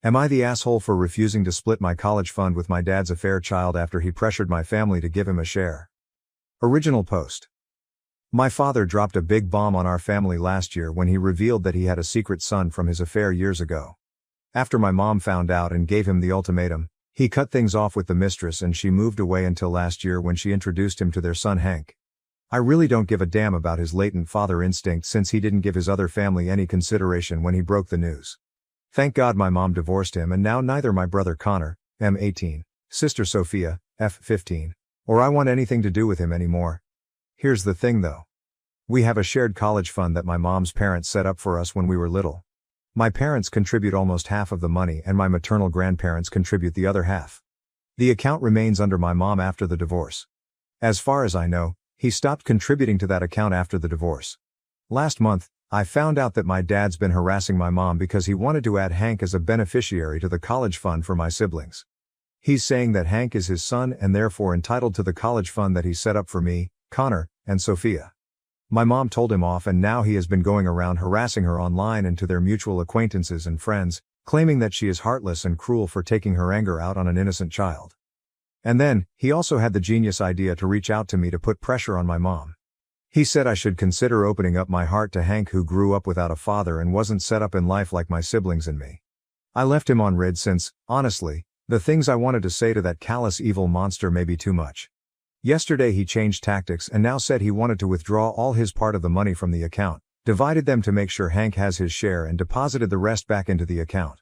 Am I the asshole for refusing to split my college fund with my dad's affair child after he pressured my family to give him a share? Original post. My father dropped a big bomb on our family last year when he revealed that he had a secret son from his affair years ago. After my mom found out and gave him the ultimatum, he cut things off with the mistress and she moved away until last year when she introduced him to their son Hank. I really don't give a damn about his latent father instinct since he didn't give his other family any consideration when he broke the news. Thank God my mom divorced him and now neither my brother Connor, M18, sister Sophia, F15, or I want anything to do with him anymore. Here's the thing though. We have a shared college fund that my mom's parents set up for us when we were little. My parents contribute almost half of the money and my maternal grandparents contribute the other half. The account remains under my mom after the divorce. As far as I know, he stopped contributing to that account after the divorce. Last month, I found out that my dad's been harassing my mom because he wanted to add Hank as a beneficiary to the college fund for my siblings. He's saying that Hank is his son and therefore entitled to the college fund that he set up for me, Connor, and Sophia. My mom told him off and now he has been going around harassing her online and to their mutual acquaintances and friends, claiming that she is heartless and cruel for taking her anger out on an innocent child. And then, he also had the genius idea to reach out to me to put pressure on my mom. He said I should consider opening up my heart to Hank who grew up without a father and wasn't set up in life like my siblings and me. I left him on read since, honestly, the things I wanted to say to that callous evil monster may be too much. Yesterday he changed tactics and now said he wanted to withdraw all his part of the money from the account, divided them to make sure Hank has his share and deposited the rest back into the account.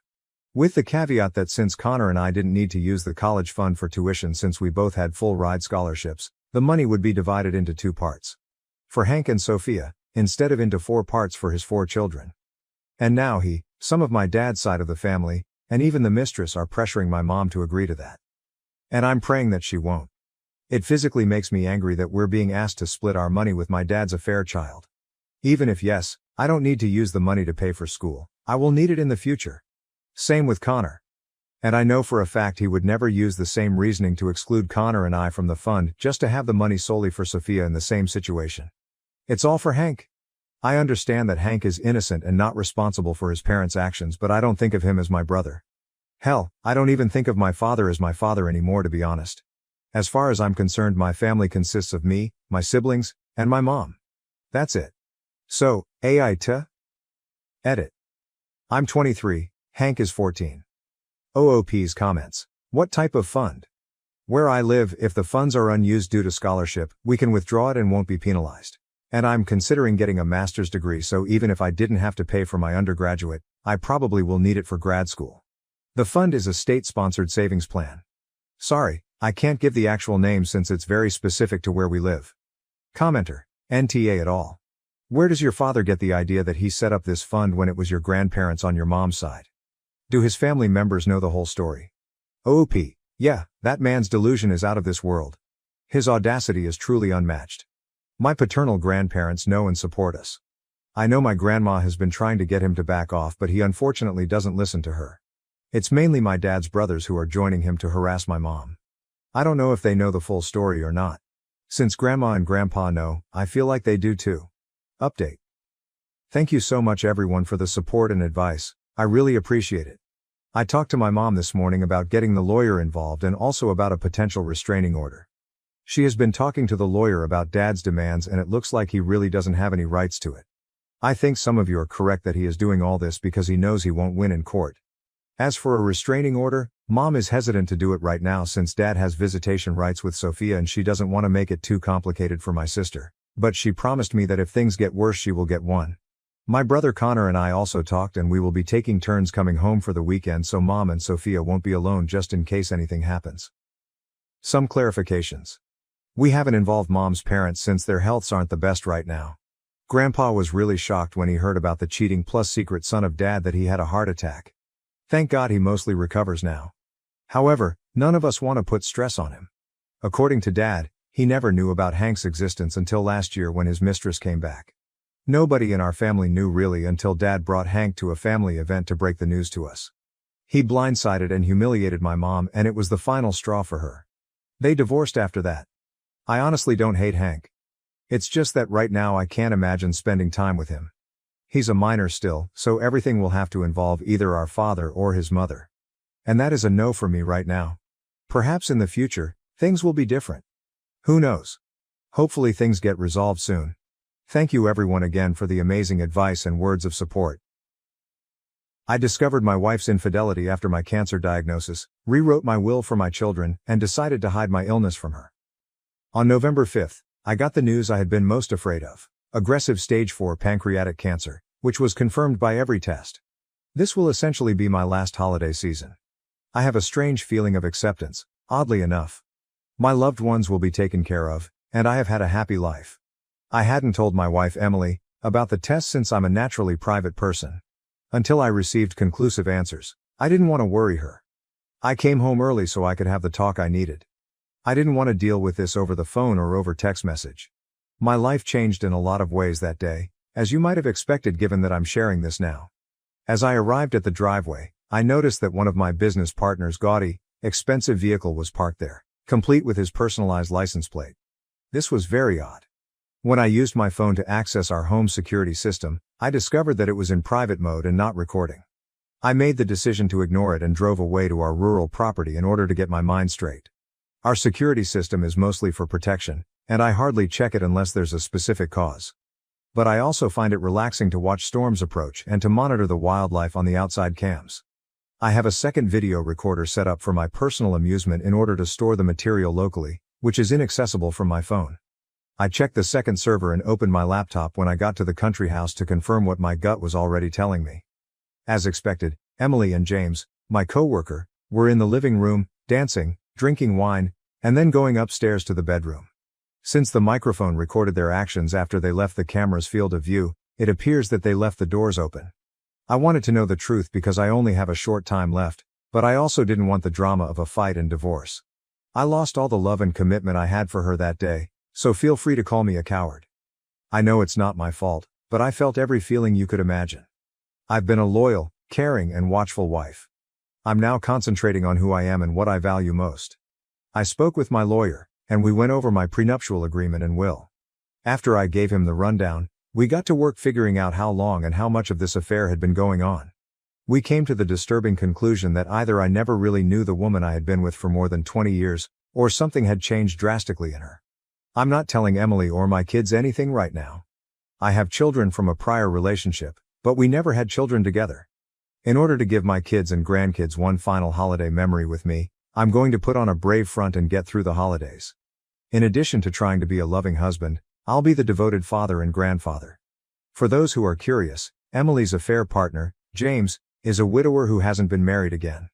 With the caveat that since Connor and I didn't need to use the college fund for tuition since we both had full ride scholarships, the money would be divided into 2 parts. For Hank and Sophia, instead of into 4 parts for his 4 children. And now he, some of my dad's side of the family, and even the mistress are pressuring my mom to agree to that. And I'm praying that she won't. It physically makes me angry that we're being asked to split our money with my dad's affair child. Even if yes, I don't need to use the money to pay for school, I will need it in the future. Same with Connor. And I know for a fact he would never use the same reasoning to exclude Connor and I from the fund just to have the money solely for Sophia in the same situation. It's all for Hank. I understand that Hank is innocent and not responsible for his parents' actions, but I don't think of him as my brother. Hell, I don't even think of my father as my father anymore, to be honest. As far as I'm concerned, my family consists of me, my siblings, and my mom. That's it. So, AITA? Edit. I'm 23, Hank is 14. OOP's comments. What type of fund? Where I live, if the funds are unused due to scholarship, we can withdraw it and won't be penalized. And I'm considering getting a master's degree, so even if I didn't have to pay for my undergraduate, I probably will need it for grad school. The fund is a state-sponsored savings plan. Sorry, I can't give the actual name since it's very specific to where we live. Commenter. NTA at all. Where does your father get the idea that he set up this fund when it was your grandparents on your mom's side? Do his family members know the whole story? OOP. Yeah, that man's delusion is out of this world. His audacity is truly unmatched. My paternal grandparents know and support us. I know my grandma has been trying to get him to back off, but he unfortunately doesn't listen to her. It's mainly my dad's brothers who are joining him to harass my mom. I don't know if they know the full story or not. Since grandma and grandpa know, I feel like they do too. Update. Thank you so much everyone for the support and advice, I really appreciate it. I talked to my mom this morning about getting the lawyer involved and also about a potential restraining order. She has been talking to the lawyer about dad's demands and it looks like he really doesn't have any rights to it. I think some of you are correct that he is doing all this because he knows he won't win in court. As for a restraining order, mom is hesitant to do it right now since dad has visitation rights with Sophia and she doesn't want to make it too complicated for my sister, but she promised me that if things get worse she will get one. My brother Connor and I also talked and we will be taking turns coming home for the weekend so mom and Sophia won't be alone just in case anything happens. Some clarifications. We haven't involved mom's parents since their healths aren't the best right now. Grandpa was really shocked when he heard about the cheating plus secret son of dad that he had a heart attack. Thank God he mostly recovers now. However, none of us want to put stress on him. According to dad, he never knew about Hank's existence until last year when his mistress came back. Nobody in our family knew really until dad brought Hank to a family event to break the news to us. He blindsided and humiliated my mom and it was the final straw for her. They divorced after that. I honestly don't hate Hank. It's just that right now I can't imagine spending time with him. He's a minor still, so everything will have to involve either our father or his mother. And that is a no for me right now. Perhaps in the future, things will be different. Who knows? Hopefully things get resolved soon. Thank you everyone again for the amazing advice and words of support. I discovered my wife's infidelity after my cancer diagnosis, rewrote my will for my children, and decided to hide my illness from her. On November 5th, I got the news I had been most afraid of: aggressive stage 4 pancreatic cancer, which was confirmed by every test. This will essentially be my last holiday season. I have a strange feeling of acceptance, oddly enough. My loved ones will be taken care of, and I have had a happy life. I hadn't told my wife Emily about the test since I'm a naturally private person. Until I received conclusive answers, I didn't want to worry her. I came home early so I could have the talk I needed. I didn't want to deal with this over the phone or over text message. My life changed in a lot of ways that day, as you might have expected given that I'm sharing this now. As I arrived at the driveway, I noticed that one of my business partner's gaudy, expensive vehicle was parked there, complete with his personalized license plate. This was very odd. When I used my phone to access our home security system, I discovered that it was in private mode and not recording. I made the decision to ignore it and drove away to our rural property in order to get my mind straight. Our security system is mostly for protection, and I hardly check it unless there's a specific cause. But I also find it relaxing to watch storms approach and to monitor the wildlife on the outside cams. I have a second video recorder set up for my personal amusement in order to store the material locally, which is inaccessible from my phone. I checked the second server and opened my laptop when I got to the country house to confirm what my gut was already telling me. As expected, Emily and James, my coworker, were in the living room, dancing, drinking wine, and then going upstairs to the bedroom. Since the microphone recorded their actions after they left the camera's field of view, it appears that they left the doors open. I wanted to know the truth because I only have a short time left, but I also didn't want the drama of a fight and divorce. I lost all the love and commitment I had for her that day, so feel free to call me a coward. I know it's not my fault, but I felt every feeling you could imagine. I've been a loyal, caring and watchful wife. I'm now concentrating on who I am and what I value most. I spoke with my lawyer, and we went over my prenuptial agreement and will. After I gave him the rundown, we got to work figuring out how long and how much of this affair had been going on. We came to the disturbing conclusion that either I never really knew the woman I had been with for more than 20 years, or something had changed drastically in her. I'm not telling Emily or my kids anything right now. I have children from a prior relationship, but we never had children together. In order to give my kids and grandkids one final holiday memory with me, I'm going to put on a brave front and get through the holidays. In addition to trying to be a loving husband, I'll be the devoted father and grandfather. For those who are curious, Emily's affair partner, James, is a widower who hasn't been married again.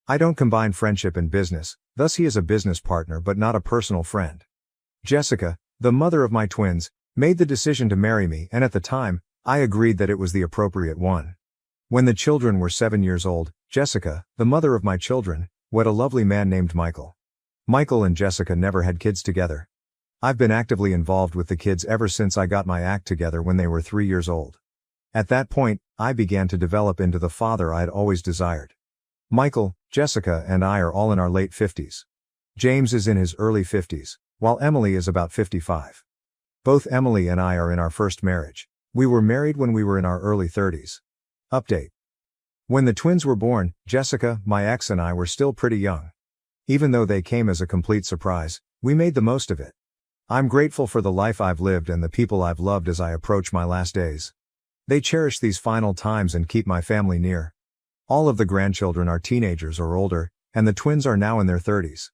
I don't combine friendship and business, thus he is a business partner but not a personal friend. Jessica, the mother of my twins, made the decision to marry me, and at the time, I agreed that it was the appropriate one. When the children were 7 years old, Jessica, the mother of my children, wed a lovely man named Michael. Michael and Jessica never had kids together. I've been actively involved with the kids ever since I got my act together when they were 3 years old. At that point, I began to develop into the father I had always desired. Michael, Jessica, and I are all in our late 50s. James is in his early 50s, while Emily is about 55. Both Emily and I are in our first marriage. We were married when we were in our early 30s. Update. When the twins were born, Jessica, my ex, and I were still pretty young. Even though they came as a complete surprise, we made the most of it. I'm grateful for the life I've lived and the people I've loved as I approach my last days. They cherish these final times and keep my family near. All of the grandchildren are teenagers or older, and the twins are now in their 30s.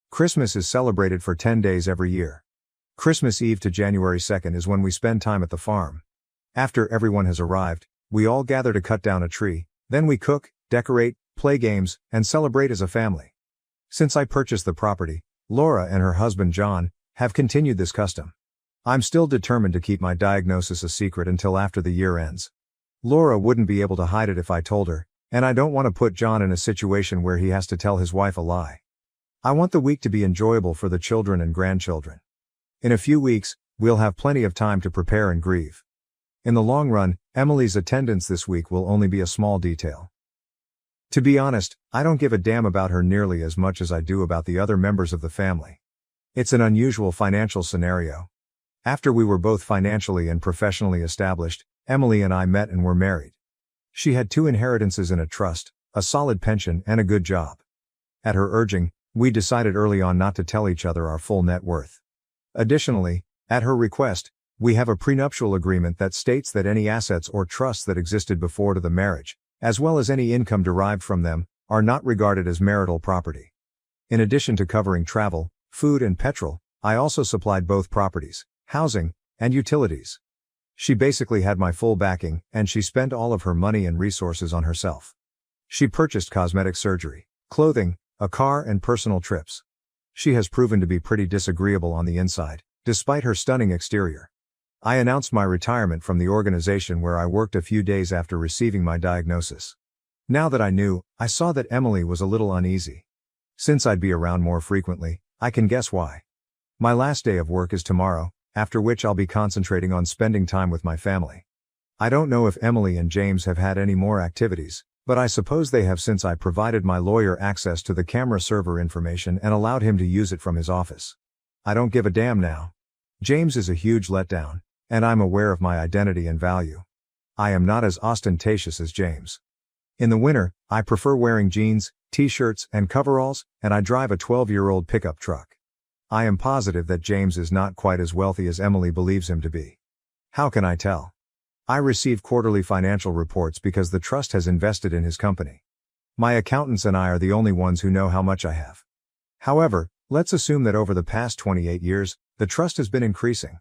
Christmas is celebrated for 10 days every year. Christmas Eve to January 2nd is when we spend time at the farm. After everyone has arrived, we all gather to cut down a tree, then we cook, decorate, play games, and celebrate as a family. Since I purchased the property, Laura and her husband John have continued this custom. I'm still determined to keep my diagnosis a secret until after the year ends. Laura wouldn't be able to hide it if I told her, and I don't want to put John in a situation where he has to tell his wife a lie. I want the week to be enjoyable for the children and grandchildren. In a few weeks, we'll have plenty of time to prepare and grieve. In the long run, Emily's attendance this week will only be a small detail. To be honest, I don't give a damn about her nearly as much as I do about the other members of the family. It's an unusual financial scenario. After we were both financially and professionally established, Emily and I met and were married. She had 2 inheritances in a trust, a solid pension, and a good job. At her urging, we decided early on not to tell each other our full net worth. Additionally, at her request, we have a prenuptial agreement that states that any assets or trusts that existed before to the marriage, as well as any income derived from them, are not regarded as marital property. In addition to covering travel, food and petrol, I also supplied both properties, housing, and utilities. She basically had my full backing, and she spent all of her money and resources on herself. She purchased cosmetic surgery, clothing, a car, and personal trips. She has proven to be pretty disagreeable on the inside, despite her stunning exterior. I announced my retirement from the organization where I worked a few days after receiving my diagnosis. Now that I knew, I saw that Emily was a little uneasy. Since I'd be around more frequently, I can guess why. My last day of work is tomorrow, after which I'll be concentrating on spending time with my family. I don't know if Emily and James have had any more activities, but I suppose they have since I provided my lawyer access to the camera server information and allowed him to use it from his office. I don't give a damn now. James is a huge letdown, and I'm aware of my identity and value. I am not as ostentatious as James. In the winter, I prefer wearing jeans, t-shirts, and coveralls, and I drive a 12-year-old pickup truck. I am positive that James is not quite as wealthy as Emily believes him to be. How can I tell? I receive quarterly financial reports because the trust has invested in his company. My accountants and I are the only ones who know how much I have. However, let's assume that over the past 28 years, the trust has been increasing.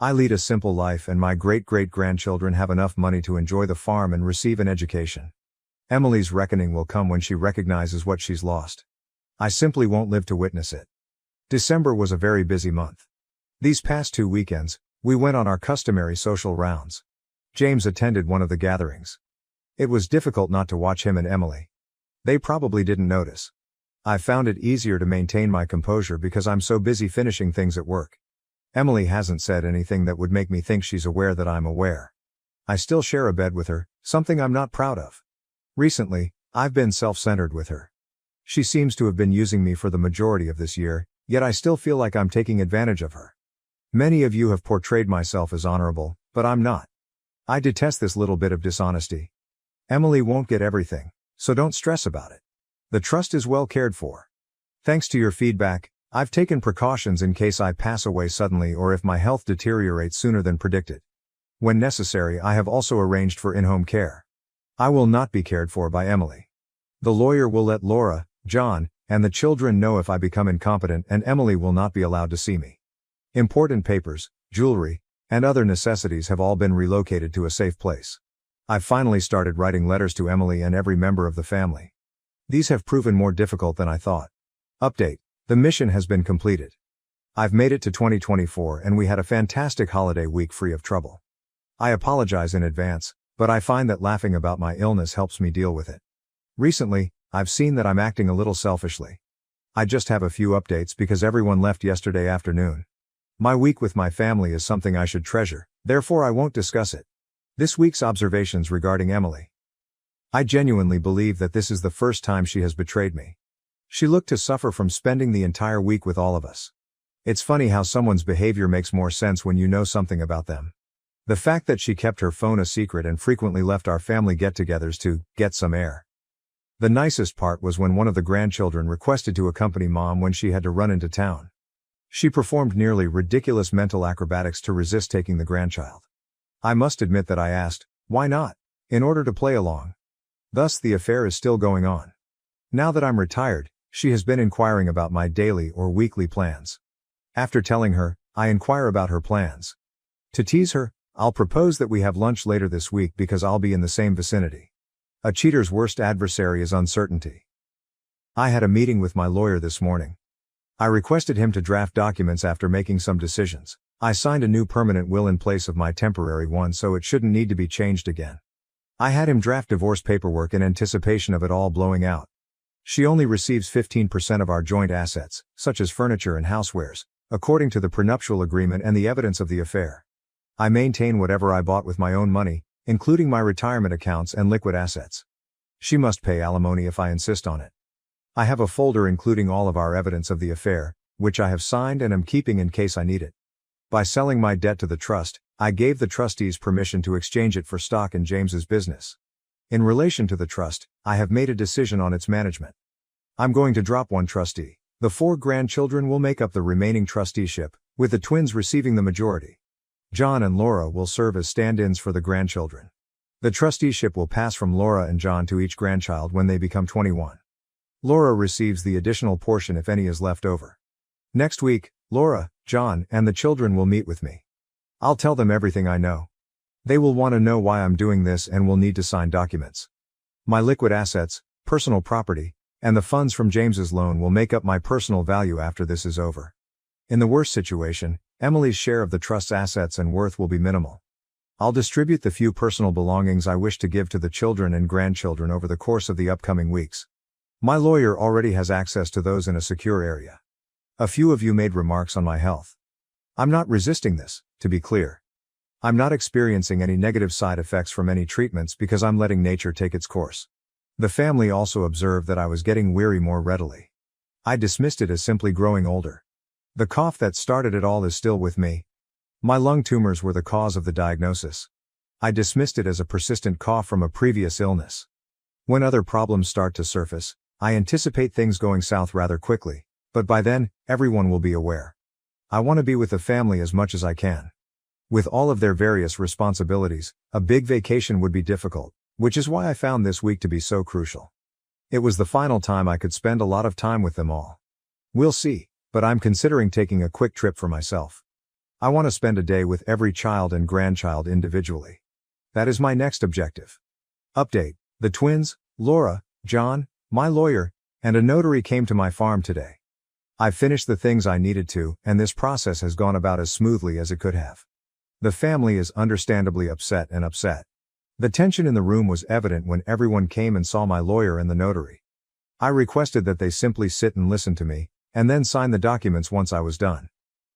I lead a simple life and my great-great-grandchildren have enough money to enjoy the farm and receive an education. Emily's reckoning will come when she recognizes what she's lost. I simply won't live to witness it. December was a very busy month. These past 2 weekends, we went on our customary social rounds. James attended one of the gatherings. It was difficult not to watch him and Emily. They probably didn't notice. I found it easier to maintain my composure because I'm so busy finishing things at work. Emily hasn't said anything that would make me think she's aware that I'm aware. I still share a bed with her, something I'm not proud of. Recently, I've been self-centered with her. She seems to have been using me for the majority of this year, yet I still feel like I'm taking advantage of her. Many of you have portrayed myself as honorable, but I'm not. I detest this little bit of dishonesty. Emily won't get everything, so don't stress about it. The trust is well cared for. Thanks to your feedback, I've taken precautions in case I pass away suddenly or if my health deteriorates sooner than predicted. When necessary, I have also arranged for in-home care. I will not be cared for by Emily. The lawyer will let Laura, John, and the children know if I become incompetent, and Emily will not be allowed to see me. Important papers, jewelry, and other necessities have all been relocated to a safe place. I've finally started writing letters to Emily and every member of the family. These have proven more difficult than I thought. Update: the mission has been completed. I've made it to 2024 and we had a fantastic holiday week free of trouble. I apologize in advance, but I find that laughing about my illness helps me deal with it. Recently, I've seen that I'm acting a little selfishly. I just have a few updates because everyone left yesterday afternoon. My week with my family is something I should treasure, therefore I won't discuss it. This week's observations regarding Emily. I genuinely believe that this is the first time she has betrayed me. She looked to suffer from spending the entire week with all of us. It's funny how someone's behavior makes more sense when you know something about them. The fact that she kept her phone a secret and frequently left our family get-togethers to get some air. The nicest part was when one of the grandchildren requested to accompany mom when she had to run into town. She performed nearly ridiculous mental acrobatics to resist taking the grandchild. I must admit that I asked, why not? In order to play along. Thus the affair is still going on. Now that I'm retired, she has been inquiring about my daily or weekly plans. After telling her, I inquire about her plans. To tease her, I'll propose that we have lunch later this week because I'll be in the same vicinity. A cheater's worst adversary is uncertainty. I had a meeting with my lawyer this morning. I requested him to draft documents after making some decisions. I signed a new permanent will in place of my temporary one so it shouldn't need to be changed again. I had him draft divorce paperwork in anticipation of it all blowing out. She only receives 15% of our joint assets, such as furniture and housewares, according to the prenuptial agreement and the evidence of the affair. I maintain whatever I bought with my own money, including my retirement accounts and liquid assets. She must pay alimony if I insist on it. I have a folder including all of our evidence of the affair, which I have signed and am keeping in case I need it. By selling my debt to the trust, I gave the trustees permission to exchange it for stock in James's business. In relation to the trust, I have made a decision on its management. I'm going to drop one trustee. The 4 grandchildren will make up the remaining trusteeship, with the twins receiving the majority. John and Laura will serve as stand-ins for the grandchildren. The trusteeship will pass from Laura and John to each grandchild when they become 21. Laura receives the additional portion if any is left over. Next week, Laura, John, and the children will meet with me. I'll tell them everything I know. They will want to know why I'm doing this and will need to sign documents. My liquid assets, personal property, and the funds from James's loan will make up my personal value after this is over. In the worst situation, Emily's share of the trust's assets and worth will be minimal. I'll distribute the few personal belongings I wish to give to the children and grandchildren over the course of the upcoming weeks. My lawyer already has access to those in a secure area. A few of you made remarks on my health. I'm not resisting this, to be clear. I'm not experiencing any negative side effects from any treatments because I'm letting nature take its course. The family also observed that I was getting weary more readily. I dismissed it as simply growing older. The cough that started it all is still with me. My lung tumors were the cause of the diagnosis. I dismissed it as a persistent cough from a previous illness. When other problems start to surface, I anticipate things going south rather quickly, but by then, everyone will be aware. I want to be with the family as much as I can. With all of their various responsibilities, a big vacation would be difficult, which is why I found this week to be so crucial. It was the final time I could spend a lot of time with them all. We'll see, but I'm considering taking a quick trip for myself. I want to spend a day with every child and grandchild individually. That is my next objective. Update: the twins, Laura, John, my lawyer, and a notary came to my farm today. I've finished the things I needed to, and this process has gone about as smoothly as it could have. The family is understandably upset. The tension in the room was evident when everyone came and saw my lawyer and the notary. I requested that they simply sit and listen to me, and then sign the documents once I was done.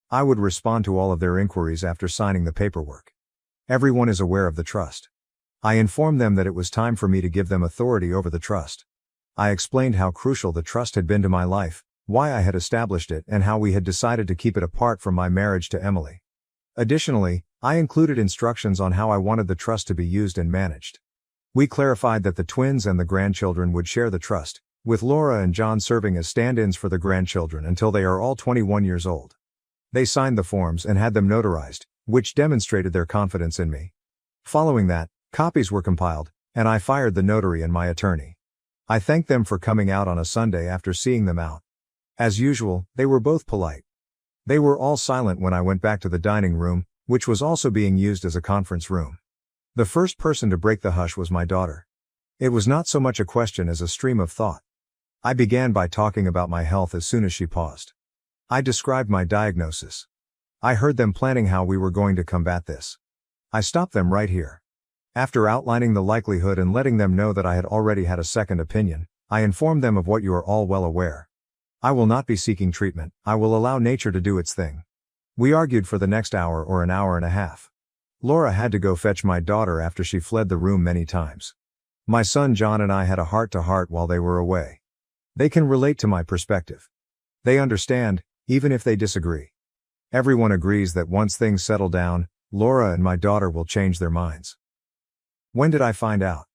I would respond to all of their inquiries after signing the paperwork. Everyone is aware of the trust. I informed them that it was time for me to give them authority over the trust. I explained how crucial the trust had been to my life, why I had established it, and how we had decided to keep it apart from my marriage to Emily. Additionally, I included instructions on how I wanted the trust to be used and managed. We clarified that the twins and the grandchildren would share the trust, with Laura and John serving as stand-ins for the grandchildren until they are all 21 years old. They signed the forms and had them notarized, which demonstrated their confidence in me. Following that, copies were compiled, and I fired the notary and my attorney. I thanked them for coming out on a Sunday after seeing them out. As usual, they were both polite. They were all silent when I went back to the dining room, which was also being used as a conference room. The first person to break the hush was my daughter. It was not so much a question as a stream of thought. I began by talking about my health as soon as she paused. I described my diagnosis. I heard them planning how we were going to combat this. I stopped them right here. After outlining the likelihood and letting them know that I had already had a second opinion, I informed them of what you are all well aware. I will not be seeking treatment. I will allow nature to do its thing. We argued for the next hour or an hour and a half. Laura had to go fetch my daughter after she fled the room many times. My son John and I had a heart-to-heart while they were away. They can relate to my perspective. They understand, even if they disagree. Everyone agrees that once things settle down, Laura and my daughter will change their minds. When did I find out?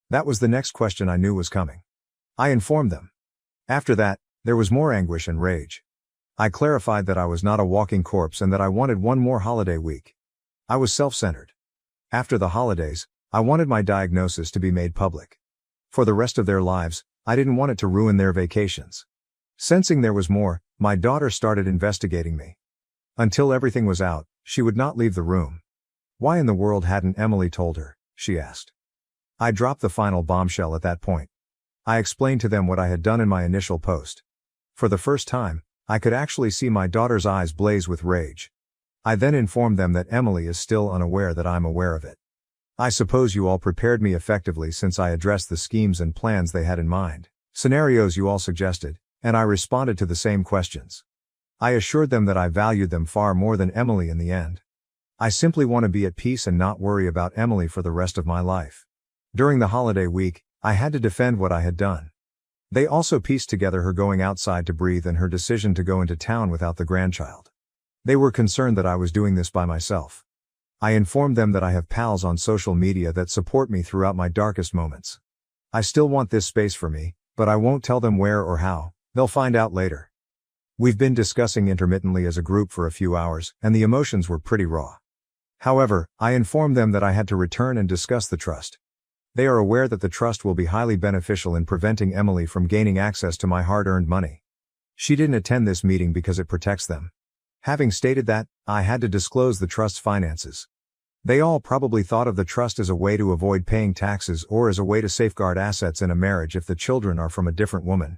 That was the next question I knew was coming. I informed them. After that, there was more anguish and rage. I clarified that I was not a walking corpse and that I wanted one more holiday week. I was self-centered. After the holidays, I wanted my diagnosis to be made public. For the rest of their lives, I didn't want it to ruin their vacations. Sensing there was more, my daughter started investigating me. Until everything was out, she would not leave the room. Why in the world hadn't Emily told her, she asked. I dropped the final bombshell at that point. I explained to them what I had done in my initial post. For the first time, I could actually see my daughter's eyes blaze with rage. I then informed them that Emily is still unaware that I'm aware of it. I suppose you all prepared me effectively since I addressed the schemes and plans they had in mind, scenarios you all suggested, and I responded to the same questions. I assured them that I valued them far more than Emily in the end. I simply want to be at peace and not worry about Emily for the rest of my life. During the holiday week, I had to defend what I had done. They also pieced together her going outside to breathe and her decision to go into town without the grandchild. They were concerned that I was doing this by myself. I informed them that I have pals on social media that support me throughout my darkest moments. I still want this space for me, but I won't tell them where or how, they'll find out later. We've been discussing intermittently as a group for a few hours, and the emotions were pretty raw. However, I informed them that I had to return and discuss the trust. They are aware that the trust will be highly beneficial in preventing Emily from gaining access to my hard-earned money. She didn't attend this meeting because it protects them. Having stated that, I had to disclose the trust's finances. They all probably thought of the trust as a way to avoid paying taxes or as a way to safeguard assets in a marriage if the children are from a different woman.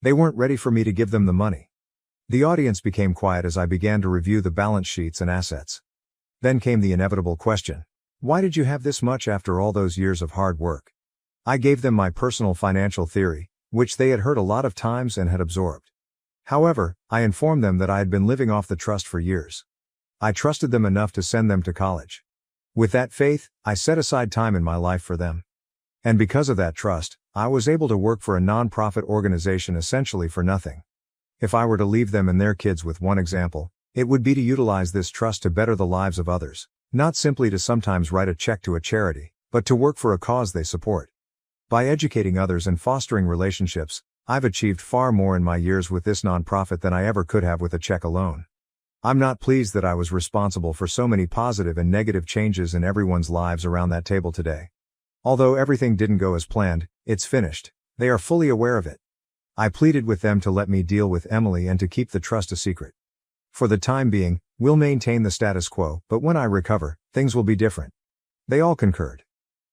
They weren't ready for me to give them the money. The audience became quiet as I began to review the balance sheets and assets. Then came the inevitable question. Why did you have this much after all those years of hard work? I gave them my personal financial theory, which they had heard a lot of times and had absorbed. However, I informed them that I had been living off the trust for years. I trusted them enough to send them to college. With that faith, I set aside time in my life for them. And because of that trust, I was able to work for a non-profit organization essentially for nothing. If I were to leave them and their kids with one example, it would be to utilize this trust to better the lives of others, not simply to sometimes write a check to a charity, but to work for a cause they support. By educating others and fostering relationships, I've achieved far more in my years with this nonprofit than I ever could have with a check alone. I'm not pleased that I was responsible for so many positive and negative changes in everyone's lives around that table today. Although everything didn't go as planned, it's finished. They are fully aware of it. I pleaded with them to let me deal with Emily and to keep the trust a secret. For the time being, we'll maintain the status quo, but when I recover, things will be different. They all concurred.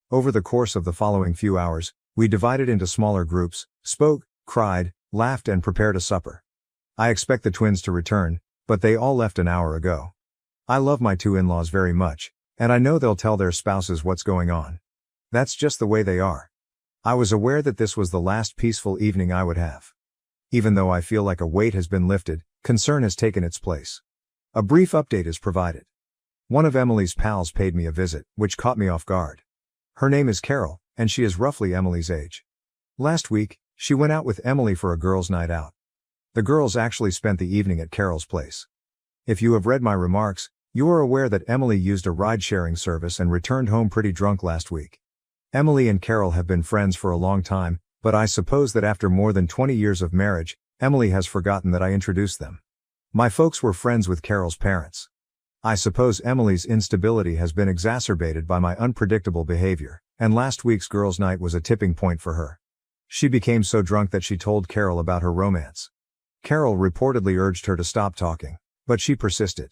Over the course of the following few hours, we divided into smaller groups, spoke, cried, laughed and prepared a supper. I expect the twins to return, but they all left an hour ago. I love my two in-laws very much, and I know they'll tell their spouses what's going on. That's just the way they are. I was aware that this was the last peaceful evening I would have. Even though I feel like a weight has been lifted, concern has taken its place. A brief update is provided. One of Emily's pals paid me a visit, which caught me off guard. Her name is Carol, and she is roughly Emily's age. Last week, she went out with Emily for a girls' night out. The girls actually spent the evening at Carol's place. If you have read my remarks, you are aware that Emily used a ride-sharing service and returned home pretty drunk last week. Emily and Carol have been friends for a long time, but I suppose that after more than 20 years of marriage, Emily has forgotten that I introduced them. My folks were friends with Carol's parents. I suppose Emily's instability has been exacerbated by my unpredictable behavior, and last week's girls' night was a tipping point for her. She became so drunk that she told Carol about her romance. Carol reportedly urged her to stop talking, but she persisted.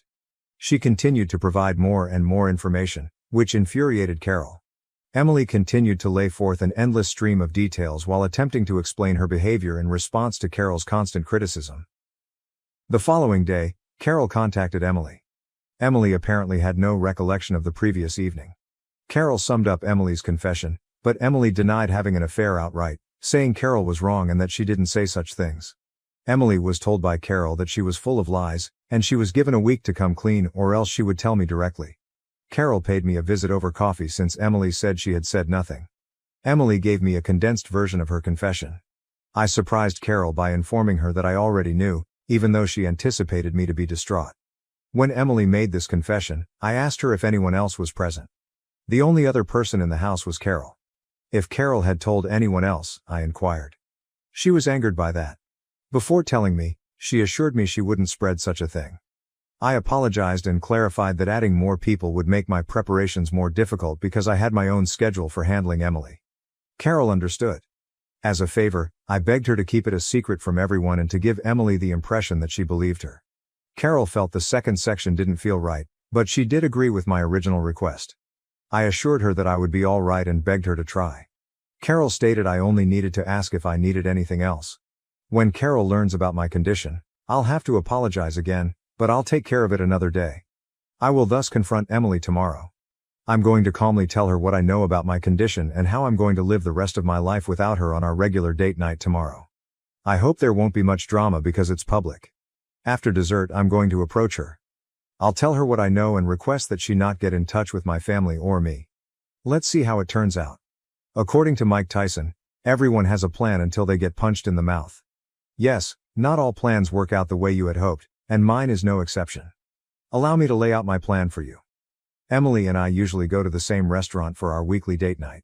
She continued to provide more and more information, which infuriated Carol. Emily continued to lay forth an endless stream of details while attempting to explain her behavior in response to Carol's constant criticism. The following day, Carol contacted Emily. Emily apparently had no recollection of the previous evening. Carol summed up Emily's confession, but Emily denied having an affair outright, saying Carol was wrong and that she didn't say such things. Emily was told by Carol that she was full of lies, and she was given a week to come clean or else she would tell me directly. Carol paid me a visit over coffee since Emily said she had said nothing. Emily gave me a condensed version of her confession. I surprised Carol by informing her that I already knew, even though she anticipated me to be distraught. When Emily made this confession, I asked her if anyone else was present. The only other person in the house was Carol. If Carol had told anyone else, I inquired. She was angered by that. Before telling me, she assured me she wouldn't spread such a thing. I apologized and clarified that adding more people would make my preparations more difficult because I had my own schedule for handling Emily. Carol understood. As a favor, I begged her to keep it a secret from everyone and to give Emily the impression that she believed her. Carol felt the second section didn't feel right, but she did agree with my original request. I assured her that I would be all right and begged her to try. Carol stated I only needed to ask if I needed anything else. When Carol learns about my condition, I'll have to apologize again, but I'll take care of it another day. I will thus confront Emily tomorrow. I'm going to calmly tell her what I know about my condition and how I'm going to live the rest of my life without her on our regular date night tomorrow. I hope there won't be much drama because it's public. After dessert, I'm going to approach her. I'll tell her what I know and request that she not get in touch with my family or me. Let's see how it turns out. According to Mike Tyson, everyone has a plan until they get punched in the mouth. Yes, not all plans work out the way you had hoped, and mine is no exception. Allow me to lay out my plan for you. Emily and I usually go to the same restaurant for our weekly date night.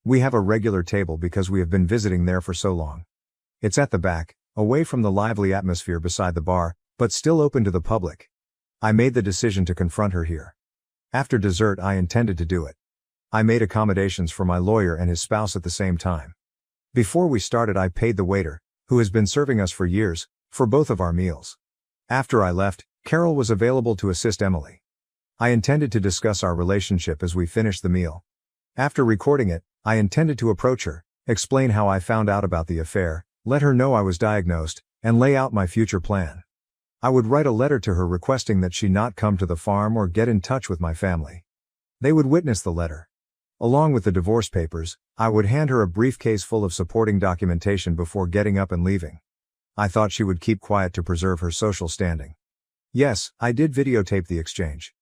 We have a regular table because we have been visiting there for so long. It's at the back, away from the lively atmosphere beside the bar, but still open to the public. I made the decision to confront her here. After dessert, I intended to do it. I made accommodations for my lawyer and his spouse at the same time. Before we started, I paid the waiter, who has been serving us for years, for both of our meals. After I left, Carol was available to assist Emily. I intended to discuss our relationship as we finished the meal. After recording it, I intended to approach her, explain how I found out about the affair, let her know I was diagnosed, and lay out my future plan. I would write a letter to her requesting that she not come to the farm or get in touch with my family. They would witness the letter. Along with the divorce papers, I would hand her a briefcase full of supporting documentation before getting up and leaving. I thought she would keep quiet to preserve her social standing. Yes, I did videotape the exchange.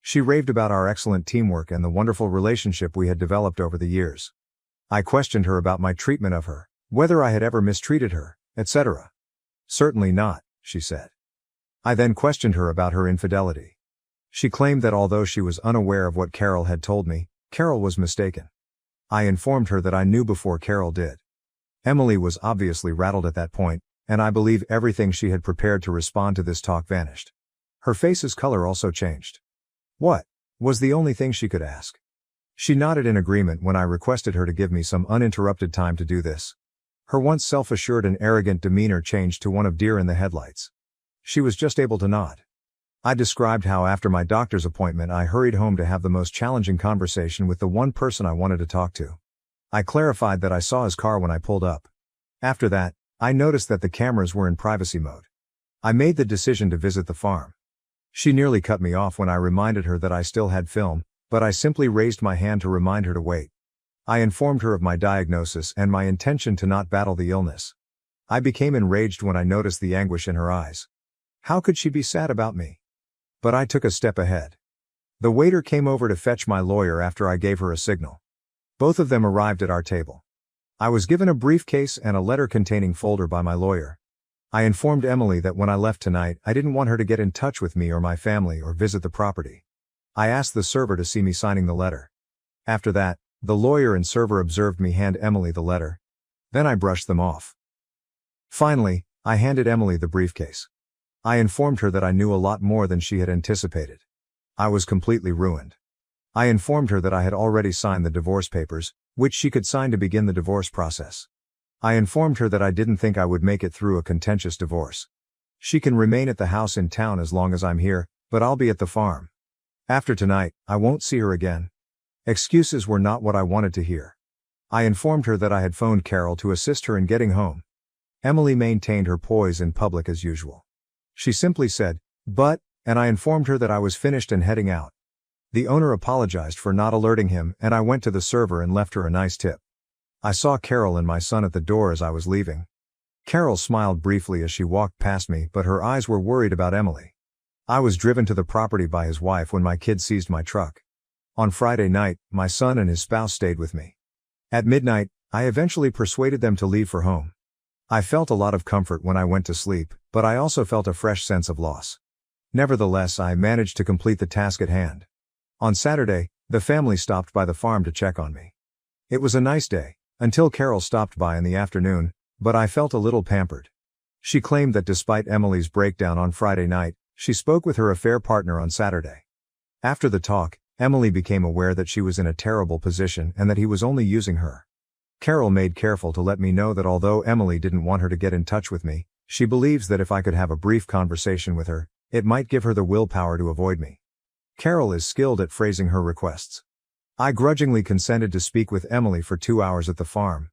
She raved about our excellent teamwork and the wonderful relationship we had developed over the years. I questioned her about my treatment of her, whether I had ever mistreated her, etc. Certainly not, she said. I then questioned her about her infidelity. She claimed that although she was unaware of what Carol had told me, Carol was mistaken. I informed her that I knew before Carol did. Emily was obviously rattled at that point, and I believe everything she had prepared to respond to this talk vanished. Her face's color also changed. What? Was the only thing she could ask. She nodded in agreement when I requested her to give me some uninterrupted time to do this. Her once self-assured and arrogant demeanor changed to one of deer in the headlights. She was just able to nod. I described how after my doctor's appointment I hurried home to have the most challenging conversation with the one person I wanted to talk to. I clarified that I saw his car when I pulled up. After that, I noticed that the cameras were in privacy mode. I made the decision to visit the farm. She nearly cut me off when I reminded her that I still had film, but I simply raised my hand to remind her to wait. I informed her of my diagnosis and my intention to not battle the illness. I became enraged when I noticed the anguish in her eyes. How could she be sad about me? But I took a step ahead. The waiter came over to fetch my lawyer after I gave her a signal. Both of them arrived at our table. I was given a briefcase and a letter-containing folder by my lawyer. I informed Emily that when I left tonight, I didn't want her to get in touch with me or my family or visit the property. I asked the server to see me signing the letter. After that, the lawyer and server observed me hand Emily the letter. Then I brushed them off. Finally, I handed Emily the briefcase. I informed her that I knew a lot more than she had anticipated. I was completely ruined. I informed her that I had already signed the divorce papers, which she could sign to begin the divorce process. I informed her that I didn't think I would make it through a contentious divorce. She can remain at the house in town as long as I'm here, but I'll be at the farm. After tonight, I won't see her again. Excuses were not what I wanted to hear. I informed her that I had phoned Carol to assist her in getting home. Emily maintained her poise in public as usual. She simply said, "But," and I informed her that I was finished and heading out. The owner apologized for not alerting him, and I went to the server and left her a nice tip. I saw Carol and my son at the door as I was leaving. Carol smiled briefly as she walked past me, but her eyes were worried about Emily. I was driven to the property by his wife when my kid seized my truck. On Friday night, my son and his spouse stayed with me. At midnight, I eventually persuaded them to leave for home. I felt a lot of comfort when I went to sleep, but I also felt a fresh sense of loss. Nevertheless, I managed to complete the task at hand. On Saturday, the family stopped by the farm to check on me. It was a nice day, until Carol stopped by in the afternoon, but I felt a little pampered. She claimed that despite Emily's breakdown on Friday night, she spoke with her affair partner on Saturday. After the talk, Emily became aware that she was in a terrible position and that he was only using her. Carol made careful to let me know that although Emily didn't want her to get in touch with me, she believes that if I could have a brief conversation with her, it might give her the willpower to avoid me. Carol is skilled at phrasing her requests. I grudgingly consented to speak with Emily for 2 hours at the farm.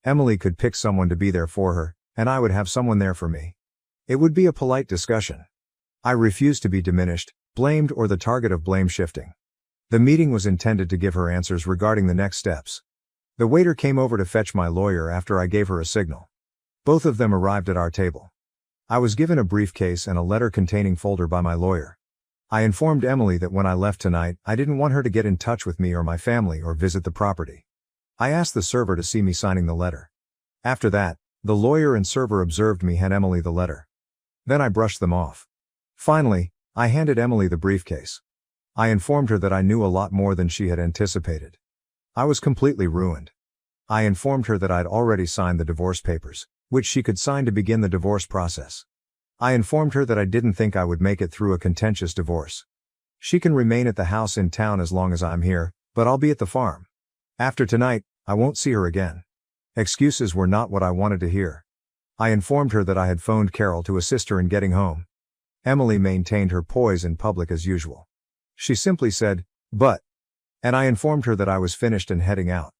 Emily could pick someone to be there for her, and I would have someone there for me. It would be a polite discussion. I refused to be diminished, blamed, or the target of blame shifting. The meeting was intended to give her answers regarding the next steps. The waiter came over to fetch my lawyer after I gave her a signal. Both of them arrived at our table. I was given a briefcase and a letter-containing folder by my lawyer. I informed Emily that when I left tonight, I didn't want her to get in touch with me or my family or visit the property. I asked the server to see me signing the letter. After that, the lawyer and server observed me hand Emily the letter. Then I brushed them off. Finally, I handed Emily the briefcase. I informed her that I knew a lot more than she had anticipated. I was completely ruined. I informed her that I'd already signed the divorce papers, which she could sign to begin the divorce process. I informed her that I didn't think I would make it through a contentious divorce. She can remain at the house in town as long as I'm here, but I'll be at the farm. After tonight, I won't see her again. Excuses were not what I wanted to hear. I informed her that I had phoned Carol to assist her in getting home. Emily maintained her poise in public as usual. She simply said, "But," and I informed her that I was finished and heading out.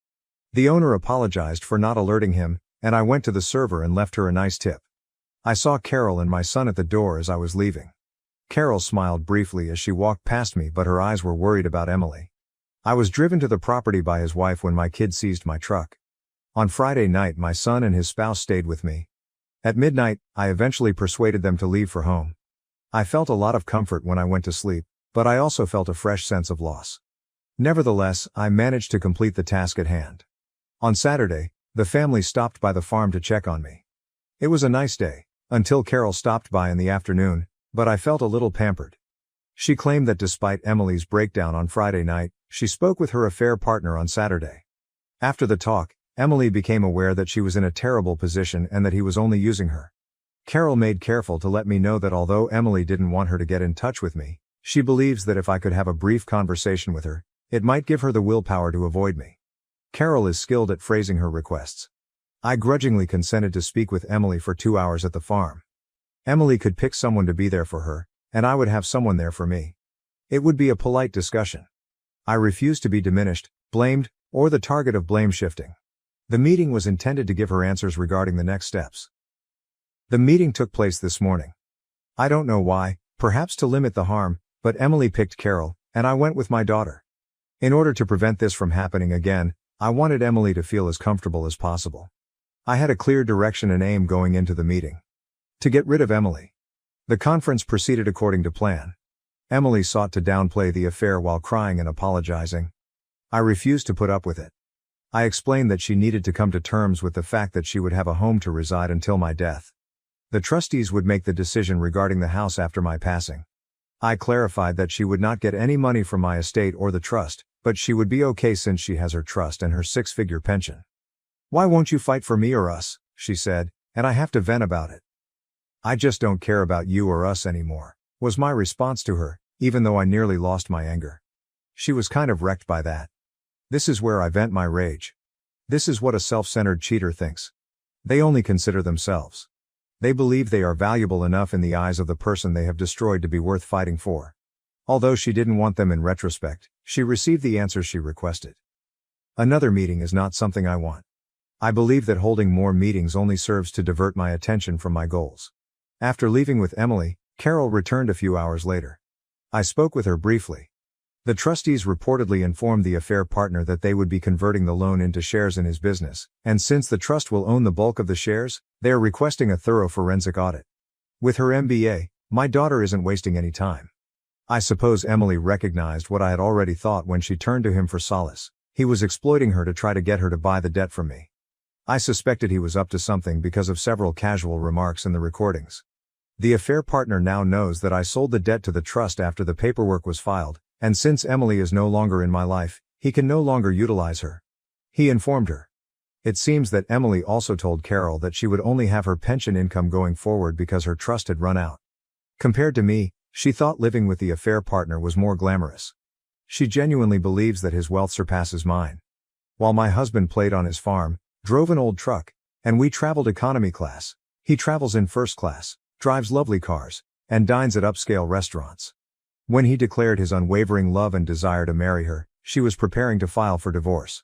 The owner apologized for not alerting him, and I went to the server and left her a nice tip. I saw Carol and my son at the door as I was leaving. Carol smiled briefly as she walked past me, but her eyes were worried about Emily. I was driven to the property by his wife when my kid seized my truck. On Friday night, my son and his spouse stayed with me. At midnight, I eventually persuaded them to leave for home. I felt a lot of comfort when I went to sleep, but I also felt a fresh sense of loss. Nevertheless, I managed to complete the task at hand. On Saturday, the family stopped by the farm to check on me. It was a nice day, until Carol stopped by in the afternoon, but I felt a little pampered. She claimed that despite Emily's breakdown on Friday night, she spoke with her affair partner on Saturday. After the talk, Emily became aware that she was in a terrible position and that he was only using her. Carol made careful to let me know that although Emily didn't want her to get in touch with me, she believes that if I could have a brief conversation with her, it might give her the willpower to avoid me. Carol is skilled at phrasing her requests. I grudgingly consented to speak with Emily for 2 hours at the farm. Emily could pick someone to be there for her, and I would have someone there for me. It would be a polite discussion. I refused to be diminished, blamed, or the target of blame shifting. The meeting was intended to give her answers regarding the next steps. The meeting took place this morning. I don't know why, perhaps to limit the harm, but Emily picked Carol, and I went with my daughter. In order to prevent this from happening again, I wanted Emily to feel as comfortable as possible. I had a clear direction and aim going into the meeting. To get rid of Emily. The conference proceeded according to plan. Emily sought to downplay the affair while crying and apologizing. I refused to put up with it. I explained that she needed to come to terms with the fact that she would have a home to reside until my death. The trustees would make the decision regarding the house after my passing. I clarified that she would not get any money from my estate or the trust, but she would be okay since she has her trust and her 6-figure pension. "Why won't you fight for me or us?" she said, and I have to vent about it. "I just don't care about you or us anymore," was my response to her, even though I nearly lost my anger. She was kind of wrecked by that. This is where I vent my rage. This is what a self-centered cheater thinks. They only consider themselves. They believe they are valuable enough in the eyes of the person they have destroyed to be worth fighting for. Although she didn't want them in retrospect, she received the answers she requested. Another meeting is not something I want. I believe that holding more meetings only serves to divert my attention from my goals. After leaving with Emily, Carol returned a few hours later. I spoke with her briefly. The trustees reportedly informed the affair partner that they would be converting the loan into shares in his business, and since the trust will own the bulk of the shares, they are requesting a thorough forensic audit. With her MBA, my daughter isn't wasting any time. I suppose Emily recognized what I had already thought when she turned to him for solace. He was exploiting her to try to get her to buy the debt from me. I suspected he was up to something because of several casual remarks in the recordings. The affair partner now knows that I sold the debt to the trust after the paperwork was filed, and since Emily is no longer in my life, he can no longer utilize her. He informed her. It seems that Emily also told Carol that she would only have her pension income going forward because her trust had run out. Compared to me, she thought living with the affair partner was more glamorous. She genuinely believes that his wealth surpasses mine. While my husband played on his farm, drove an old truck, and we traveled economy class, he travels in first class, drives lovely cars, and dines at upscale restaurants. When he declared his unwavering love and desire to marry her, she was preparing to file for divorce.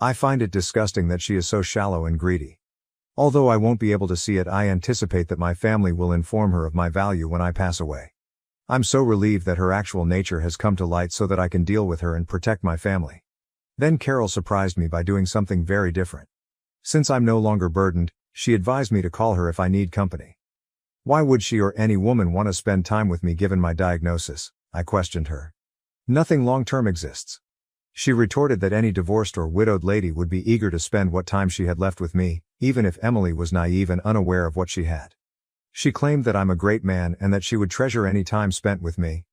I find it disgusting that she is so shallow and greedy. Although I won't be able to see it, I anticipate that my family will inform her of my value when I pass away. I'm so relieved that her actual nature has come to light so that I can deal with her and protect my family. Then Carol surprised me by doing something very different. Since I'm no longer burdened, she advised me to call her if I need company. Why would she or any woman want to spend time with me given my diagnosis? I questioned her. Nothing long-term exists. She retorted that any divorced or widowed lady would be eager to spend what time she had left with me, even if Emily was naive and unaware of what she had. She claimed that I'm a great man and that she would treasure any time spent with me.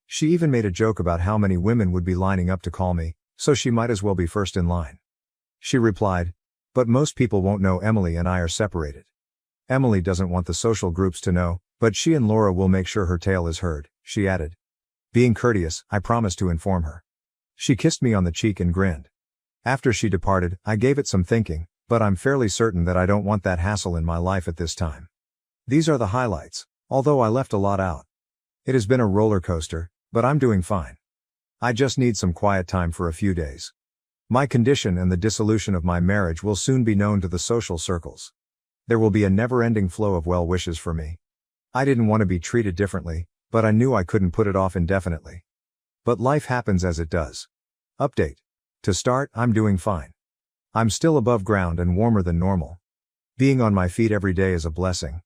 She even made a joke about how many women would be lining up to call me, so she might as well be first in line. She replied, "But most people won't know Emily and I are separated. Emily doesn't want the social groups to know, but she and Laura will make sure her tale is heard," she added. Being courteous, I promised to inform her. She kissed me on the cheek and grinned. After she departed, I gave it some thinking, but I'm fairly certain that I don't want that hassle in my life at this time. These are the highlights, although I left a lot out. It has been a roller coaster, but I'm doing fine. I just need some quiet time for a few days. My condition and the dissolution of my marriage will soon be known to the social circles. There will be a never-ending flow of well wishes for me. I didn't want to be treated differently, but I knew I couldn't put it off indefinitely. But life happens as it does. Update. To start, I'm doing fine. I'm still above ground and warmer than normal. Being on my feet every day is a blessing.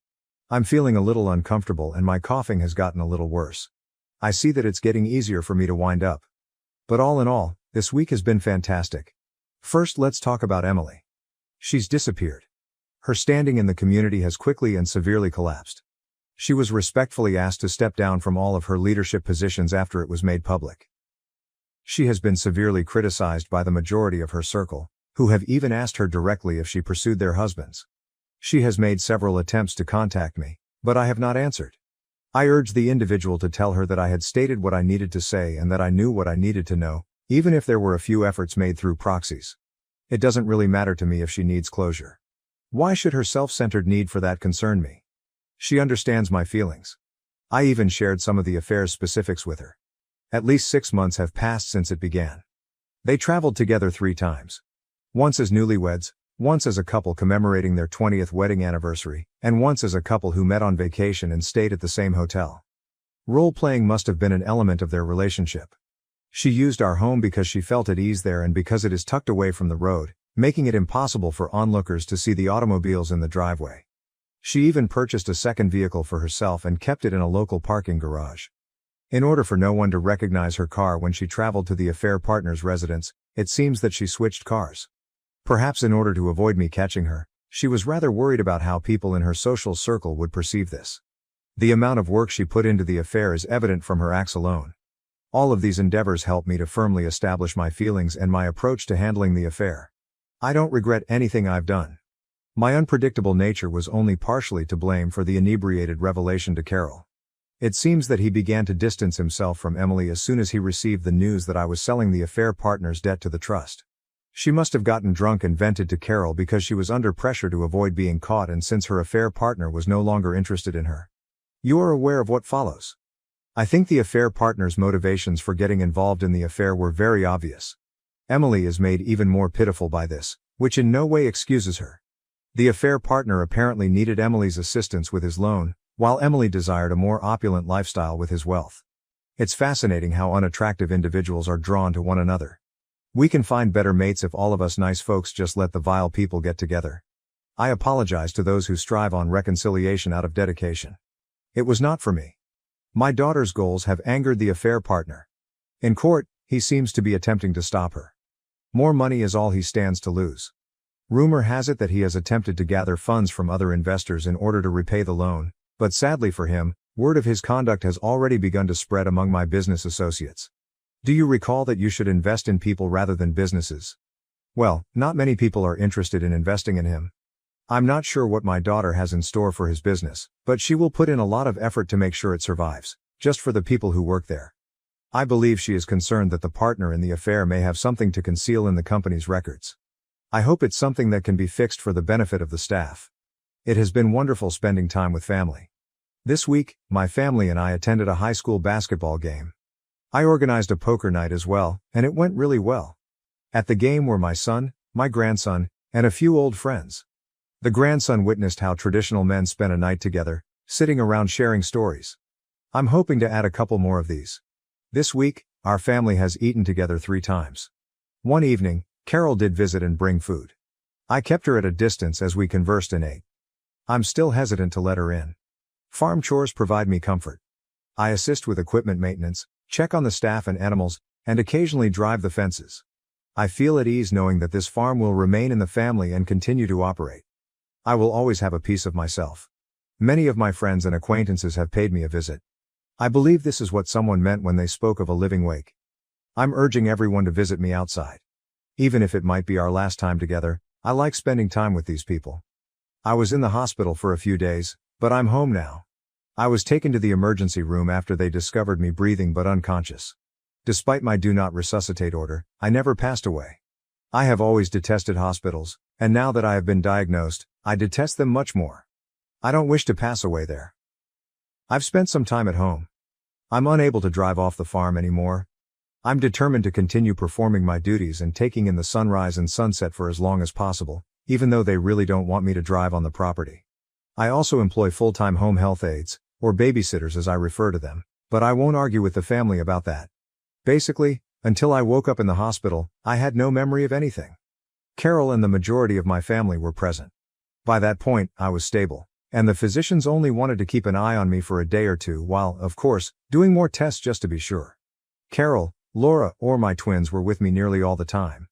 I'm feeling a little uncomfortable and my coughing has gotten a little worse. I see that it's getting easier for me to wind up. But all in all, this week has been fantastic. First, let's talk about Emily. She's disappeared. Her standing in the community has quickly and severely collapsed. She was respectfully asked to step down from all of her leadership positions after it was made public. She has been severely criticized by the majority of her circle, who have even asked her directly if she pursued their husbands. She has made several attempts to contact me, but I have not answered. I urged the individual to tell her that I had stated what I needed to say and that I knew what I needed to know, even if there were a few efforts made through proxies. It doesn't really matter to me if she needs closure. Why should her self-centered need for that concern me? She understands my feelings. I even shared some of the affair's specifics with her. At least 6 months have passed since it began. They traveled together 3 times. Once as newlyweds, once as a couple commemorating their 20th wedding anniversary, and once as a couple who met on vacation and stayed at the same hotel. Role-playing must have been an element of their relationship. She used our home because she felt at ease there and because it is tucked away from the road, making it impossible for onlookers to see the automobiles in the driveway. She even purchased a second vehicle for herself and kept it in a local parking garage. In order for no one to recognize her car when she traveled to the affair partner's residence, it seems that she switched cars. Perhaps in order to avoid me catching her, she was rather worried about how people in her social circle would perceive this. The amount of work she put into the affair is evident from her acts alone. All of these endeavors helped me to firmly establish my feelings and my approach to handling the affair. I don't regret anything I've done. My unpredictable nature was only partially to blame for the inebriated revelation to Carol. It seems that he began to distance himself from Emily as soon as he received the news that I was selling the affair partner's debt to the trust. She must have gotten drunk and vented to Carol because she was under pressure to avoid being caught and since her affair partner was no longer interested in her. You are aware of what follows. I think the affair partner's motivations for getting involved in the affair were very obvious. Emily is made even more pitiful by this, which in no way excuses her. The affair partner apparently needed Emily's assistance with his loan, while Emily desired a more opulent lifestyle with his wealth. It's fascinating how unattractive individuals are drawn to one another. We can find better mates if all of us nice folks just let the vile people get together. I apologize to those who strive on reconciliation out of dedication. It was not for me. My daughter's goals have angered the affair partner. In court, he seems to be attempting to stop her. More money is all he stands to lose. Rumor has it that he has attempted to gather funds from other investors in order to repay the loan, but sadly for him, word of his conduct has already begun to spread among my business associates. Do you recall that you should invest in people rather than businesses? Well, not many people are interested in investing in him. I'm not sure what my daughter has in store for his business, but she will put in a lot of effort to make sure it survives, just for the people who work there. I believe she is concerned that the partner in the affair may have something to conceal in the company's records. I hope it's something that can be fixed for the benefit of the staff. It has been wonderful spending time with family. This week, my family and I attended a high school basketball game. I organized a poker night as well, and it went really well. At the game were my son, my grandson, and a few old friends. The grandson witnessed how traditional men spent a night together, sitting around sharing stories. I'm hoping to add a couple more of these. This week, our family has eaten together 3 times. One evening, Carol did visit and bring food. I kept her at a distance as we conversed and ate. I'm still hesitant to let her in. Farm chores provide me comfort. I assist with equipment maintenance, check on the staff and animals, and occasionally drive the fences. I feel at ease knowing that this farm will remain in the family and continue to operate. I will always have a piece of myself. Many of my friends and acquaintances have paid me a visit. I believe this is what someone meant when they spoke of a living wake. I'm urging everyone to visit me outside. Even if it might be our last time together, I like spending time with these people. I was in the hospital for a few days, but I'm home now. I was taken to the emergency room after they discovered me breathing but unconscious. Despite my do not resuscitate order, I never passed away. I have always detested hospitals, and now that I have been diagnosed, I detest them much more. I don't wish to pass away there. I've spent some time at home. I'm unable to drive off the farm anymore. I'm determined to continue performing my duties and taking in the sunrise and sunset for as long as possible, even though they really don't want me to drive on the property. I also employ full-time home health aides, or babysitters as I refer to them, but I won't argue with the family about that. Basically, until I woke up in the hospital, I had no memory of anything. Carol and the majority of my family were present. By that point, I was stable, and the physicians only wanted to keep an eye on me for a day or two while, of course, doing more tests just to be sure. Carol, Laura, or my twins were with me nearly all the time.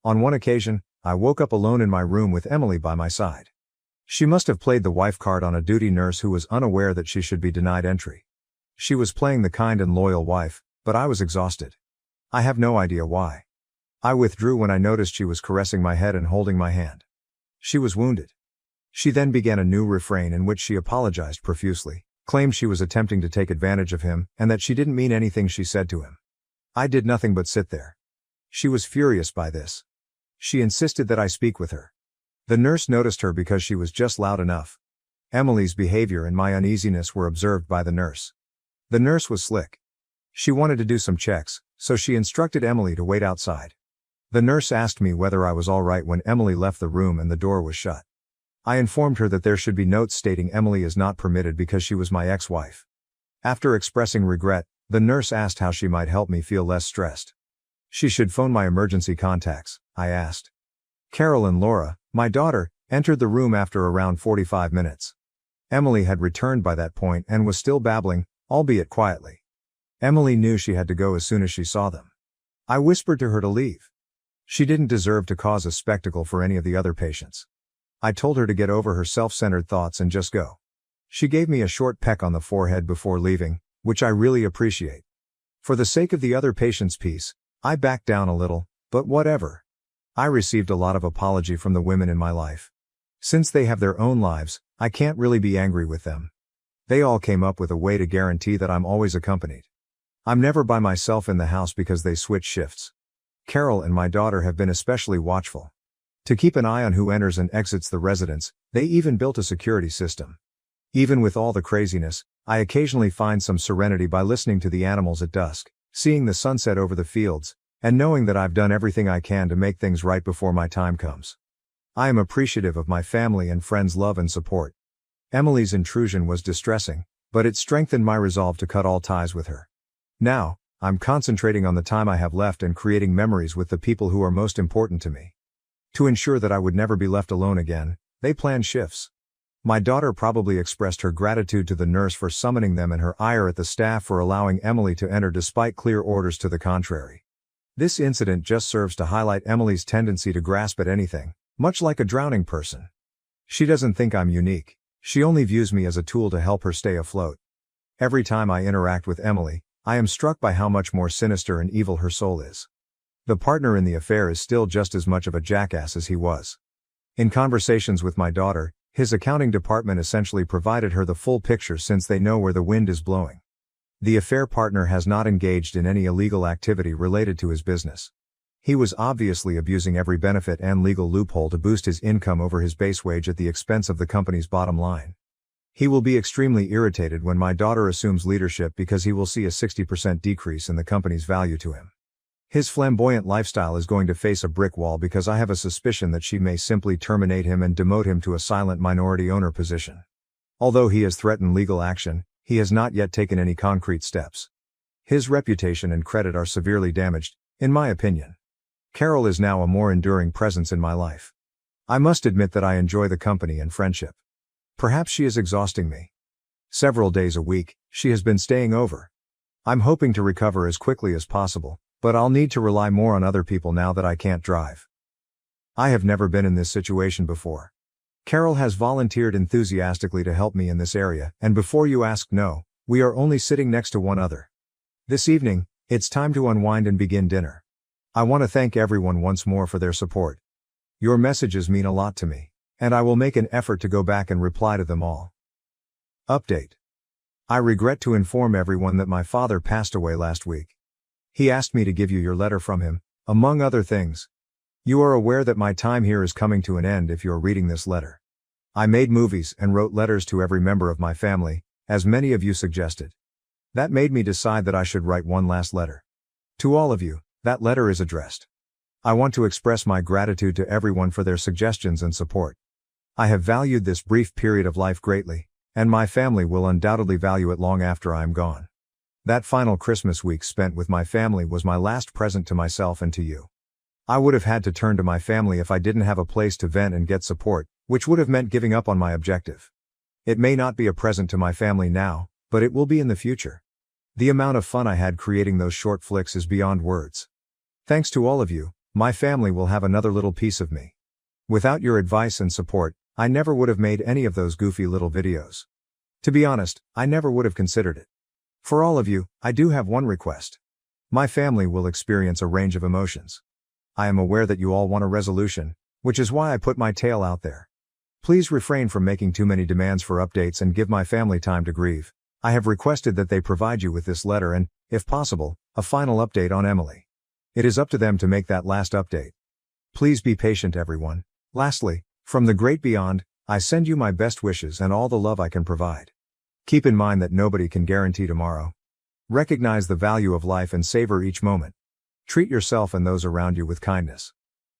On one occasion, I woke up alone in my room with Emily by my side. She must have played the wife card on a duty nurse who was unaware that she should be denied entry. She was playing the kind and loyal wife, but I was exhausted. I have no idea why. I withdrew when I noticed she was caressing my head and holding my hand. She was wounded. She then began a new refrain in which she apologized profusely, claimed she was attempting to take advantage of him, and that she didn't mean anything she said to him. I did nothing but sit there. She was furious by this. She insisted that I speak with her. The nurse noticed her because she was just loud enough. Emily's behavior and my uneasiness were observed by the nurse. The nurse was slick. She wanted to do some checks, so she instructed Emily to wait outside. The nurse asked me whether I was all right when Emily left the room and the door was shut. I informed her that there should be notes stating Emily is not permitted because she was my ex-wife. After expressing regret, the nurse asked how she might help me feel less stressed. She should phone my emergency contacts, I asked. Carol and Laura, my daughter, entered the room after around 45 minutes. Emily had returned by that point and was still babbling, albeit quietly. Emily knew she had to go as soon as she saw them. I whispered to her to leave. She didn't deserve to cause a spectacle for any of the other patients. I told her to get over her self-centered thoughts and just go. She gave me a short peck on the forehead before leaving, which I really appreciate. For the sake of the other patient's peace, I backed down a little, but whatever. I received a lot of apology from the women in my life. Since they have their own lives, I can't really be angry with them. They all came up with a way to guarantee that I'm always accompanied. I'm never by myself in the house because they switch shifts. Carol and my daughter have been especially watchful. To keep an eye on who enters and exits the residence, they even built a security system. Even with all the craziness, I occasionally find some serenity by listening to the animals at dusk, seeing the sunset over the fields, and knowing that I've done everything I can to make things right before my time comes. I am appreciative of my family and friends' love and support. Emily's intrusion was distressing, but it strengthened my resolve to cut all ties with her. Now, I'm concentrating on the time I have left and creating memories with the people who are most important to me. To ensure that I would never be left alone again, they planned shifts. My daughter probably expressed her gratitude to the nurse for summoning them and her ire at the staff for allowing Emily to enter despite clear orders to the contrary. This incident just serves to highlight Emily's tendency to grasp at anything, much like a drowning person. She doesn't think I'm unique. She only views me as a tool to help her stay afloat. Every time I interact with Emily, I am struck by how much more sinister and evil her soul is. The partner in the affair is still just as much of a jackass as he was. In conversations with my daughter, his accounting department essentially provided her the full picture since they know where the wind is blowing. The affair partner has not engaged in any illegal activity related to his business. He was obviously abusing every benefit and legal loophole to boost his income over his base wage at the expense of the company's bottom line. He will be extremely irritated when my daughter assumes leadership because he will see a 60% decrease in the company's value to him. His flamboyant lifestyle is going to face a brick wall because I have a suspicion that she may simply terminate him and demote him to a silent minority owner position. Although he has threatened legal action, he has not yet taken any concrete steps. His reputation and credit are severely damaged, in my opinion. Carol is now a more enduring presence in my life. I must admit that I enjoy the company and friendship. Perhaps she is exhausting me. Several days a week, she has been staying over. I'm hoping to recover as quickly as possible, but I'll need to rely more on other people now that I can't drive. I have never been in this situation before. Carol has volunteered enthusiastically to help me in this area, and before you ask, no, we are only sitting next to one other. This evening, it's time to unwind and begin dinner. I want to thank everyone once more for their support. Your messages mean a lot to me, and I will make an effort to go back and reply to them all. Update. I regret to inform everyone that my father passed away last week. He asked me to give you your letter from him, among other things. You are aware that my time here is coming to an end if you're reading this letter. I made movies and wrote letters to every member of my family, as many of you suggested. That made me decide that I should write one last letter. To all of you, that letter is addressed. I want to express my gratitude to everyone for their suggestions and support. I have valued this brief period of life greatly, and my family will undoubtedly value it long after I am gone. That final Christmas week spent with my family was my last present to myself and to you. I would have had to turn to my family if I didn't have a place to vent and get support, which would have meant giving up on my objective. It may not be a present to my family now, but it will be in the future. The amount of fun I had creating those short flicks is beyond words. Thanks to all of you, my family will have another little piece of me. Without your advice and support, I never would have made any of those goofy little videos. To be honest, I never would have considered it. For all of you, I do have one request. My family will experience a range of emotions. I am aware that you all want a resolution, which is why I put my tale out there. Please refrain from making too many demands for updates and give my family time to grieve. I have requested that they provide you with this letter and, if possible, a final update on Emily. It is up to them to make that last update. Please be patient, everyone. Lastly, from the great beyond, I send you my best wishes and all the love I can provide. Keep in mind that nobody can guarantee tomorrow. Recognize the value of life and savor each moment. Treat yourself and those around you with kindness.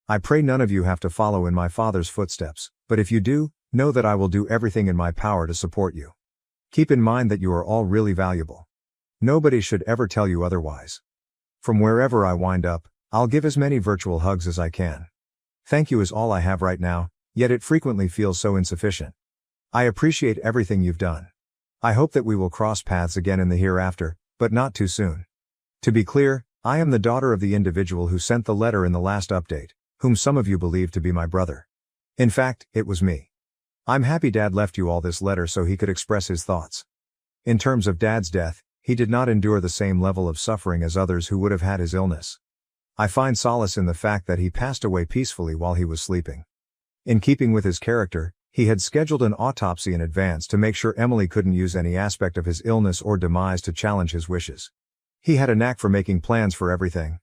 I pray none of you have to follow in my father's footsteps, but if you do, know that I will do everything in my power to support you. Keep in mind that you are all really valuable. Nobody should ever tell you otherwise. From wherever I wind up, I'll give as many virtual hugs as I can. Thank you is all I have right now, yet it frequently feels so insufficient. I appreciate everything you've done. I hope that we will cross paths again in the hereafter, but not too soon. To be clear, I am the daughter of the individual who sent the letter in the last update, whom some of you believe to be my brother. In fact, it was me. I'm happy Dad left you all this letter so he could express his thoughts. In terms of Dad's death, he did not endure the same level of suffering as others who would have had his illness. I find solace in the fact that he passed away peacefully while he was sleeping. In keeping with his character, he had scheduled an autopsy in advance to make sure Emily couldn't use any aspect of his illness or demise to challenge his wishes. He had a knack for making plans for everything.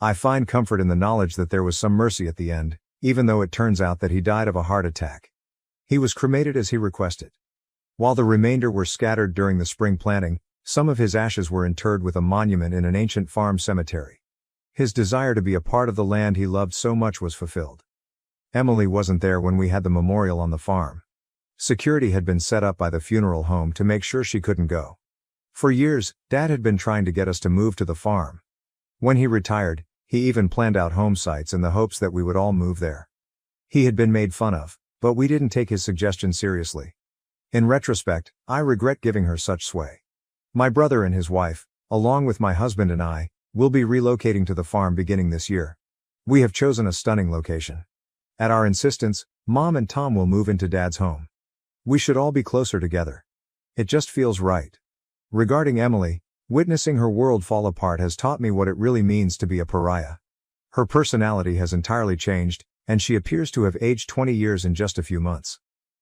I find comfort in the knowledge that there was some mercy at the end, even though it turns out that he died of a heart attack. He was cremated as he requested. While the remainder were scattered during the spring planting, some of his ashes were interred with a monument in an ancient farm cemetery. His desire to be a part of the land he loved so much was fulfilled. Emily wasn't there when we had the memorial on the farm. Security had been set up by the funeral home to make sure she couldn't go. For years, Dad had been trying to get us to move to the farm. When he retired, he even planned out home sites in the hopes that we would all move there. He had been made fun of, but we didn't take his suggestion seriously. In retrospect, I regret giving her such sway. My brother and his wife, along with my husband and I, will be relocating to the farm beginning this year. We have chosen a stunning location. At our insistence, Mom and Tom will move into Dad's home. We should all be closer together. It just feels right. Regarding Emily, witnessing her world fall apart has taught me what it really means to be a pariah. Her personality has entirely changed, and she appears to have aged 20 years in just a few months.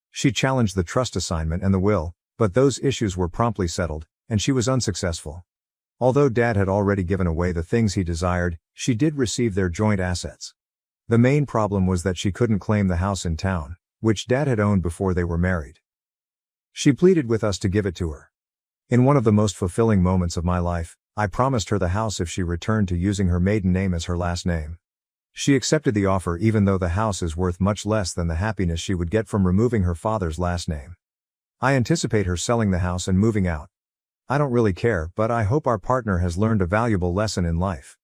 She challenged the trust assignment and the will, but those issues were promptly settled, and she was unsuccessful. Although Dad had already given away the things he desired, she did receive their joint assets. The main problem was that she couldn't claim the house in town, which Dad had owned before they were married. She pleaded with us to give it to her. In one of the most fulfilling moments of my life, I promised her the house if she returned to using her maiden name as her last name. She accepted the offer even though the house is worth much less than the happiness she would get from removing her father's last name. I anticipate her selling the house and moving out. I don't really care, but I hope our partner has learned a valuable lesson in life.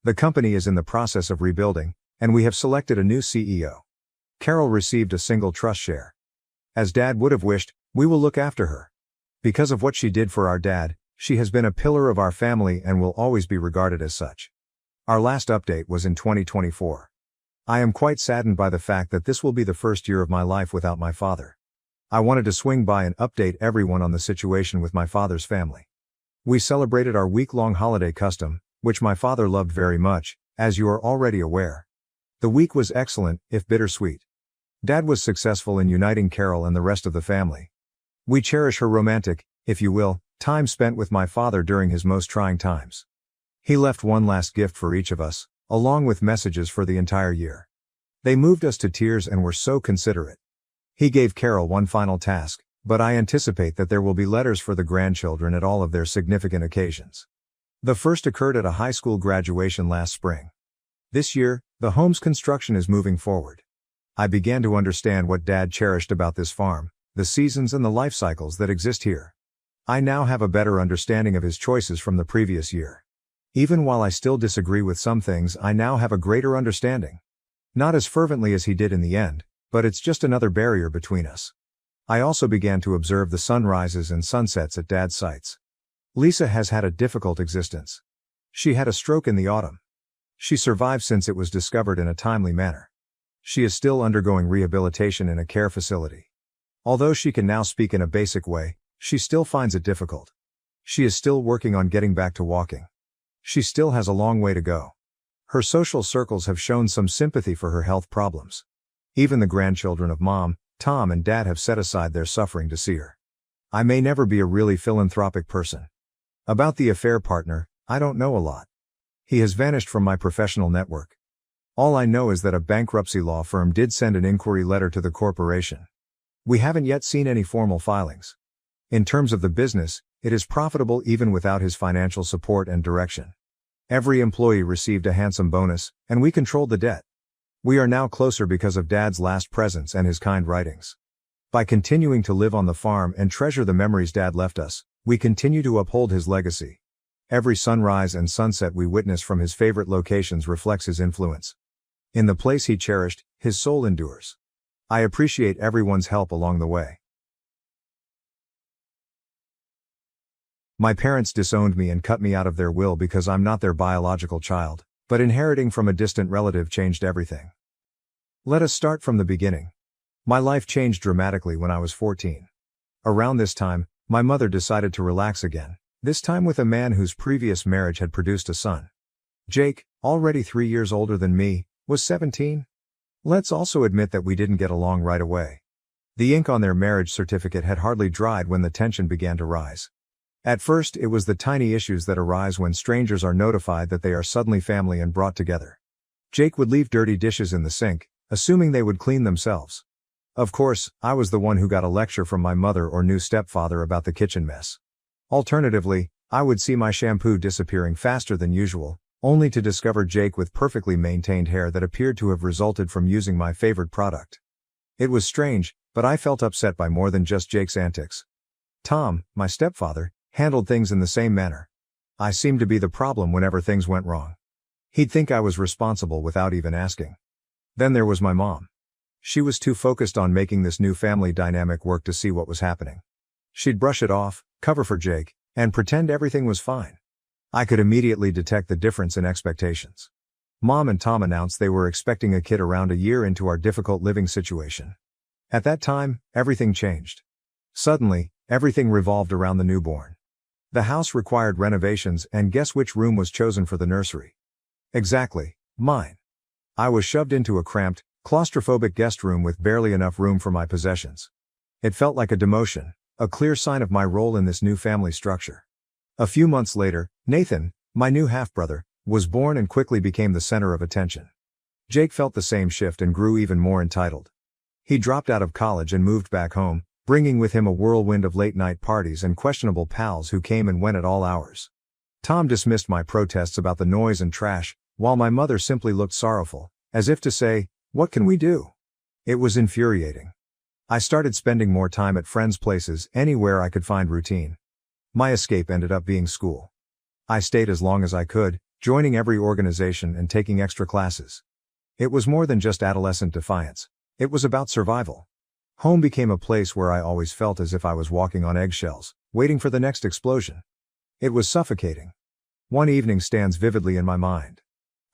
The company is in the process of rebuilding, and we have selected a new CEO. Carol received a single trust share. As Dad would have wished, we will look after her. Because of what she did for our dad, she has been a pillar of our family and will always be regarded as such. Our last update was in 2024. I am quite saddened by the fact that this will be the first year of my life without my father. I wanted to swing by and update everyone on the situation with my father's family. We celebrated our week-long holiday custom, which my father loved very much, as you are already aware. The week was excellent, if bittersweet. Dad was successful in uniting Carol and the rest of the family. We cherish her romantic, if you will, time spent with my father during his most trying times. He left one last gift for each of us, along with messages for the entire year. They moved us to tears and were so considerate. He gave Carol one final task, but I anticipate that there will be letters for the grandchildren at all of their significant occasions. The first occurred at a high school graduation last spring. This year, the home's construction is moving forward. I began to understand what Dad cherished about this farm, the seasons and the life cycles that exist here. I now have a better understanding of his choices from the previous year. Even while I still disagree with some things, I now have a greater understanding. Not as fervently as he did in the end, but it's just another barrier between us. I also began to observe the sunrises and sunsets at Dad's sites. Lisa has had a difficult existence. She had a stroke in the autumn. She survived since it was discovered in a timely manner. She is still undergoing rehabilitation in a care facility. Although she can now speak in a basic way, she still finds it difficult. She is still working on getting back to walking. She still has a long way to go. Her social circles have shown some sympathy for her health problems. Even the grandchildren of Mom, Tom and Dad have set aside their suffering to see her. I may never be a really philanthropic person. About the affair partner, I don't know a lot. He has vanished from my professional network. All I know is that a bankruptcy law firm did send an inquiry letter to the corporation. We haven't yet seen any formal filings. In terms of the business, it is profitable even without his financial support and direction. Every employee received a handsome bonus, and we controlled the debt. We are now closer because of Dad's last presence and his kind writings. By continuing to live on the farm and treasure the memories Dad left us, we continue to uphold his legacy. Every sunrise and sunset we witness from his favorite locations reflects his influence. In the place he cherished, his soul endures. I appreciate everyone's help along the way. My parents disowned me and cut me out of their will because I'm not their biological child, but inheriting from a distant relative changed everything. Let us start from the beginning. My life changed dramatically when I was 14. Around this time, my mother decided to relax again, this time with a man whose previous marriage had produced a son. Jake, already 3 years older than me, was 17. Let's also admit that we didn't get along right away. The ink on their marriage certificate had hardly dried when the tension began to rise. At first, it was the tiny issues that arise when strangers are notified that they are suddenly family and brought together. Jake would leave dirty dishes in the sink, assuming they would clean themselves. Of course, I was the one who got a lecture from my mother or new stepfather about the kitchen mess. Alternatively, I would see my shampoo disappearing faster than usual, only to discover Jake with perfectly maintained hair that appeared to have resulted from using my favorite product. It was strange, but I felt upset by more than just Jake's antics. Tom, my stepfather, handled things in the same manner. I seemed to be the problem whenever things went wrong. He'd think I was responsible without even asking. Then there was my mom. She was too focused on making this new family dynamic work to see what was happening. She'd brush it off, cover for Jake, and pretend everything was fine. I could immediately detect the difference in expectations. Mom and Tom announced they were expecting a kid around a year into our difficult living situation. At that time, everything changed. Suddenly, everything revolved around the newborn. The house required renovations, and guess which room was chosen for the nursery? Exactly, mine. I was shoved into a cramped, claustrophobic guest room with barely enough room for my possessions. It felt like a demotion, a clear sign of my role in this new family structure. A few months later, Nathan, my new half-brother, was born and quickly became the center of attention. Jake felt the same shift and grew even more entitled. He dropped out of college and moved back home, bringing with him a whirlwind of late-night parties and questionable pals who came and went at all hours. Tom dismissed my protests about the noise and trash, while my mother simply looked sorrowful, as if to say, "What can we do?" It was infuriating. I started spending more time at friends' places, anywhere I could find routine. My escape ended up being school. I stayed as long as I could, joining every organization and taking extra classes. It was more than just adolescent defiance. It was about survival. Home became a place where I always felt as if I was walking on eggshells, waiting for the next explosion. It was suffocating. One evening stands vividly in my mind.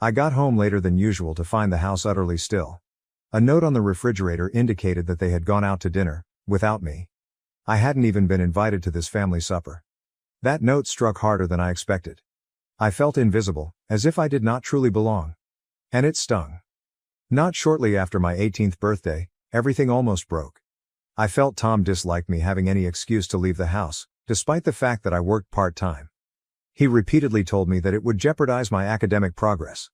I got home later than usual to find the house utterly still. A note on the refrigerator indicated that they had gone out to dinner, without me. I hadn't even been invited to this family supper. That note struck harder than I expected. I felt invisible, as if I did not truly belong. And it stung. Not shortly after my 18th birthday, everything almost broke. I felt Tom disliked me having any excuse to leave the house, despite the fact that I worked part-time. He repeatedly told me that it would jeopardize my academic progress.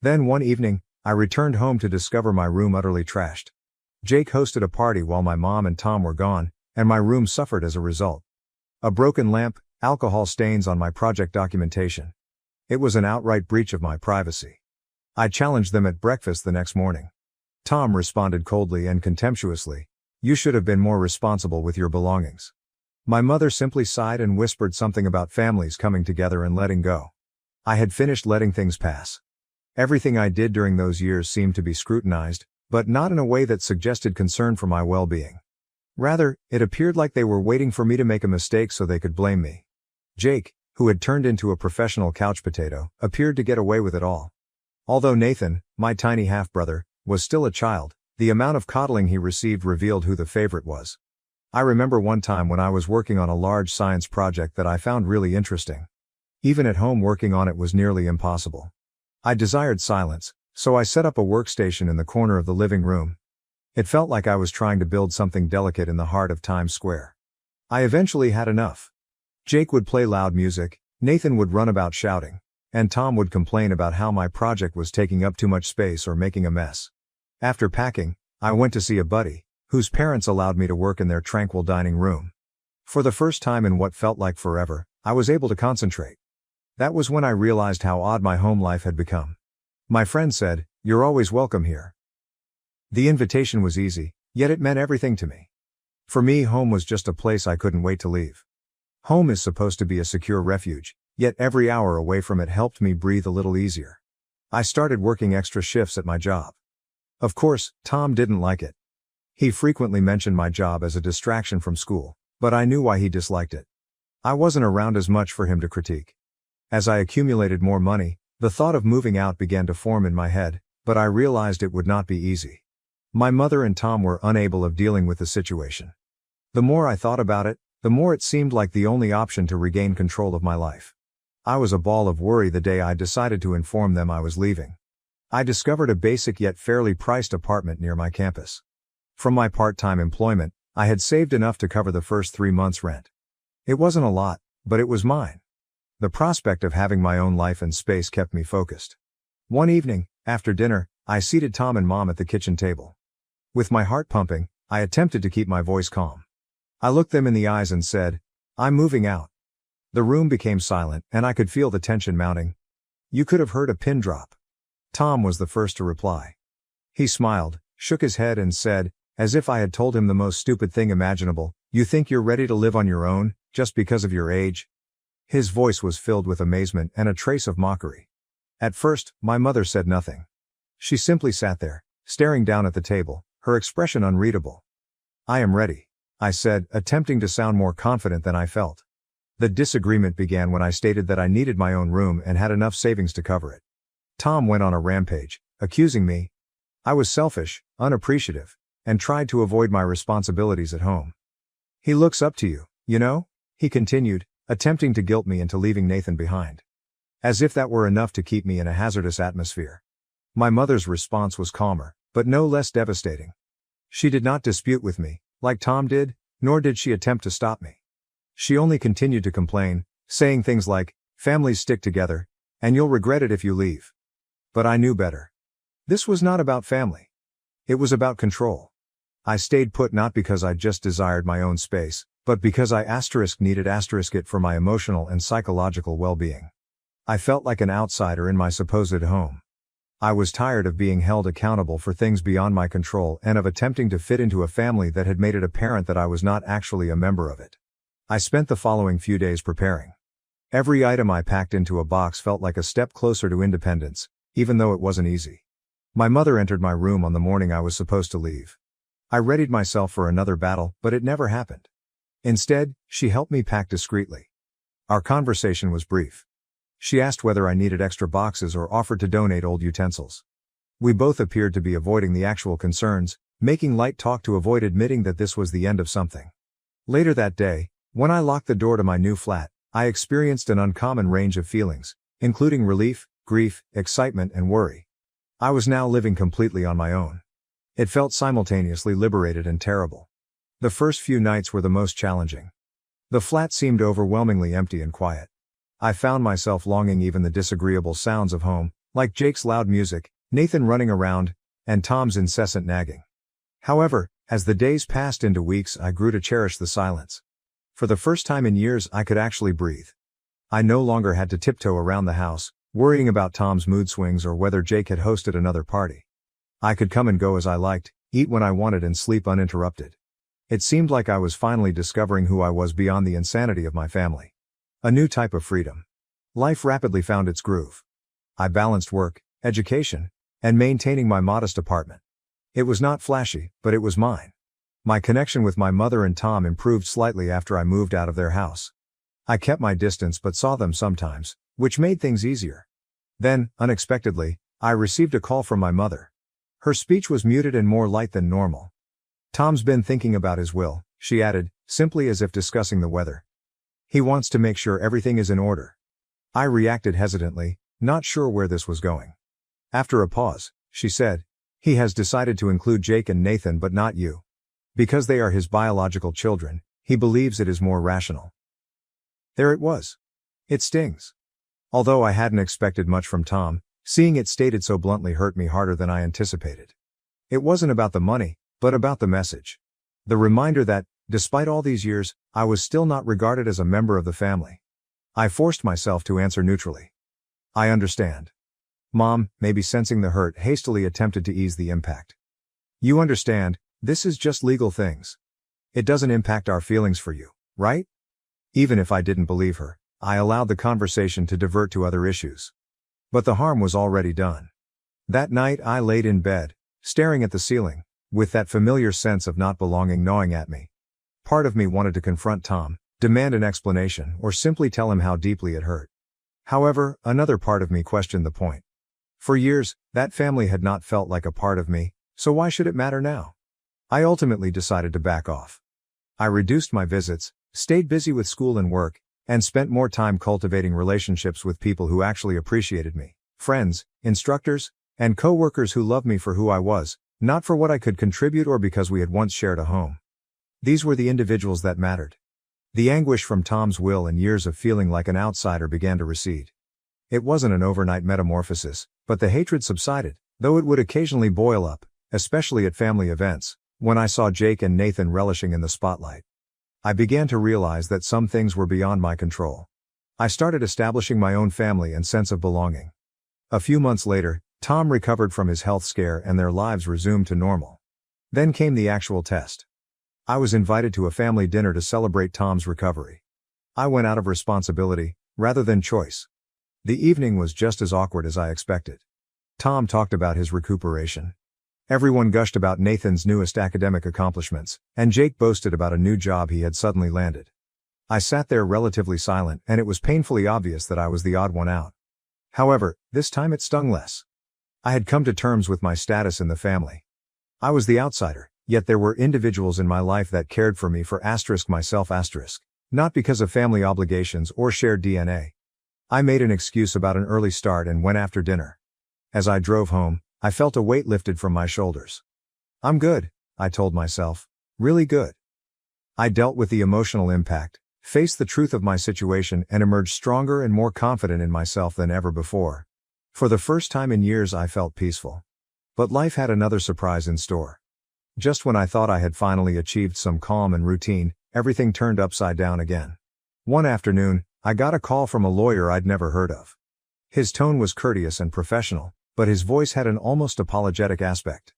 Then one evening, I returned home to discover my room utterly trashed. Jake hosted a party while my mom and Tom were gone, and my room suffered as a result. A broken lamp, alcohol stains on my project documentation. It was an outright breach of my privacy. I challenged them at breakfast the next morning. Tom responded coldly and contemptuously, "You should have been more responsible with your belongings." My mother simply sighed and whispered something about families coming together and letting go. I had finished letting things pass. Everything I did during those years seemed to be scrutinized, but not in a way that suggested concern for my well-being. Rather, it appeared like they were waiting for me to make a mistake so they could blame me. Jake, who had turned into a professional couch potato, appeared to get away with it all. Although Nathan, my tiny half-brother, was still a child, the amount of coddling he received revealed who the favorite was. I remember one time when I was working on a large science project that I found really interesting. Even at home, working on it was nearly impossible. I desired silence, so I set up a workstation in the corner of the living room. It felt like I was trying to build something delicate in the heart of Times Square. I eventually had enough. Jake would play loud music, Nathan would run about shouting, and Tom would complain about how my project was taking up too much space or making a mess. After packing, I went to see a buddy, whose parents allowed me to work in their tranquil dining room. For the first time in what felt like forever, I was able to concentrate. That was when I realized how odd my home life had become. My friend said, "You're always welcome here." The invitation was easy, yet it meant everything to me. For me, home was just a place I couldn't wait to leave. Home is supposed to be a secure refuge, yet every hour away from it helped me breathe a little easier. I started working extra shifts at my job. Of course, Tom didn't like it. He frequently mentioned my job as a distraction from school, but I knew why he disliked it. I wasn't around as much for him to critique. As I accumulated more money, the thought of moving out began to form in my head, but I realized it would not be easy. My mother and Tom were unable of dealing with the situation. The more I thought about it, the more it seemed like the only option to regain control of my life. I was a ball of worry the day I decided to inform them I was leaving. I discovered a basic yet fairly priced apartment near my campus. From my part-time employment, I had saved enough to cover the first 3 months' rent. It wasn't a lot, but it was mine. The prospect of having my own life and space kept me focused. One evening, after dinner, I seated Tom and Mom at the kitchen table. With my heart pumping, I attempted to keep my voice calm. I looked them in the eyes and said, "I'm moving out." The room became silent, and I could feel the tension mounting. You could have heard a pin drop. Tom was the first to reply. He smiled, shook his head and said, as if I had told him the most stupid thing imaginable, "You think you're ready to live on your own, just because of your age?" His voice was filled with amazement and a trace of mockery. At first, my mother said nothing. She simply sat there, staring down at the table, her expression unreadable. "I am ready," I said, attempting to sound more confident than I felt. The disagreement began when I stated that I needed my own room and had enough savings to cover it. Tom went on a rampage, accusing me. I was selfish, unappreciative, and tried to avoid my responsibilities at home. "He looks up to you, you know?" he continued, attempting to guilt me into leaving Nathan behind. As if that were enough to keep me in a hazardous atmosphere. My mother's response was calmer, but no less devastating. She did not dispute with me, like Tom did, nor did she attempt to stop me. She only continued to complain, saying things like, "Families stick together, and you'll regret it if you leave." But I knew better. This was not about family. It was about control. I stayed put not because I just desired my own space, but because I needed it for my emotional and psychological well-being. I felt like an outsider in my supposed home. I was tired of being held accountable for things beyond my control and of attempting to fit into a family that had made it apparent that I was not actually a member of it. I spent the following few days preparing. Every item I packed into a box felt like a step closer to independence, even though it wasn't easy. My mother entered my room on the morning I was supposed to leave. I readied myself for another battle, but it never happened. Instead, she helped me pack discreetly. Our conversation was brief. She asked whether I needed extra boxes or offered to donate old utensils. We both appeared to be avoiding the actual concerns, making light talk to avoid admitting that this was the end of something. Later that day, when I locked the door to my new flat, I experienced an uncommon range of feelings, including relief, grief, excitement, and worry. I was now living completely on my own. It felt simultaneously liberated and terrible. The first few nights were the most challenging. The flat seemed overwhelmingly empty and quiet. I found myself longing even the disagreeable sounds of home, like Jake's loud music, Nathan running around, and Tom's incessant nagging. However, as the days passed into weeks, I grew to cherish the silence. For the first time in years, I could actually breathe. I no longer had to tiptoe around the house, worrying about Tom's mood swings or whether Jake had hosted another party. I could come and go as I liked, eat when I wanted, and sleep uninterrupted. It seemed like I was finally discovering who I was beyond the insanity of my family. A new type of freedom. Life rapidly found its groove. I balanced work, education, and maintaining my modest apartment. It was not flashy, but it was mine. My connection with my mother and Tom improved slightly after I moved out of their house. I kept my distance but saw them sometimes, which made things easier. Then, unexpectedly, I received a call from my mother. Her speech was muted and more light than normal. "Tom's been thinking about his will," she added, simply as if discussing the weather. "He wants to make sure everything is in order." I reacted hesitantly, not sure where this was going. After a pause, she said, "He has decided to include Jake and Nathan but not you. Because they are his biological children, he believes it is more rational." There it was. It stings. Although I hadn't expected much from Tom, seeing it stated so bluntly hurt me harder than I anticipated. It wasn't about the money, but about the message. The reminder that, despite all these years, I was still not regarded as a member of the family. I forced myself to answer neutrally. "I understand." Mom, maybe sensing the hurt, hastily attempted to ease the impact. "You understand, this is just legal things. It doesn't impact our feelings for you, right?" Even if I didn't believe her, I allowed the conversation to divert to other issues. But the harm was already done. That night I laid in bed, staring at the ceiling, with that familiar sense of not belonging gnawing at me. Part of me wanted to confront Tom, demand an explanation, or simply tell him how deeply it hurt. However, another part of me questioned the point. For years, that family had not felt like a part of me, so why should it matter now? I ultimately decided to back off. I reduced my visits, stayed busy with school and work, and spent more time cultivating relationships with people who actually appreciated me. Friends, instructors, and co-workers who loved me for who I was, not for what I could contribute or because we had once shared a home. These were the individuals that mattered. The anguish from Tom's will and years of feeling like an outsider began to recede. It wasn't an overnight metamorphosis, but the hatred subsided, though it would occasionally boil up, especially at family events, when I saw Jake and Nathan relishing in the spotlight. I began to realize that some things were beyond my control. I started establishing my own family and sense of belonging. A few months later, Tom recovered from his health scare and their lives resumed to normal. Then came the actual test. I was invited to a family dinner to celebrate Tom's recovery. I went out of responsibility, rather than choice. The evening was just as awkward as I expected. Tom talked about his recuperation. Everyone gushed about Nathan's newest academic accomplishments, and Jake boasted about a new job he had suddenly landed. I sat there relatively silent, and it was painfully obvious that I was the odd one out. However, this time it stung less. I had come to terms with my status in the family. I was the outsider, yet there were individuals in my life that cared for me for myself, not because of family obligations or shared DNA. I made an excuse about an early start and went after dinner. As I drove home, I felt a weight lifted from my shoulders. "I'm good," I told myself. "Really good." I dealt with the emotional impact, faced the truth of my situation, and emerged stronger and more confident in myself than ever before. For the first time in years I felt peaceful. But life had another surprise in store. Just when I thought I had finally achieved some calm and routine, everything turned upside down again. One afternoon, I got a call from a lawyer I'd never heard of. His tone was courteous and professional, but his voice had an almost apologetic aspect.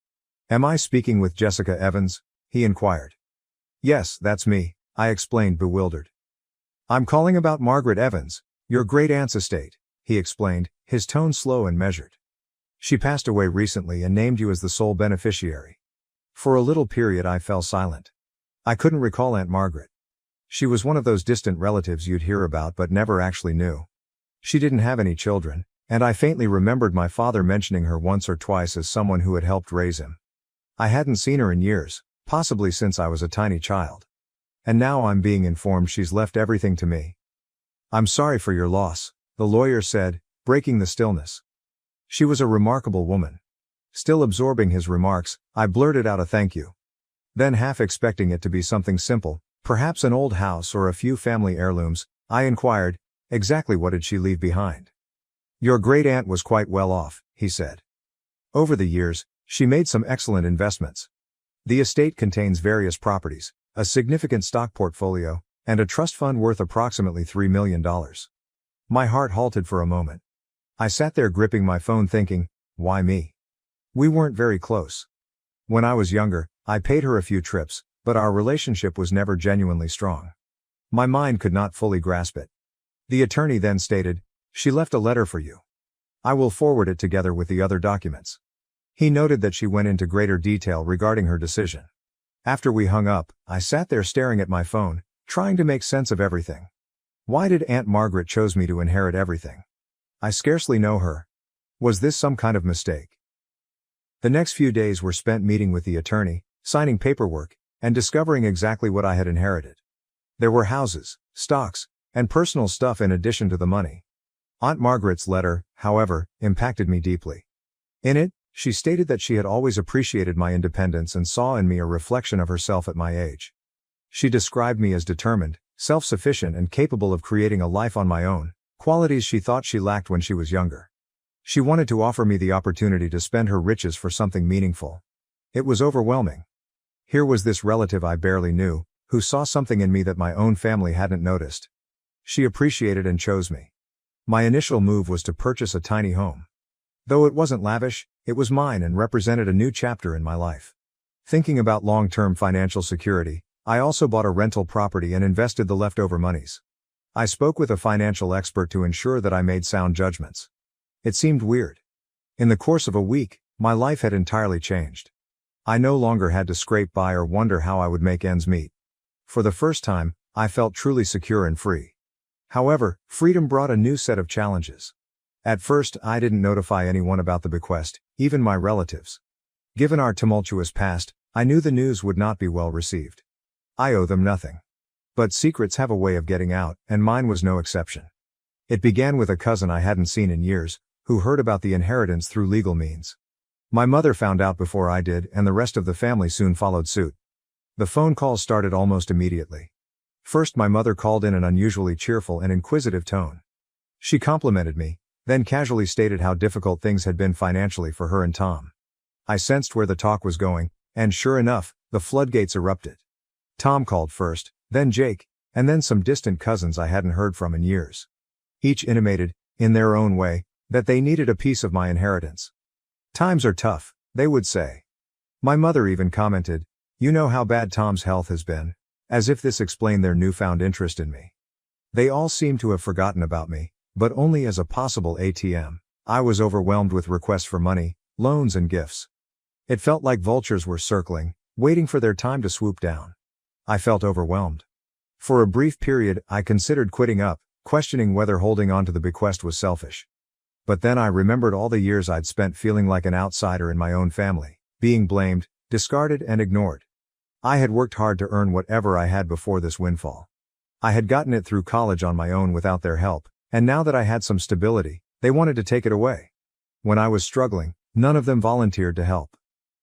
"Am I speaking with Jessica Evans?" he inquired. "Yes, that's me," I explained, bewildered. "I'm calling about Margaret Evans, your great-aunt's estate," he explained, his tone slow and measured. "She passed away recently and named you as the sole beneficiary." For a little period I fell silent. I couldn't recall Aunt Margaret. She was one of those distant relatives you'd hear about but never actually knew. She didn't have any children, and I faintly remembered my father mentioning her once or twice as someone who had helped raise him. I hadn't seen her in years, possibly since I was a tiny child. And now I'm being informed she's left everything to me. I'm sorry for your loss, the lawyer said, breaking the stillness. She was a remarkable woman. Still absorbing his remarks, I blurted out a thank you. Then, half expecting it to be something simple, perhaps an old house or a few family heirlooms, I inquired, exactly what did she leave behind? Your great-aunt was quite well off, he said. Over the years, she made some excellent investments. The estate contains various properties, a significant stock portfolio, and a trust fund worth approximately $3 million. My heart halted for a moment. I sat there gripping my phone thinking, why me? We weren't very close. When I was younger, I paid her a few trips, but our relationship was never genuinely strong. My mind could not fully grasp it. The attorney then stated, she left a letter for you. I will forward it together with the other documents. He noted that she went into greater detail regarding her decision. After we hung up, I sat there staring at my phone, trying to make sense of everything. Why did Aunt Margaret chose me to inherit everything? I scarcely know her. Was this some kind of mistake? The next few days were spent meeting with the attorney, signing paperwork, and discovering exactly what I had inherited. There were houses, stocks, and personal stuff in addition to the money. Aunt Margaret's letter, however, impacted me deeply. In it, she stated that she had always appreciated my independence and saw in me a reflection of herself at my age. She described me as determined, self-sufficient and capable of creating a life on my own, qualities she thought she lacked when she was younger. She wanted to offer me the opportunity to spend her riches for something meaningful. It was overwhelming. Here was this relative I barely knew, who saw something in me that my own family hadn't noticed. She appreciated and chose me. My initial move was to purchase a tiny home. Though it wasn't lavish, it was mine and represented a new chapter in my life. Thinking about long-term financial security, I also bought a rental property and invested the leftover monies. I spoke with a financial expert to ensure that I made sound judgments. It seemed weird. In the course of a week, my life had entirely changed. I no longer had to scrape by or wonder how I would make ends meet. For the first time, I felt truly secure and free. However, freedom brought a new set of challenges. At first, I didn't notify anyone about the bequest, even my relatives. Given our tumultuous past, I knew the news would not be well received. I owe them nothing. But secrets have a way of getting out, and mine was no exception. It began with a cousin I hadn't seen in years, who heard about the inheritance through legal means. My mother found out before I did, and the rest of the family soon followed suit. The phone calls started almost immediately. First, my mother called in an unusually cheerful and inquisitive tone. She complimented me, then casually stated how difficult things had been financially for her and Tom. I sensed where the talk was going, and sure enough, the floodgates erupted. Tom called first, then Jake, and then some distant cousins I hadn't heard from in years. Each intimated, in their own way, that they needed a piece of my inheritance. Times are tough, they would say. My mother even commented, you know how bad Tom's health has been, as if this explained their newfound interest in me. They all seemed to have forgotten about me, but only as a possible ATM. I was overwhelmed with requests for money, loans and gifts. It felt like vultures were circling, waiting for their time to swoop down. I felt overwhelmed. For a brief period, I considered quitting up, questioning whether holding on to the bequest was selfish. But then I remembered all the years I'd spent feeling like an outsider in my own family, being blamed, discarded and ignored. I had worked hard to earn whatever I had before this windfall. I had gotten it through college on my own without their help, and now that I had some stability, they wanted to take it away. When I was struggling, none of them volunteered to help.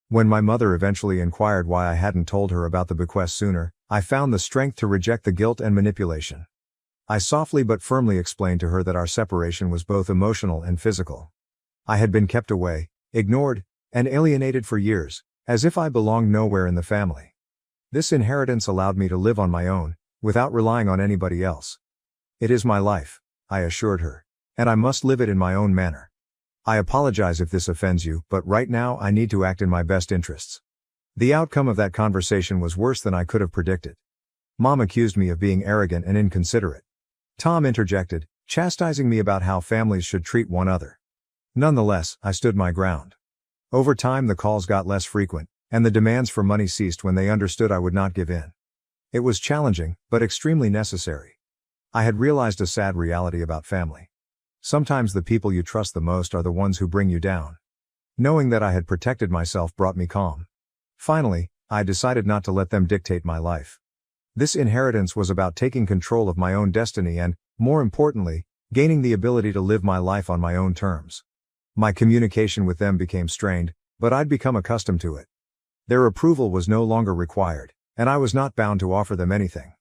When my mother eventually inquired why I hadn't told her about the bequest sooner, I found the strength to reject the guilt and manipulation. I softly but firmly explained to her that our separation was both emotional and physical. I had been kept away, ignored, and alienated for years, as if I belonged nowhere in the family. This inheritance allowed me to live on my own, without relying on anybody else. It is my life, I assured her, and I must live it in my own manner. I apologize if this offends you, but right now I need to act in my best interests. The outcome of that conversation was worse than I could have predicted. Mom accused me of being arrogant and inconsiderate. Tom interjected, chastising me about how families should treat one another. Nonetheless, I stood my ground. Over time the calls got less frequent, and the demands for money ceased when they understood I would not give in. It was challenging, but extremely necessary. I had realized a sad reality about family. Sometimes the people you trust the most are the ones who bring you down. Knowing that I had protected myself brought me calm. Finally, I decided not to let them dictate my life. This inheritance was about taking control of my own destiny and, more importantly, gaining the ability to live my life on my own terms. My communication with them became strained, but I'd become accustomed to it. Their approval was no longer required, and I was not bound to offer them anything.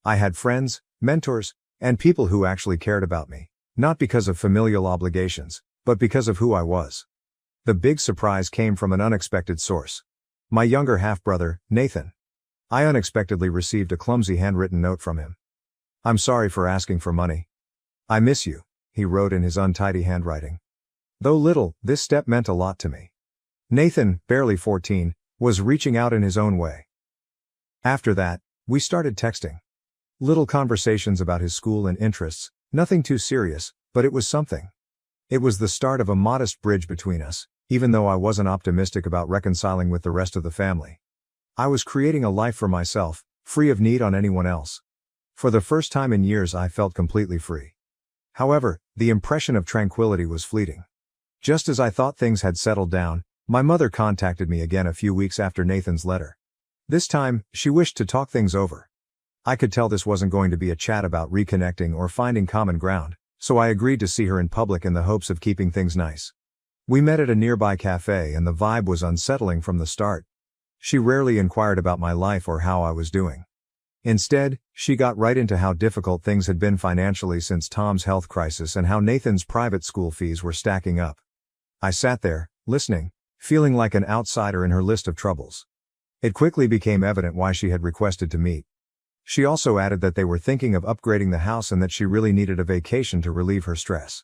I had friends, mentors, and people who actually cared about me, not because of familial obligations, but because of who I was. The big surprise came from an unexpected source. My younger half-brother, Nathan. I unexpectedly received a clumsy handwritten note from him. "I'm sorry for asking for money. I miss you," he wrote in his untidy handwriting. Though little, this step meant a lot to me. Nathan, barely 14, was reaching out in his own way. After that, we started texting. Little conversations about his school and interests, nothing too serious, but it was something. It was the start of a modest bridge between us, even though I wasn't optimistic about reconciling with the rest of the family. I was creating a life for myself, free of need on anyone else. For the first time in years I felt completely free. However, the impression of tranquility was fleeting. Just as I thought things had settled down, my mother contacted me again a few weeks after Nathan's letter. This time, she wished to talk things over. I could tell this wasn't going to be a chat about reconnecting or finding common ground, so I agreed to see her in public in the hopes of keeping things nice. We met at a nearby cafe and the vibe was unsettling from the start. She rarely inquired about my life or how I was doing. Instead, she got right into how difficult things had been financially since Tom's health crisis and how Nathan's private school fees were stacking up. I sat there, listening, feeling like an outsider in her list of troubles. It quickly became evident why she had requested to meet. She also added that they were thinking of upgrading the house and that she really needed a vacation to relieve her stress.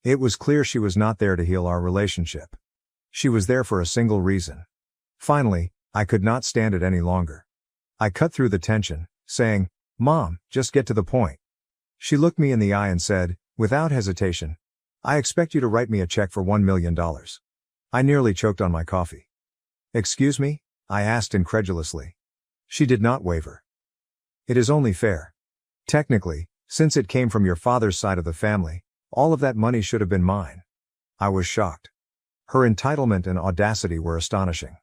It was clear she was not there to heal our relationship. She was there for a single reason. Finally, I could not stand it any longer. I cut through the tension, saying, "Mom, just get to the point." She looked me in the eye and said, without hesitation, "I expect you to write me a check for $1 million. I nearly choked on my coffee. "Excuse me?" I asked incredulously. She did not waver. "It is only fair. Technically, since it came from your father's side of the family, all of that money should have been mine." I was shocked. Her entitlement and audacity were astonishing.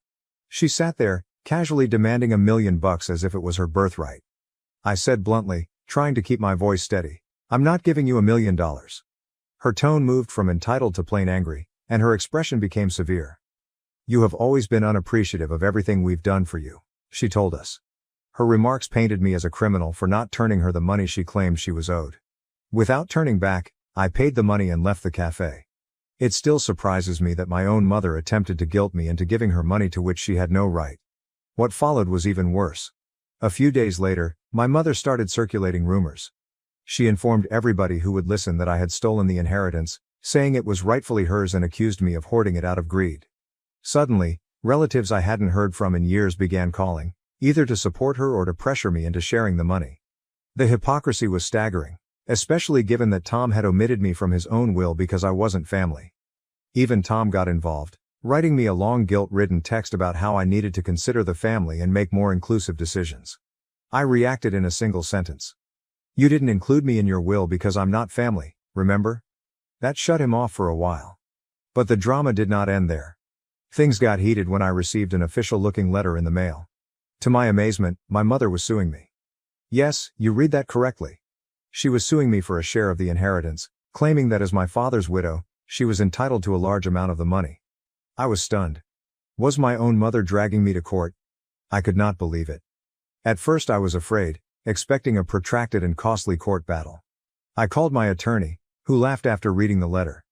She sat there, casually demanding $1 million as if it was her birthright. I said bluntly, trying to keep my voice steady, "I'm not giving you $1 million. Her tone moved from entitled to plain angry, and her expression became severe. "You have always been unappreciative of everything we've done for you," she told us. Her remarks painted me as a criminal for not turning her the money she claimed she was owed. Without turning back, I paid the money and left the cafe. It still surprises me that my own mother attempted to guilt me into giving her money to which she had no right. What followed was even worse. A few days later, my mother started circulating rumors. She informed everybody who would listen that I had stolen the inheritance, saying it was rightfully hers, and accused me of hoarding it out of greed. Suddenly, relatives I hadn't heard from in years began calling, either to support her or to pressure me into sharing the money. The hypocrisy was staggering, especially given that Tom had omitted me from his own will because I wasn't family. Even Tom got involved, writing me a long guilt-ridden text about how I needed to consider the family and make more inclusive decisions. I reacted in a single sentence. "You didn't include me in your will because I'm not family, remember?" That shut him off for a while. But the drama did not end there. Things got heated when I received an official-looking letter in the mail. To my amazement, my mother was suing me. Yes, you read that correctly. She was suing me for a share of the inheritance, claiming that as my father's widow, she was entitled to a large amount of the money. I was stunned. Was my own mother dragging me to court? I could not believe it. At first I was afraid, expecting a protracted and costly court battle. I called my attorney, who laughed after reading the letter.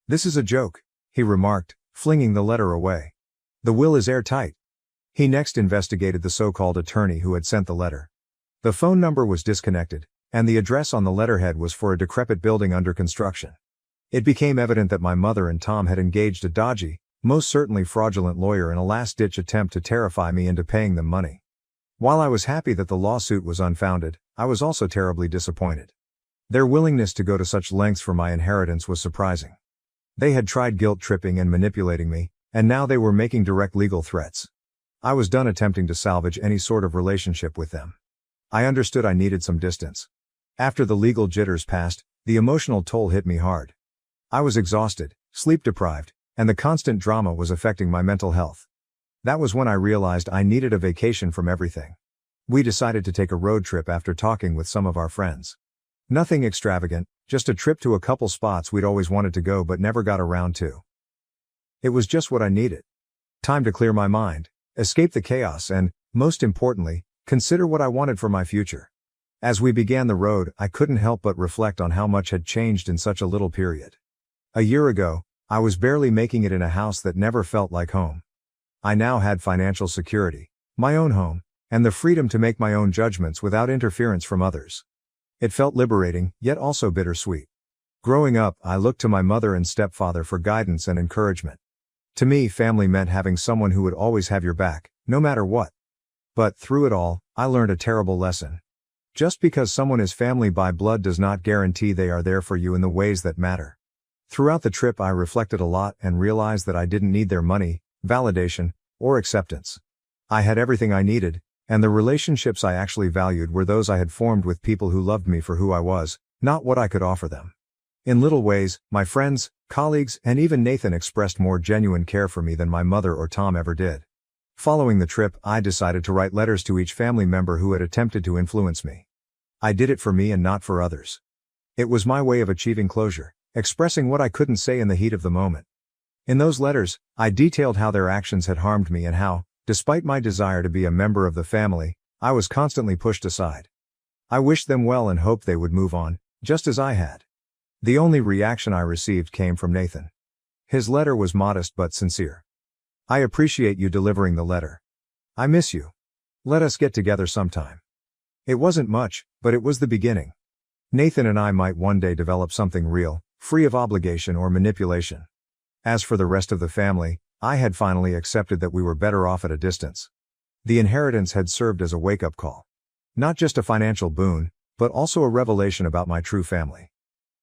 "This is a joke," he remarked, flinging the letter away. "The will is airtight." He next investigated the so-called attorney who had sent the letter. The phone number was disconnected, and the address on the letterhead was for a decrepit building under construction. It became evident that my mother and Tom had engaged a dodgy, most certainly fraudulent lawyer in a last-ditch attempt to terrify me into paying them money. While I was happy that the lawsuit was unfounded, I was also terribly disappointed. Their willingness to go to such lengths for my inheritance was surprising. They had tried guilt-tripping and manipulating me, and now they were making direct legal threats. I was done attempting to salvage any sort of relationship with them. I understood I needed some distance. After the legal jitters passed, the emotional toll hit me hard. I was exhausted, sleep deprived, and the constant drama was affecting my mental health. That was when I realized I needed a vacation from everything. We decided to take a road trip after talking with some of our friends. Nothing extravagant, just a trip to a couple spots we'd always wanted to go but never got around to. It was just what I needed. Time to clear my mind, escape the chaos and, most importantly, consider what I wanted for my future. As we began the road, I couldn't help but reflect on how much had changed in such a little period. A year ago, I was barely making it in a house that never felt like home. I now had financial security, my own home, and the freedom to make my own judgments without interference from others. It felt liberating, yet also bittersweet. Growing up, I looked to my mother and stepfather for guidance and encouragement. To me, family meant having someone who would always have your back, no matter what. But through it all, I learned a terrible lesson. Just because someone is family by blood does not guarantee they are there for you in the ways that matter. Throughout the trip, I reflected a lot and realized that I didn't need their money, validation, or acceptance. I had everything I needed, and the relationships I actually valued were those I had formed with people who loved me for who I was, not what I could offer them. In little ways, my friends, colleagues, and even Nathan expressed more genuine care for me than my mother or Tom ever did. Following the trip, I decided to write letters to each family member who had attempted to influence me. I did it for me and not for others. It was my way of achieving closure, expressing what I couldn't say in the heat of the moment. In those letters, I detailed how their actions had harmed me and how, despite my desire to be a member of the family, I was constantly pushed aside. I wished them well and hoped they would move on, just as I had. The only reaction I received came from Nathan. His letter was modest but sincere. I appreciate you delivering the letter. I miss you. Let us get together sometime. It wasn't much, but it was the beginning. Nathan and I might one day develop something real, free of obligation or manipulation. As for the rest of the family, I had finally accepted that we were better off at a distance. The inheritance had served as a wake-up call. Not just a financial boon, but also a revelation about my true family.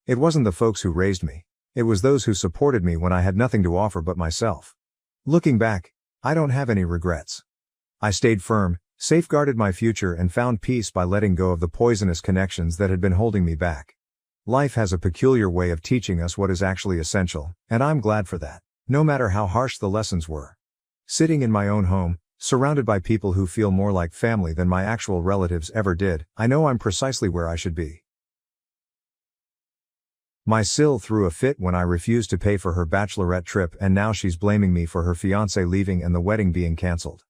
It wasn't the folks who raised me. It was those who supported me when I had nothing to offer but myself. Looking back, I don't have any regrets. I stayed firm, safeguarded my future and found peace by letting go of the poisonous connections that had been holding me back. Life has a peculiar way of teaching us what is actually essential, and I'm glad for that, no matter how harsh the lessons were. Sitting in my own home, surrounded by people who feel more like family than my actual relatives ever did, I know I'm precisely where I should be. My sil threw a fit when I refused to pay for her bachelorette trip and now she's blaming me for her fiancé leaving and the wedding being cancelled.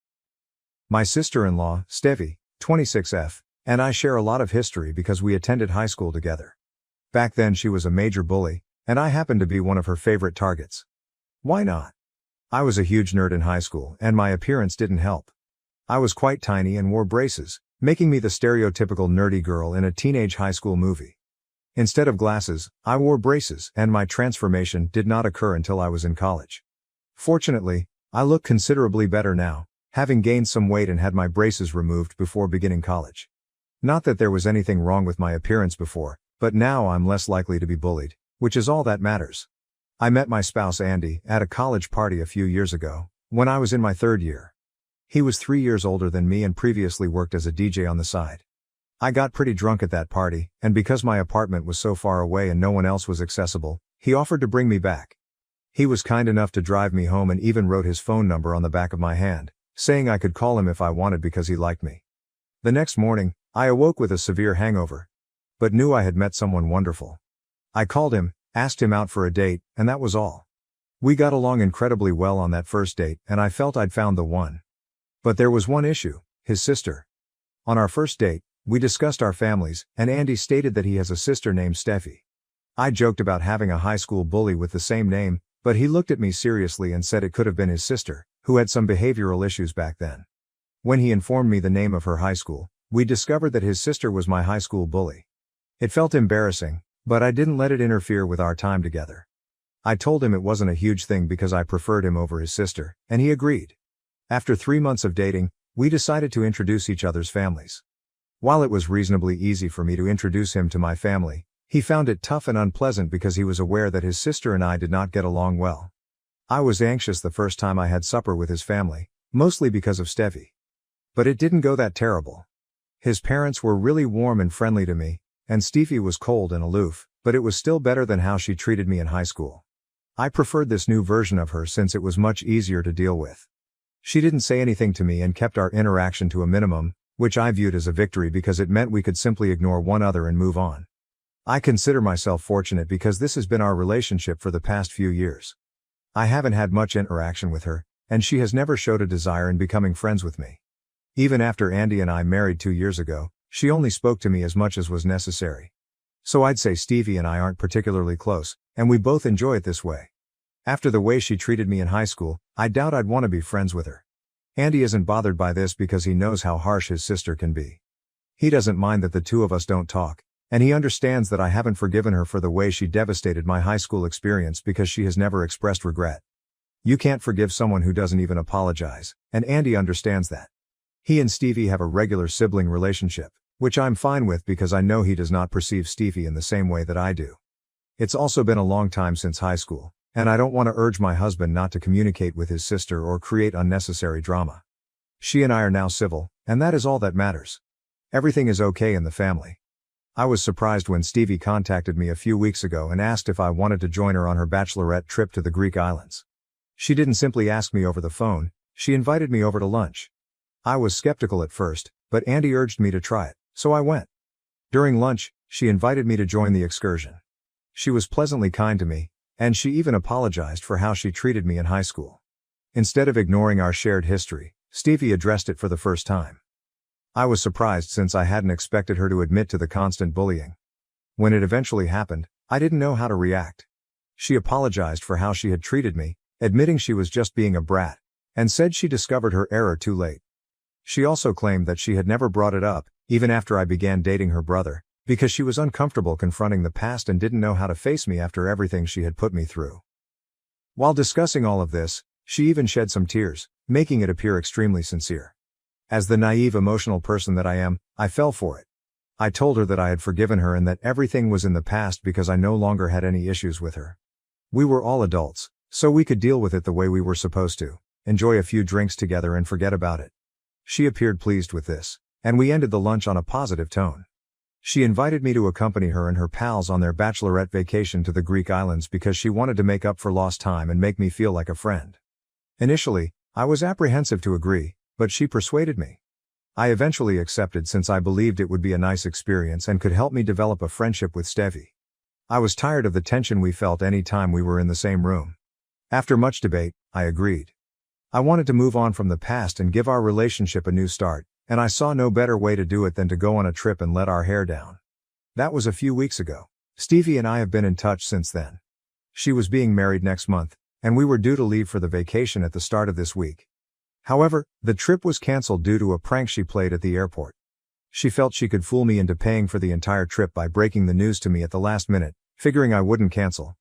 My sister-in-law, Stevie, 26F, and I share a lot of history because we attended high school together. Back then she was a major bully, and I happened to be one of her favorite targets. Why not? I was a huge nerd in high school and my appearance didn't help. I was quite tiny and wore braces, making me the stereotypical nerdy girl in a teenage high school movie. Instead of glasses, I wore braces and my transformation did not occur until I was in college. Fortunately, I look considerably better now, having gained some weight and had my braces removed before beginning college. Not that there was anything wrong with my appearance before, but now I'm less likely to be bullied, which is all that matters. I met my spouse Andy at a college party a few years ago, when I was in my third year. He was 3 years older than me and previously worked as a DJ on the side. I got pretty drunk at that party, and because my apartment was so far away and no one else was accessible, he offered to bring me back. He was kind enough to drive me home and even wrote his phone number on the back of my hand, saying I could call him if I wanted because he liked me. The next morning, I awoke with a severe hangover, but knew I had met someone wonderful. I called him, asked him out for a date, and that was all. We got along incredibly well on that first date, and I felt I'd found the one. But there was one issue: his sister. On our first date, we discussed our families, and Andy stated that he has a sister named Steffi. I joked about having a high school bully with the same name, but he looked at me seriously and said it could have been his sister, who had some behavioral issues back then. When he informed me the name of her high school, we discovered that his sister was my high school bully. It felt embarrassing, but I didn't let it interfere with our time together. I told him it wasn't a huge thing because I preferred him over his sister, and he agreed. After 3 months of dating, we decided to introduce each other's families. While it was reasonably easy for me to introduce him to my family, he found it tough and unpleasant because he was aware that his sister and I did not get along well. I was anxious the first time I had supper with his family, mostly because of Steffi. But it didn't go that terrible. His parents were really warm and friendly to me, and Steffi was cold and aloof, but it was still better than how she treated me in high school. I preferred this new version of her since it was much easier to deal with. She didn't say anything to me and kept our interaction to a minimum, which I viewed as a victory because it meant we could simply ignore one another and move on. I consider myself fortunate because this has been our relationship for the past few years. I haven't had much interaction with her, and she has never showed a desire in becoming friends with me. Even after Andy and I married 2 years ago, she only spoke to me as much as was necessary. So I'd say Stevie and I aren't particularly close, and we both enjoy it this way. After the way she treated me in high school, I doubt I'd want to be friends with her. Andy isn't bothered by this because he knows how harsh his sister can be. He doesn't mind that the two of us don't talk, and he understands that I haven't forgiven her for the way she devastated my high school experience because she has never expressed regret. You can't forgive someone who doesn't even apologize, and Andy understands that. He and Stevie have a regular sibling relationship, which I'm fine with because I know he does not perceive Stevie in the same way that I do. It's also been a long time since high school, and I don't want to urge my husband not to communicate with his sister or create unnecessary drama. She and I are now civil, and that is all that matters. Everything is okay in the family. I was surprised when Stevie contacted me a few weeks ago and asked if I wanted to join her on her bachelorette trip to the Greek islands. She didn't simply ask me over the phone, she invited me over to lunch. I was skeptical at first, but Andy urged me to try it, so I went. During lunch, she invited me to join the excursion. She was pleasantly kind to me, and she even apologized for how she treated me in high school. Instead of ignoring our shared history, Stevie addressed it for the first time. I was surprised since I hadn't expected her to admit to the constant bullying. When it eventually happened, I didn't know how to react. She apologized for how she had treated me, admitting she was just being a brat, and said she discovered her error too late. She also claimed that she had never brought it up, even after I began dating her brother, because she was uncomfortable confronting the past and didn't know how to face me after everything she had put me through. While discussing all of this, she even shed some tears, making it appear extremely sincere. As the naive emotional person that I am, I fell for it. I told her that I had forgiven her and that everything was in the past because I no longer had any issues with her. We were all adults, so we could deal with it the way we were supposed to, enjoy a few drinks together and forget about it. She appeared pleased with this, and we ended the lunch on a positive tone. She invited me to accompany her and her pals on their bachelorette vacation to the Greek islands because she wanted to make up for lost time and make me feel like a friend. Initially, I was apprehensive to agree, but she persuaded me. I eventually accepted since I believed it would be a nice experience and could help me develop a friendship with Stevie. I was tired of the tension we felt any time we were in the same room. After much debate, I agreed. I wanted to move on from the past and give our relationship a new start, and I saw no better way to do it than to go on a trip and let our hair down. That was a few weeks ago. Stevie and I have been in touch since then. She was being married next month, and we were due to leave for the vacation at the start of this week. However, the trip was canceled due to a prank she played at the airport. She felt she could fool me into paying for the entire trip by breaking the news to me at the last minute, figuring I wouldn't cancel.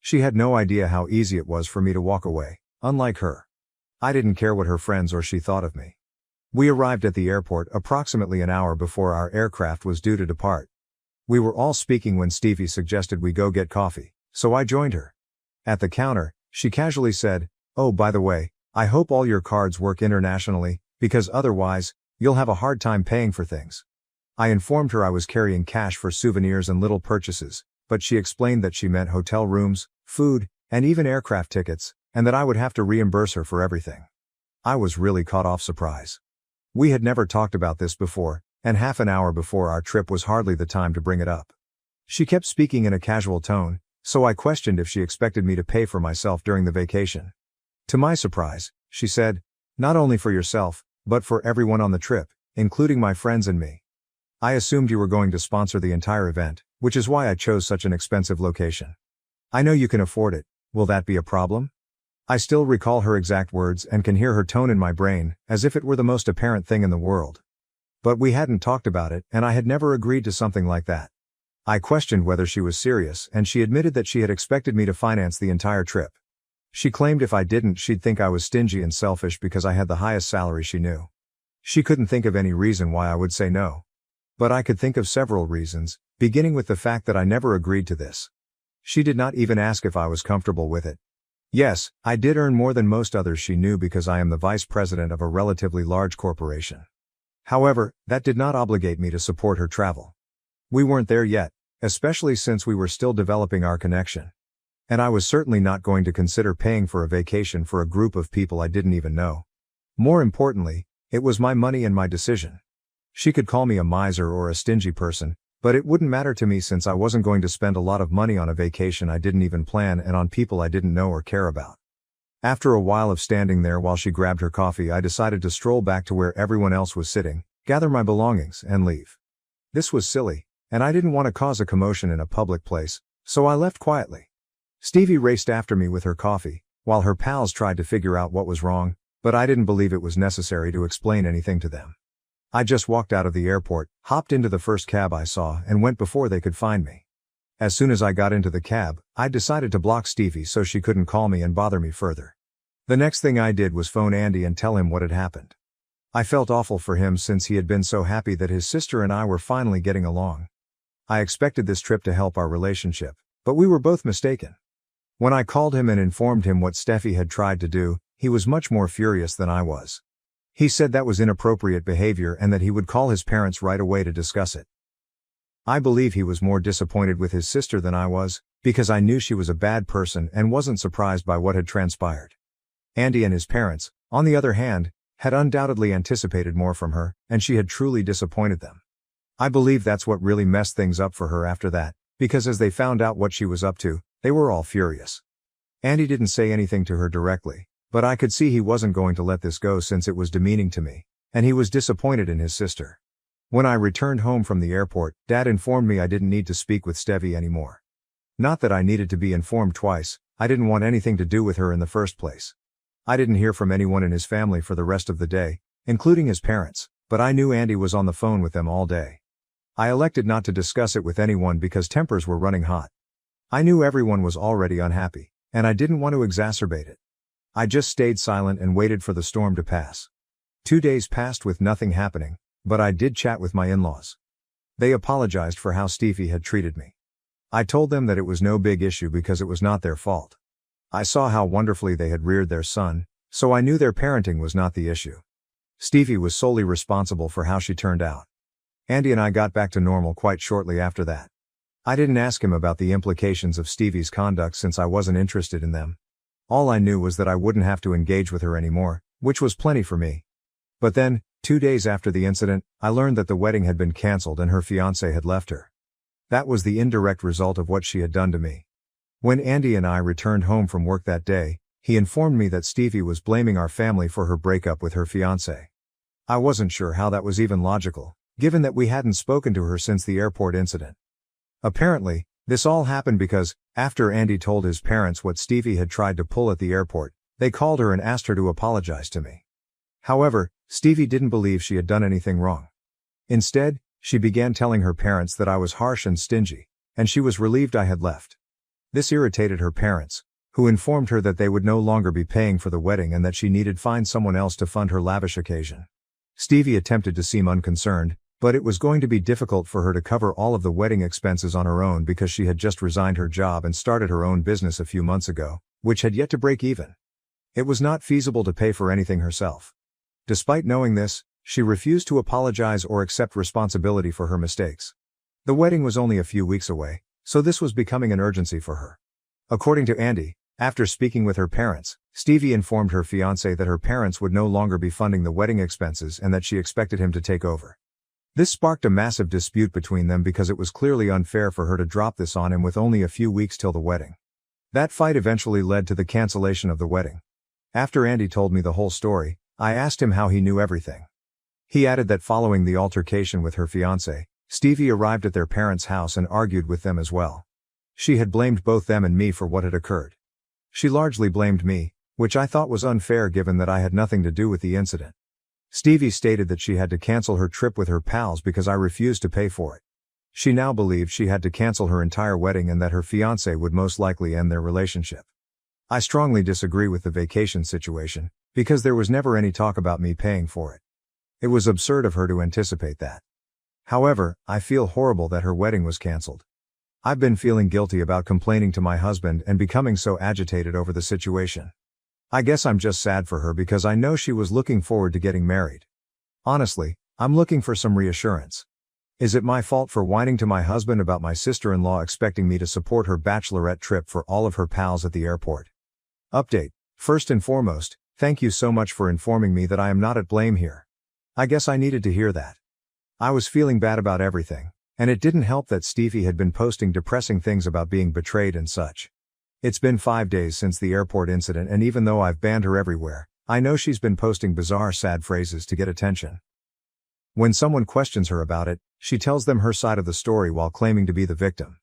She had no idea how easy it was for me to walk away, unlike her. I didn't care what her friends or she thought of me. We arrived at the airport approximately an hour before our aircraft was due to depart. We were all speaking when Stevie suggested we go get coffee, so I joined her. At the counter, she casually said, "Oh, by the way, I hope all your cards work internationally, because otherwise, you'll have a hard time paying for things." I informed her I was carrying cash for souvenirs and little purchases, but she explained that she meant hotel rooms, food, and even aircraft tickets, and that I would have to reimburse her for everything. I was really caught off surprise. We had never talked about this before, and half an hour before our trip was hardly the time to bring it up. She kept speaking in a casual tone, so I questioned if she expected me to pay for myself during the vacation. To my surprise, she said, "Not only for yourself, but for everyone on the trip, including my friends and me. I assumed you were going to sponsor the entire event, which is why I chose such an expensive location. I know you can afford it. Will that be a problem?" I still recall her exact words and can hear her tone in my brain, as if it were the most apparent thing in the world. But we hadn't talked about it, and I had never agreed to something like that. I questioned whether she was serious, and she admitted that she had expected me to finance the entire trip. She claimed if I didn't, she'd think I was stingy and selfish because I had the highest salary she knew. She couldn't think of any reason why I would say no. But I could think of several reasons, beginning with the fact that I never agreed to this. She did not even ask if I was comfortable with it. Yes, I did earn more than most others she knew because I am the vice president of a relatively large corporation. However, that did not obligate me to support her travel. We weren't there yet, especially since we were still developing our connection. And I was certainly not going to consider paying for a vacation for a group of people I didn't even know. More importantly, it was my money and my decision. She could call me a miser or a stingy person, but it wouldn't matter to me since I wasn't going to spend a lot of money on a vacation I didn't even plan and on people I didn't know or care about. After a while of standing there while she grabbed her coffee, I decided to stroll back to where everyone else was sitting, gather my belongings, and leave. This was silly, and I didn't want to cause a commotion in a public place, so I left quietly. Stevie raced after me with her coffee, while her pals tried to figure out what was wrong, but I didn't believe it was necessary to explain anything to them. I just walked out of the airport, hopped into the first cab I saw, and went before they could find me. As soon as I got into the cab, I decided to block Stevie so she couldn't call me and bother me further. The next thing I did was phone Andy and tell him what had happened. I felt awful for him since he had been so happy that his sister and I were finally getting along. I expected this trip to help our relationship, but we were both mistaken. When I called him and informed him what Steffi had tried to do, he was much more furious than I was. He said that was inappropriate behavior and that he would call his parents right away to discuss it. I believe he was more disappointed with his sister than I was, because I knew she was a bad person and wasn't surprised by what had transpired. Andy and his parents, on the other hand, had undoubtedly anticipated more from her, and she had truly disappointed them. I believe that's what really messed things up for her after that, because as they found out what she was up to, they were all furious. Andy didn't say anything to her directly, but I could see he wasn't going to let this go since it was demeaning to me, and he was disappointed in his sister. When I returned home from the airport, Dad informed me I didn't need to speak with Steffi anymore. Not that I needed to be informed twice, I didn't want anything to do with her in the first place. I didn't hear from anyone in his family for the rest of the day, including his parents, but I knew Andy was on the phone with them all day. I elected not to discuss it with anyone because tempers were running hot. I knew everyone was already unhappy, and I didn't want to exacerbate it. I just stayed silent and waited for the storm to pass. 2 days passed with nothing happening, but I did chat with my in-laws. They apologized for how Steffi had treated me. I told them that it was no big issue because it was not their fault. I saw how wonderfully they had reared their son, so I knew their parenting was not the issue. Steffi was solely responsible for how she turned out. Andy and I got back to normal quite shortly after that. I didn't ask him about the implications of Stevie's conduct since I wasn't interested in them. All I knew was that I wouldn't have to engage with her anymore, which was plenty for me. But then, 2 days after the incident, I learned that the wedding had been cancelled and her fiancé had left her. That was the indirect result of what she had done to me. When Andy and I returned home from work that day, he informed me that Stevie was blaming our family for her breakup with her fiancé. I wasn't sure how that was even logical, given that we hadn't spoken to her since the airport incident. Apparently, this all happened because, after Andy told his parents what Stevie had tried to pull at the airport, they called her and asked her to apologize to me. However, Stevie didn't believe she had done anything wrong. Instead, she began telling her parents that I was harsh and stingy, and she was relieved I had left. This irritated her parents, who informed her that they would no longer be paying for the wedding and that she needed to find someone else to fund her lavish occasion. Stevie attempted to seem unconcerned, but it was going to be difficult for her to cover all of the wedding expenses on her own because she had just resigned her job and started her own business a few months ago, which had yet to break even. It was not feasible to pay for anything herself. Despite knowing this, she refused to apologize or accept responsibility for her mistakes. The wedding was only a few weeks away, so this was becoming an urgency for her. According to Andy, after speaking with her parents, Stevie informed her fiancé that her parents would no longer be funding the wedding expenses and that she expected him to take over. This sparked a massive dispute between them because it was clearly unfair for her to drop this on him with only a few weeks till the wedding. That fight eventually led to the cancellation of the wedding. After Andy told me the whole story, I asked him how he knew everything. He added that following the altercation with her fiancé, Stevie arrived at their parents' house and argued with them as well. She had blamed both them and me for what had occurred. She largely blamed me, which I thought was unfair given that I had nothing to do with the incident. Stevie stated that she had to cancel her trip with her pals because I refused to pay for it. She now believed she had to cancel her entire wedding and that her fiancé would most likely end their relationship. I strongly disagree with the vacation situation, because there was never any talk about me paying for it. It was absurd of her to anticipate that. However, I feel horrible that her wedding was cancelled. I've been feeling guilty about complaining to my husband and becoming so agitated over the situation. I guess I'm just sad for her because I know she was looking forward to getting married. Honestly, I'm looking for some reassurance. Is it my fault for whining to my husband about my sister-in-law expecting me to support her bachelorette trip for all of her pals at the airport? Update. First and foremost, thank you so much for informing me that I am not at blame here. I guess I needed to hear that. I was feeling bad about everything, and it didn't help that Stevie had been posting depressing things about being betrayed and such. It's been 5 days since the airport incident, and even though I've banned her everywhere, I know she's been posting bizarre sad phrases to get attention. When someone questions her about it, she tells them her side of the story while claiming to be the victim.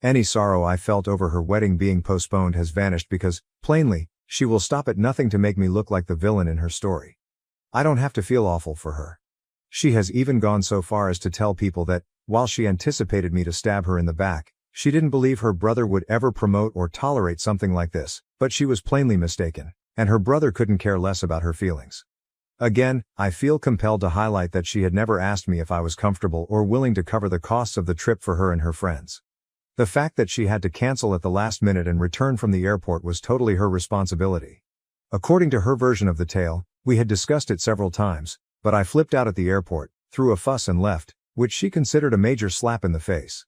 Any sorrow I felt over her wedding being postponed has vanished because, plainly, she will stop at nothing to make me look like the villain in her story. I don't have to feel awful for her. She has even gone so far as to tell people that, while she anticipated me to stab her in the back, she didn't believe her brother would ever promote or tolerate something like this, but she was plainly mistaken, and her brother couldn't care less about her feelings. Again, I feel compelled to highlight that she had never asked me if I was comfortable or willing to cover the costs of the trip for her and her friends. The fact that she had to cancel at the last minute and return from the airport was totally her responsibility. According to her version of the tale, we had discussed it several times, but I flipped out at the airport, threw a fuss and left, which she considered a major slap in the face.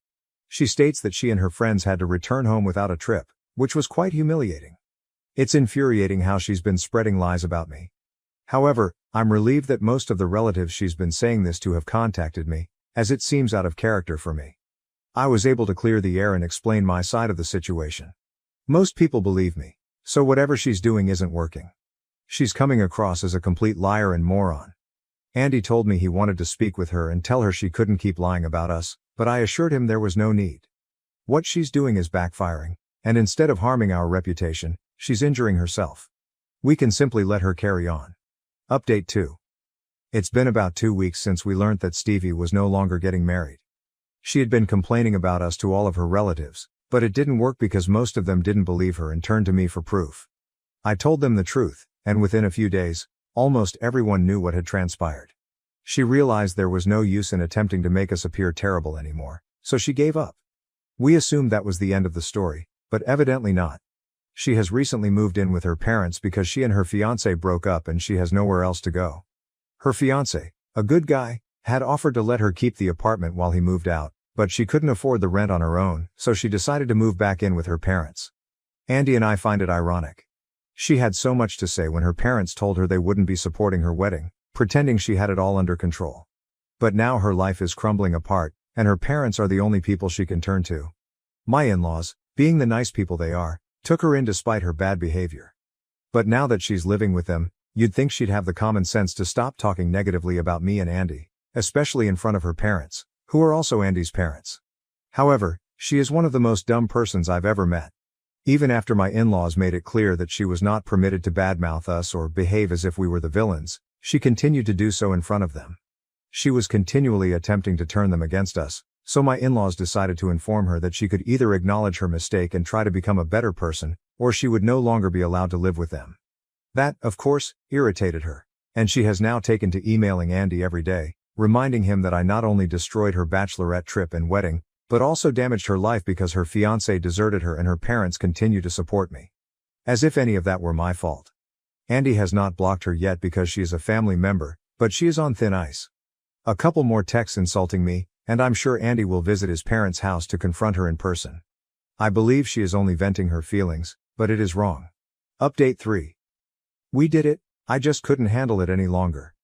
She states that she and her friends had to return home without a trip, which was quite humiliating. It's infuriating how she's been spreading lies about me. However, I'm relieved that most of the relatives she's been saying this to have contacted me, as it seems out of character for me. I was able to clear the air and explain my side of the situation. Most people believe me, so whatever she's doing isn't working. She's coming across as a complete liar and moron. Andy told me he wanted to speak with her and tell her she couldn't keep lying about us, but I assured him there was no need. What she's doing is backfiring, and instead of harming our reputation, she's injuring herself. We can simply let her carry on. Update 2. It's been about 2 weeks since we learned that Stevie was no longer getting married. She had been complaining about us to all of her relatives, but it didn't work because most of them didn't believe her and turned to me for proof. I told them the truth, and within a few days, almost everyone knew what had transpired. She realized there was no use in attempting to make us appear terrible anymore, so she gave up. We assumed that was the end of the story, but evidently not. She has recently moved in with her parents because she and her fiancé broke up and she has nowhere else to go. Her fiancé, a good guy, had offered to let her keep the apartment while he moved out, but she couldn't afford the rent on her own, so she decided to move back in with her parents. Andy and I find it ironic. She had so much to say when her parents told her they wouldn't be supporting her wedding, pretending she had it all under control. But now her life is crumbling apart, and her parents are the only people she can turn to. My in-laws, being the nice people they are, took her in despite her bad behavior. But now that she's living with them, you'd think she'd have the common sense to stop talking negatively about me and Andy, especially in front of her parents, who are also Andy's parents. However, she is one of the most dumb persons I've ever met. Even after my in-laws made it clear that she was not permitted to badmouth us or behave as if we were the villains, she continued to do so in front of them. She was continually attempting to turn them against us, so my in-laws decided to inform her that she could either acknowledge her mistake and try to become a better person, or she would no longer be allowed to live with them. That, of course, irritated her, and she has now taken to emailing Andy every day, reminding him that I not only destroyed her bachelorette trip and wedding, but also damaged her life because her fiancé deserted her and her parents continue to support me. As if any of that were my fault. Andy has not blocked her yet because she is a family member, but she is on thin ice. A couple more texts insulting me, and I'm sure Andy will visit his parents' house to confront her in person. I believe she is only venting her feelings, but it is wrong. Update 3. We did it, I just couldn't handle it any longer.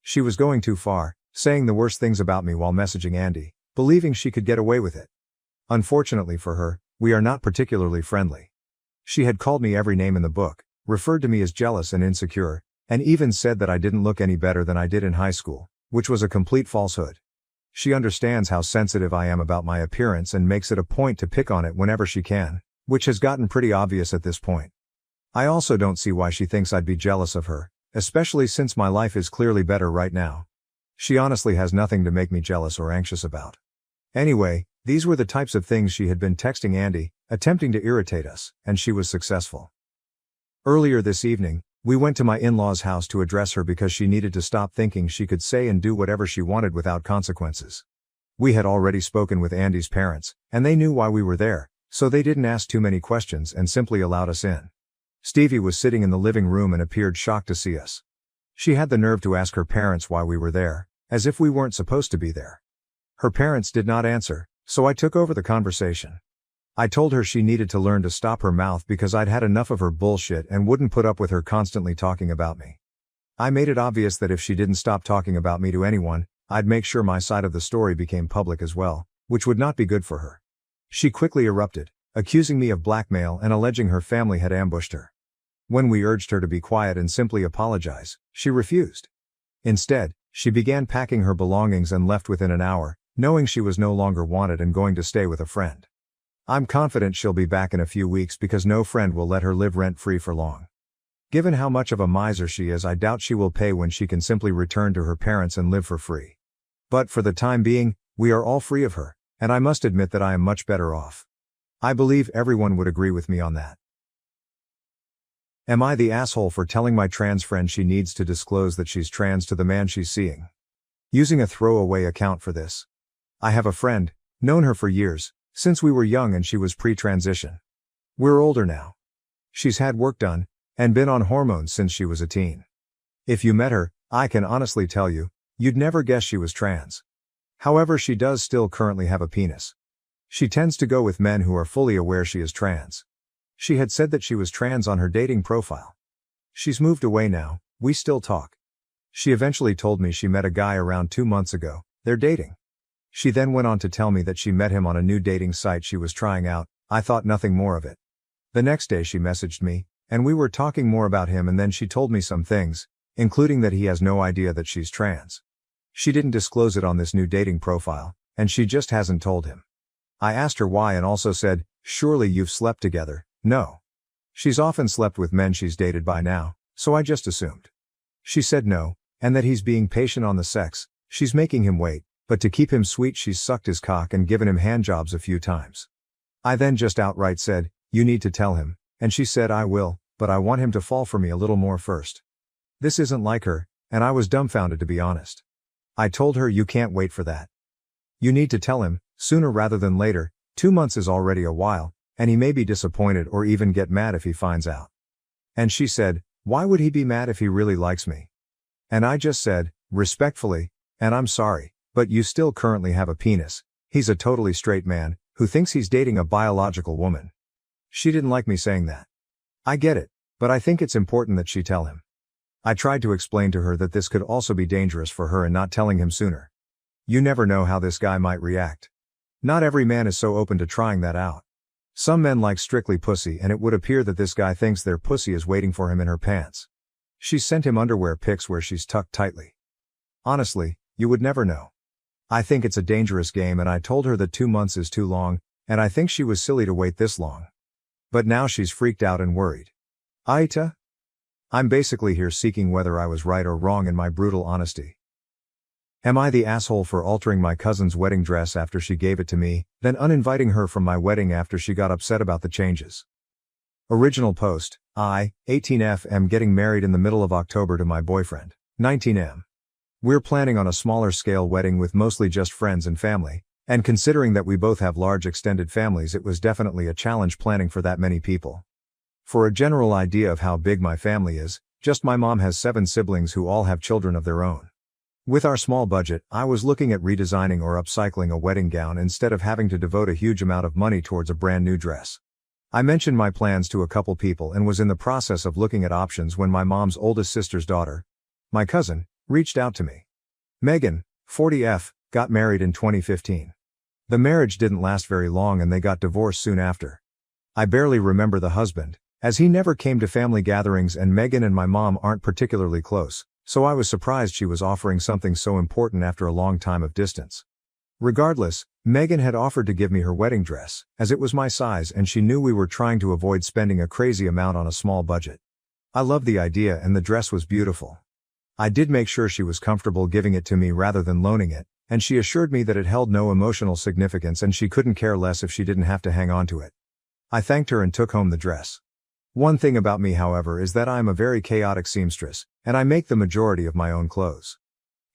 She was going too far, saying the worst things about me while messaging Andy, believing she could get away with it. Unfortunately for her, we are not particularly friendly. She had called me every name in the book, referred to me as jealous and insecure, and even said that I didn't look any better than I did in high school, which was a complete falsehood. She understands how sensitive I am about my appearance and makes it a point to pick on it whenever she can, which has gotten pretty obvious at this point. I also don't see why she thinks I'd be jealous of her, especially since my life is clearly better right now. She honestly has nothing to make me jealous or anxious about. Anyway, these were the types of things she had been texting Andy, attempting to irritate us, and she was successful. Earlier this evening, we went to my in-laws' house to address her because she needed to stop thinking she could say and do whatever she wanted without consequences. We had already spoken with Andy's parents, and they knew why we were there, so they didn't ask too many questions and simply allowed us in. Stevie was sitting in the living room and appeared shocked to see us. She had the nerve to ask her parents why we were there, as if we weren't supposed to be there. Her parents did not answer, so I took over the conversation. I told her she needed to learn to stop her mouth because I'd had enough of her bullshit and wouldn't put up with her constantly talking about me. I made it obvious that if she didn't stop talking about me to anyone, I'd make sure my side of the story became public as well, which would not be good for her. She quickly erupted, accusing me of blackmail and alleging her family had ambushed her. When we urged her to be quiet and simply apologize, she refused. Instead, she began packing her belongings and left within an hour, knowing she was no longer wanted and going to stay with a friend. I'm confident she'll be back in a few weeks because no friend will let her live rent-free for long. Given how much of a miser she is, I doubt she will pay when she can simply return to her parents and live for free. But for the time being, we are all free of her, and I must admit that I am much better off. I believe everyone would agree with me on that. Am I the asshole for telling my trans friend she needs to disclose that she's trans to the man she's seeing? Using a throwaway account for this. I have a friend, known her for years, since we were young and she was pre-transition. We're older now. She's had work done, and been on hormones since she was a teen. If you met her, I can honestly tell you, you'd never guess she was trans. However, she does still currently have a penis. She tends to go with men who are fully aware she is trans. She had said that she was trans on her dating profile. She's moved away now, we still talk. She eventually told me she met a guy around 2 months ago, they're dating. She then went on to tell me that she met him on a new dating site she was trying out. I thought nothing more of it. The next day she messaged me, and we were talking more about him, and then she told me some things, including that he has no idea that she's trans. She didn't disclose it on this new dating profile, and she just hasn't told him. I asked her why and also said, surely you've slept together. No. She's often slept with men she's dated by now, so I just assumed. She said no, and that he's being patient on the sex, she's making him wait, but to keep him sweet she's sucked his cock and given him handjobs a few times. I then just outright said, you need to tell him, and she said I will, but I want him to fall for me a little more first. This isn't like her, and I was dumbfounded to be honest. I told her you can't wait for that. You need to tell him, sooner rather than later. 2 months is already a while, and he may be disappointed or even get mad if he finds out. And she said, why would he be mad if he really likes me? And I just said, respectfully, and I'm sorry, but you still currently have a penis. He's a totally straight man, who thinks he's dating a biological woman. She didn't like me saying that. I get it, but I think it's important that she tell him. I tried to explain to her that this could also be dangerous for her and not telling him sooner. You never know how this guy might react. Not every man is so open to trying that out. Some men like strictly pussy, and it would appear that this guy thinks their pussy is waiting for him in her pants. She sent him underwear pics where she's tucked tightly. Honestly, you would never know. I think it's a dangerous game, and I told her that 2 months is too long, and I think she was silly to wait this long. But now she's freaked out and worried. AITA? I'm basically here seeking whether I was right or wrong in my brutal honesty. Am I the asshole for altering my cousin's wedding dress after she gave it to me, then uninviting her from my wedding after she got upset about the changes? Original post, I, 18F, am getting married in the middle of October to my boyfriend, 19M. We're planning on a smaller scale wedding with mostly just friends and family, and considering that we both have large extended families, it was definitely a challenge planning for that many people. For a general idea of how big my family is, just my mom has 7 siblings who all have children of their own. With our small budget, I was looking at redesigning or upcycling a wedding gown instead of having to devote a huge amount of money towards a brand new dress. I mentioned my plans to a couple people and was in the process of looking at options when my mom's oldest sister's daughter, my cousin, reached out to me. Megan, 40F, got married in 2015. The marriage didn't last very long and they got divorced soon after. I barely remember the husband, as he never came to family gatherings, and Megan and my mom aren't particularly close. So I was surprised she was offering something so important after a long time of distance. Regardless, Megan had offered to give me her wedding dress, as it was my size and she knew we were trying to avoid spending a crazy amount on a small budget. I loved the idea and the dress was beautiful. I did make sure she was comfortable giving it to me rather than loaning it, and she assured me that it held no emotional significance and she couldn't care less if she didn't have to hang on to it. I thanked her and took home the dress. One thing about me, however, is that I am a very chaotic seamstress, and I make the majority of my own clothes.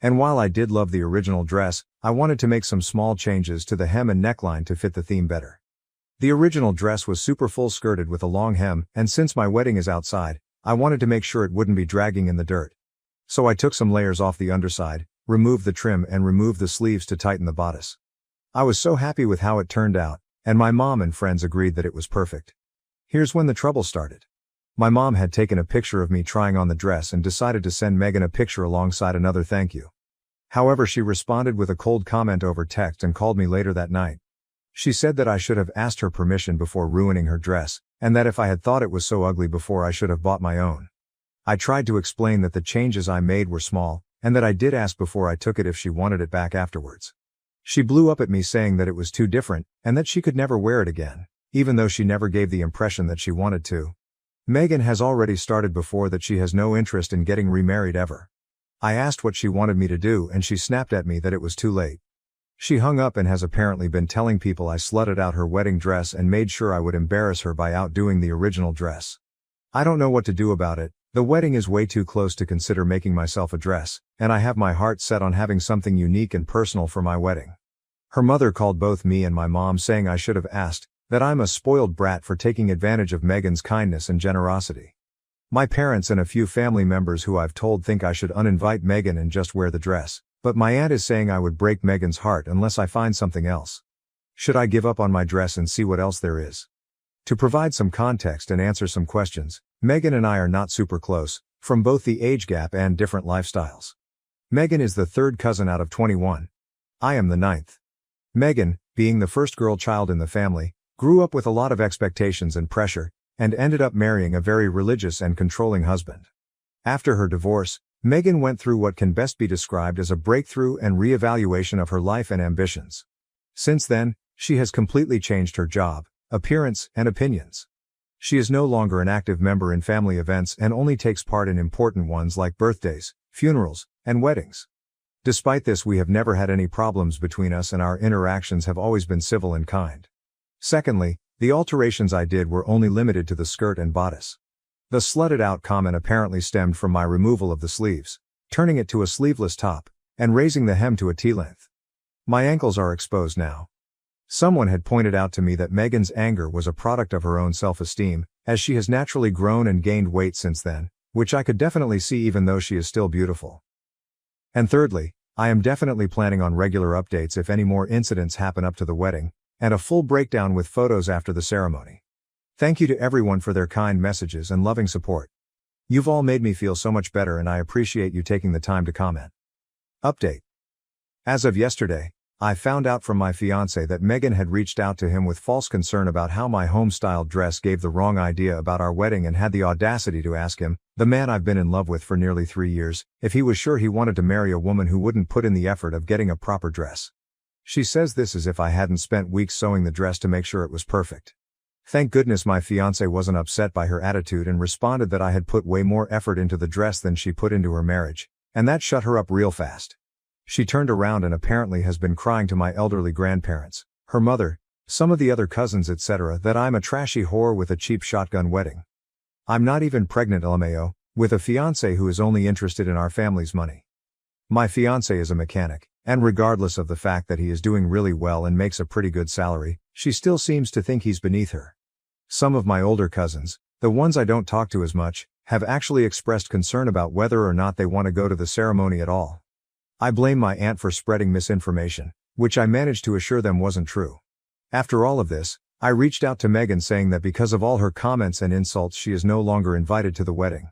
And while I did love the original dress, I wanted to make some small changes to the hem and neckline to fit the theme better. The original dress was super full skirted with a long hem, and since my wedding is outside, I wanted to make sure it wouldn't be dragging in the dirt. So I took some layers off the underside, remove the trim and remove the sleeves to tighten the bodice. I was so happy with how it turned out, and my mom and friends agreed that it was perfect. Here's when the trouble started. My mom had taken a picture of me trying on the dress and decided to send Megan a picture alongside another thank you. However, she responded with a cold comment over text and called me later that night. She said that I should have asked her permission before ruining her dress, and that if I had thought it was so ugly before I should have bought my own. I tried to explain that the changes I made were small, and that I did ask before I took it if she wanted it back afterwards. She blew up at me saying that it was too different, and that she could never wear it again, even though she never gave the impression that she wanted to. Megan has already started before that she has no interest in getting remarried ever. I asked what she wanted me to do and she snapped at me that it was too late. She hung up and has apparently been telling people I slutted out her wedding dress and made sure I would embarrass her by outdoing the original dress. I don't know what to do about it. The wedding is way too close to consider making myself a dress, and I have my heart set on having something unique and personal for my wedding. Her mother called both me and my mom saying I should have asked, that I'm a spoiled brat for taking advantage of Megan's kindness and generosity. My parents and a few family members who I've told think I should uninvite Megan and just wear the dress, but my aunt is saying I would break Megan's heart unless I find something else. Should I give up on my dress and see what else there is? To provide some context and answer some questions, Megan and I are not super close, from both the age gap and different lifestyles. Megan is the third cousin out of 21. I am the ninth. Megan, being the first girl child in the family, grew up with a lot of expectations and pressure, and ended up marrying a very religious and controlling husband. After her divorce, Megan went through what can best be described as a breakthrough and re-evaluation of her life and ambitions. Since then, she has completely changed her job, appearance, and opinions. She is no longer an active member in family events and only takes part in important ones like birthdays, funerals, and weddings. Despite this, we have never had any problems between us and our interactions have always been civil and kind. Secondly, the alterations I did were only limited to the skirt and bodice. The slutted out comment apparently stemmed from my removal of the sleeves, turning it to a sleeveless top, and raising the hem to a T-length. My ankles are exposed now. Someone had pointed out to me that Megan's anger was a product of her own self-esteem, as she has naturally grown and gained weight since then, which I could definitely see even though she is still beautiful. And thirdly, I am definitely planning on regular updates if any more incidents happen up to the wedding, and a full breakdown with photos after the ceremony. Thank you to everyone for their kind messages and loving support. You've all made me feel so much better and I appreciate you taking the time to comment. Update. As of yesterday, I found out from my fiancé that Megan had reached out to him with false concern about how my home-styled dress gave the wrong idea about our wedding and had the audacity to ask him, the man I've been in love with for nearly 3 years, if he was sure he wanted to marry a woman who wouldn't put in the effort of getting a proper dress. She says this as if I hadn't spent weeks sewing the dress to make sure it was perfect. Thank goodness my fiancé wasn't upset by her attitude and responded that I had put way more effort into the dress than she put into her marriage, and that shut her up real fast. She turned around and apparently has been crying to my elderly grandparents, her mother, some of the other cousins etc. that I'm a trashy whore with a cheap shotgun wedding. I'm not even pregnant LMAO, with a fiancé who is only interested in our family's money. My fiancé is a mechanic, and regardless of the fact that he is doing really well and makes a pretty good salary, she still seems to think he's beneath her. Some of my older cousins, the ones I don't talk to as much, have actually expressed concern about whether or not they want to go to the ceremony at all. I blame my aunt for spreading misinformation, which I managed to assure them wasn't true. After all of this, I reached out to Megan saying that because of all her comments and insults she is no longer invited to the wedding.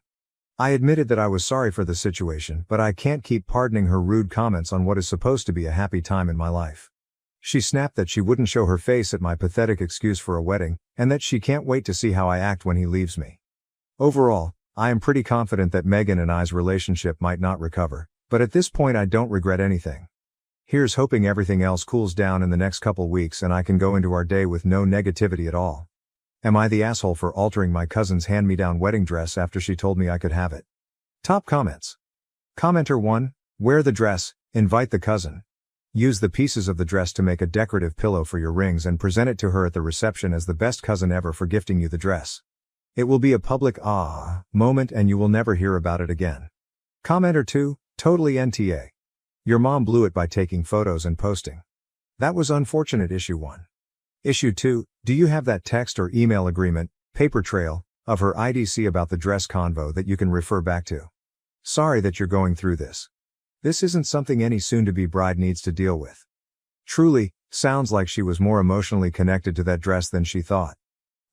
I admitted that I was sorry for the situation, but I can't keep pardoning her rude comments on what is supposed to be a happy time in my life. She snapped that she wouldn't show her face at my pathetic excuse for a wedding, and that she can't wait to see how I act when he leaves me. Overall, I am pretty confident that Megan and I's relationship might not recover, but at this point I don't regret anything. Here's hoping everything else cools down in the next couple weeks and I can go into our day with no negativity at all. Am I the asshole for altering my cousin's hand-me-down wedding dress after she told me I could have it? Top comments. Commenter 1, wear the dress, invite the cousin. Use the pieces of the dress to make a decorative pillow for your rings and present it to her at the reception as the best cousin ever for gifting you the dress. It will be a public moment and you will never hear about it again. Commenter 2, totally NTA. Your mom blew it by taking photos and posting. That was unfortunate. Issue 1. Issue 2, do you have that text or email agreement, paper trail, of her IDC about the dress convo that you can refer back to? Sorry that you're going through this. This isn't something any soon-to-be bride needs to deal with. Truly, sounds like she was more emotionally connected to that dress than she thought.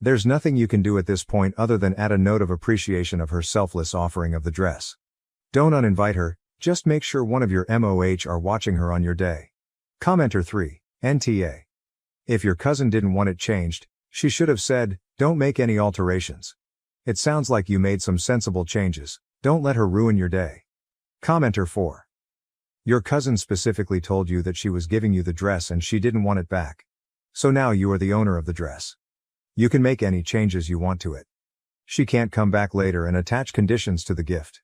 There's nothing you can do at this point other than add a note of appreciation of her selfless offering of the dress. Don't uninvite her, just make sure one of your MOH are watching her on your day. Commenter 3, NTA. If your cousin didn't want it changed, she should have said, "Don't make any alterations." It sounds like you made some sensible changes, don't let her ruin your day. Commenter 4. Your cousin specifically told you that she was giving you the dress and she didn't want it back. So now you are the owner of the dress. You can make any changes you want to it. She can't come back later and attach conditions to the gift.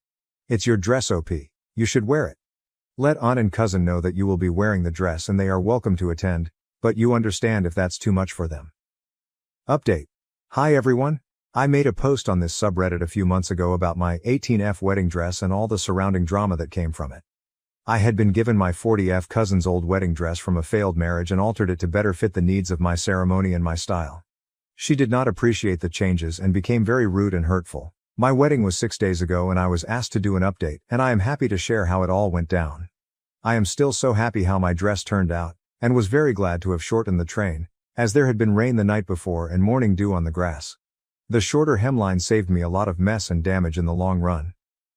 It's your dress, OP. You should wear it. Let aunt and cousin know that you will be wearing the dress and they are welcome to attend, but you understand if that's too much for them. Update. Hi everyone. I made a post on this subreddit a few months ago about my 18F wedding dress and all the surrounding drama that came from it. I had been given my 40F cousin's old wedding dress from a failed marriage and altered it to better fit the needs of my ceremony and my style. She did not appreciate the changes and became very rude and hurtful. My wedding was 6 days ago and I was asked to do an update, and I am happy to share how it all went down. I am still so happy how my dress turned out, and was very glad to have shortened the train, as there had been rain the night before and morning dew on the grass. The shorter hemline saved me a lot of mess and damage in the long run.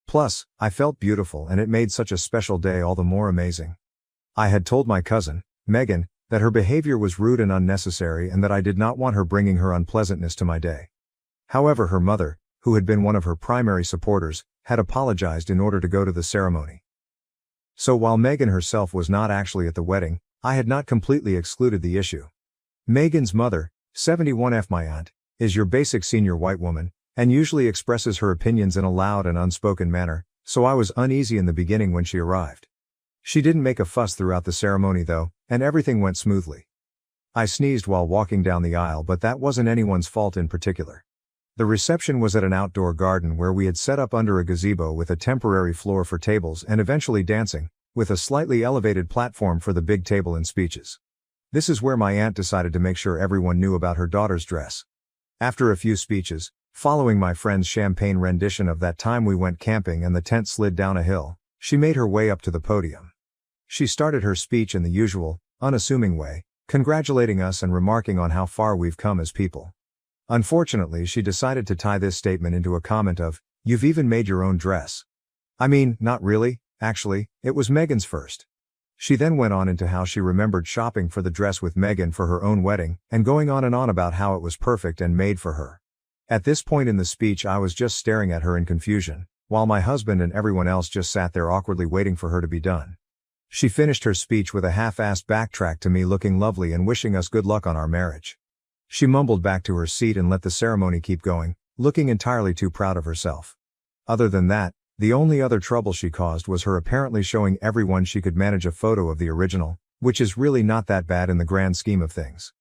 Plus, I felt beautiful and it made such a special day all the more amazing. I had told my cousin, Megan, that her behavior was rude and unnecessary and that I did not want her bringing her unpleasantness to my day. However, her mother, who had been one of her primary supporters, had apologized in order to go to the ceremony. So while Megan herself was not actually at the wedding, I had not completely excluded the issue. Megan's mother, 71F my aunt, is your basic senior white woman, and usually expresses her opinions in a loud and unspoken manner, so I was uneasy in the beginning when she arrived. She didn't make a fuss throughout the ceremony though, and everything went smoothly. I sneezed while walking down the aisle, but that wasn't anyone's fault in particular. The reception was at an outdoor garden where we had set up under a gazebo with a temporary floor for tables and eventually dancing, with a slightly elevated platform for the big table and speeches. This is where my aunt decided to make sure everyone knew about her daughter's dress. After a few speeches, following my friend's champagne rendition of That Time We Went Camping and the tent slid down a hill, she made her way up to the podium. She started her speech in the usual, unassuming way, congratulating us and remarking on how far we've come as people. Unfortunately, she decided to tie this statement into a comment of, "You've even made your own dress." I mean, not really, actually, it was Megan's first. She then went on into how she remembered shopping for the dress with Megan for her own wedding, and going on and on about how it was perfect and made for her. At this point in the speech I was just staring at her in confusion, while my husband and everyone else just sat there awkwardly waiting for her to be done. She finished her speech with a half-assed backtrack to me looking lovely and wishing us good luck on our marriage. She mumbled back to her seat and let the ceremony keep going, looking entirely too proud of herself. Other than that, the only other trouble she caused was her apparently showing everyone she could manage a photo of the original, which is really not that bad in the grand scheme of things.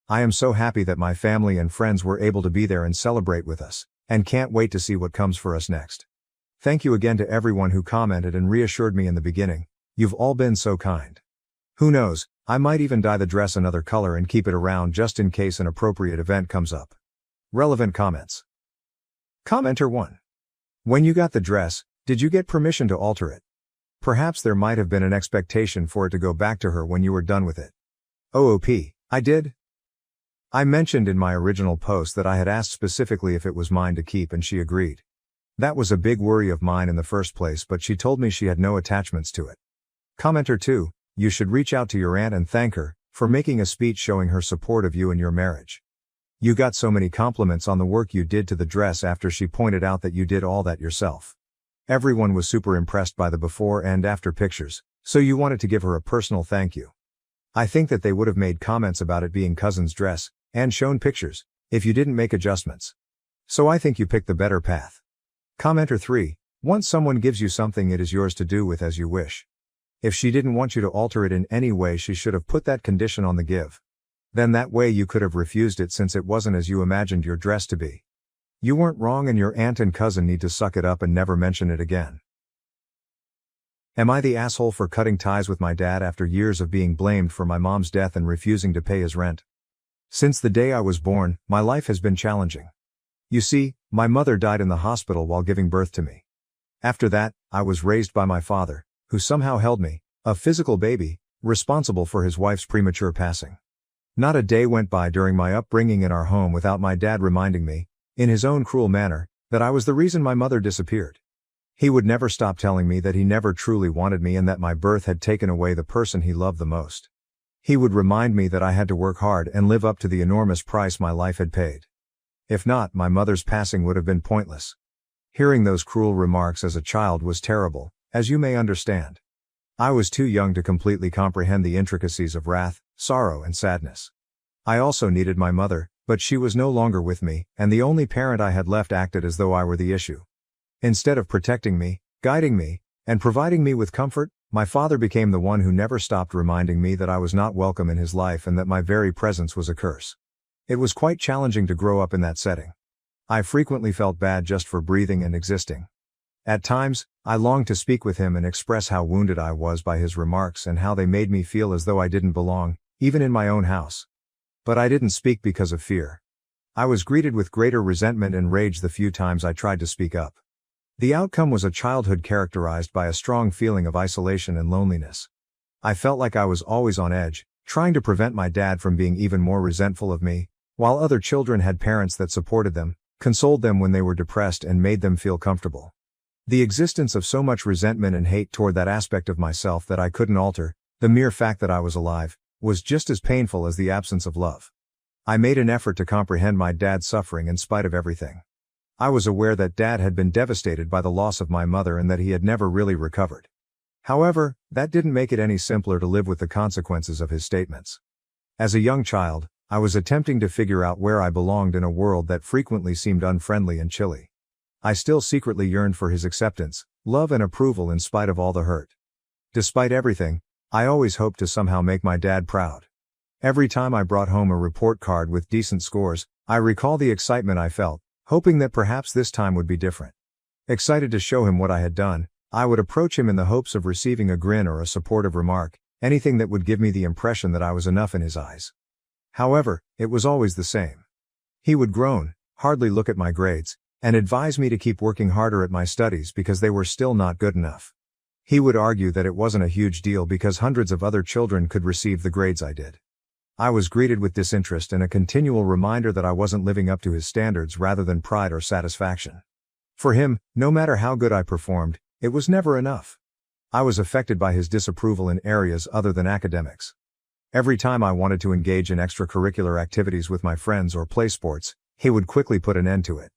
I am so happy that my family and friends were able to be there and celebrate with us, and can't wait to see what comes for us next. Thank you again to everyone who commented and reassured me in the beginning. You've all been so kind. Who knows, I might even dye the dress another color and keep it around just in case an appropriate event comes up. Relevant comments. Commenter 1. When you got the dress, did you get permission to alter it? Perhaps there might have been an expectation for it to go back to her when you were done with it. OOP, I did. I mentioned in my original post that I had asked specifically if it was mine to keep and she agreed. That was a big worry of mine in the first place, but she told me she had no attachments to it. Commenter 2. You should reach out to your aunt and thank her for making a speech showing her support of you and your marriage. You got so many compliments on the work you did to the dress after she pointed out that you did all that yourself. Everyone was super impressed by the before and after pictures, so you wanted to give her a personal thank you. I think that they would have made comments about it being cousin's dress, and shown pictures, if you didn't make adjustments. So I think you picked the better path. Commenter 3. Once someone gives you something, it is yours to do with as you wish. If she didn't want you to alter it in any way, she should have put that condition on the give. Then that way you could have refused it since it wasn't as you imagined your dress to be. You weren't wrong and your aunt and cousin need to suck it up and never mention it again. Am I the asshole for cutting ties with my dad after years of being blamed for my mom's death and refusing to pay his rent? Since the day I was born, my life has been challenging. You see, my mother died in the hospital while giving birth to me. After that, I was raised by my father, who somehow held me, a physical baby, responsible for his wife's premature passing. Not a day went by during my upbringing in our home without my dad reminding me, in his own cruel manner, that I was the reason my mother disappeared. He would never stop telling me that he never truly wanted me and that my birth had taken away the person he loved the most. He would remind me that I had to work hard and live up to the enormous price my life had paid. If not, my mother's passing would have been pointless. Hearing those cruel remarks as a child was terrible, as you may understand. I was too young to completely comprehend the intricacies of wrath, sorrow, and sadness. I also needed my mother, but she was no longer with me, and the only parent I had left acted as though I were the issue. Instead of protecting me, guiding me, and providing me with comfort, my father became the one who never stopped reminding me that I was not welcome in his life and that my very presence was a curse. It was quite challenging to grow up in that setting. I frequently felt bad just for breathing and existing. At times, I longed to speak with him and express how wounded I was by his remarks and how they made me feel as though I didn't belong, even in my own house. But I didn't speak because of fear. I was greeted with greater resentment and rage the few times I tried to speak up. The outcome was a childhood characterized by a strong feeling of isolation and loneliness. I felt like I was always on edge, trying to prevent my dad from being even more resentful of me, while other children had parents that supported them, consoled them when they were depressed and made them feel comfortable. The existence of so much resentment and hate toward that aspect of myself that I couldn't alter, the mere fact that I was alive, was just as painful as the absence of love. I made an effort to comprehend my dad's suffering in spite of everything. I was aware that Dad had been devastated by the loss of my mother and that he had never really recovered. However, that didn't make it any simpler to live with the consequences of his statements. As a young child, I was attempting to figure out where I belonged in a world that frequently seemed unfriendly and chilly. I still secretly yearned for his acceptance, love and approval in spite of all the hurt. Despite everything, I always hoped to somehow make my dad proud. Every time I brought home a report card with decent scores, I recall the excitement I felt, hoping that perhaps this time would be different. Excited to show him what I had done, I would approach him in the hopes of receiving a grin or a supportive remark, anything that would give me the impression that I was enough in his eyes. However, it was always the same. He would groan, hardly look at my grades, and advise me to keep working harder at my studies because they were still not good enough. He would argue that it wasn't a huge deal because hundreds of other children could receive the grades I did. I was greeted with disinterest and a continual reminder that I wasn't living up to his standards rather than pride or satisfaction. For him, no matter how good I performed, it was never enough. I was affected by his disapproval in areas other than academics. Every time I wanted to engage in extracurricular activities with my friends or play sports, he would quickly put an end to it.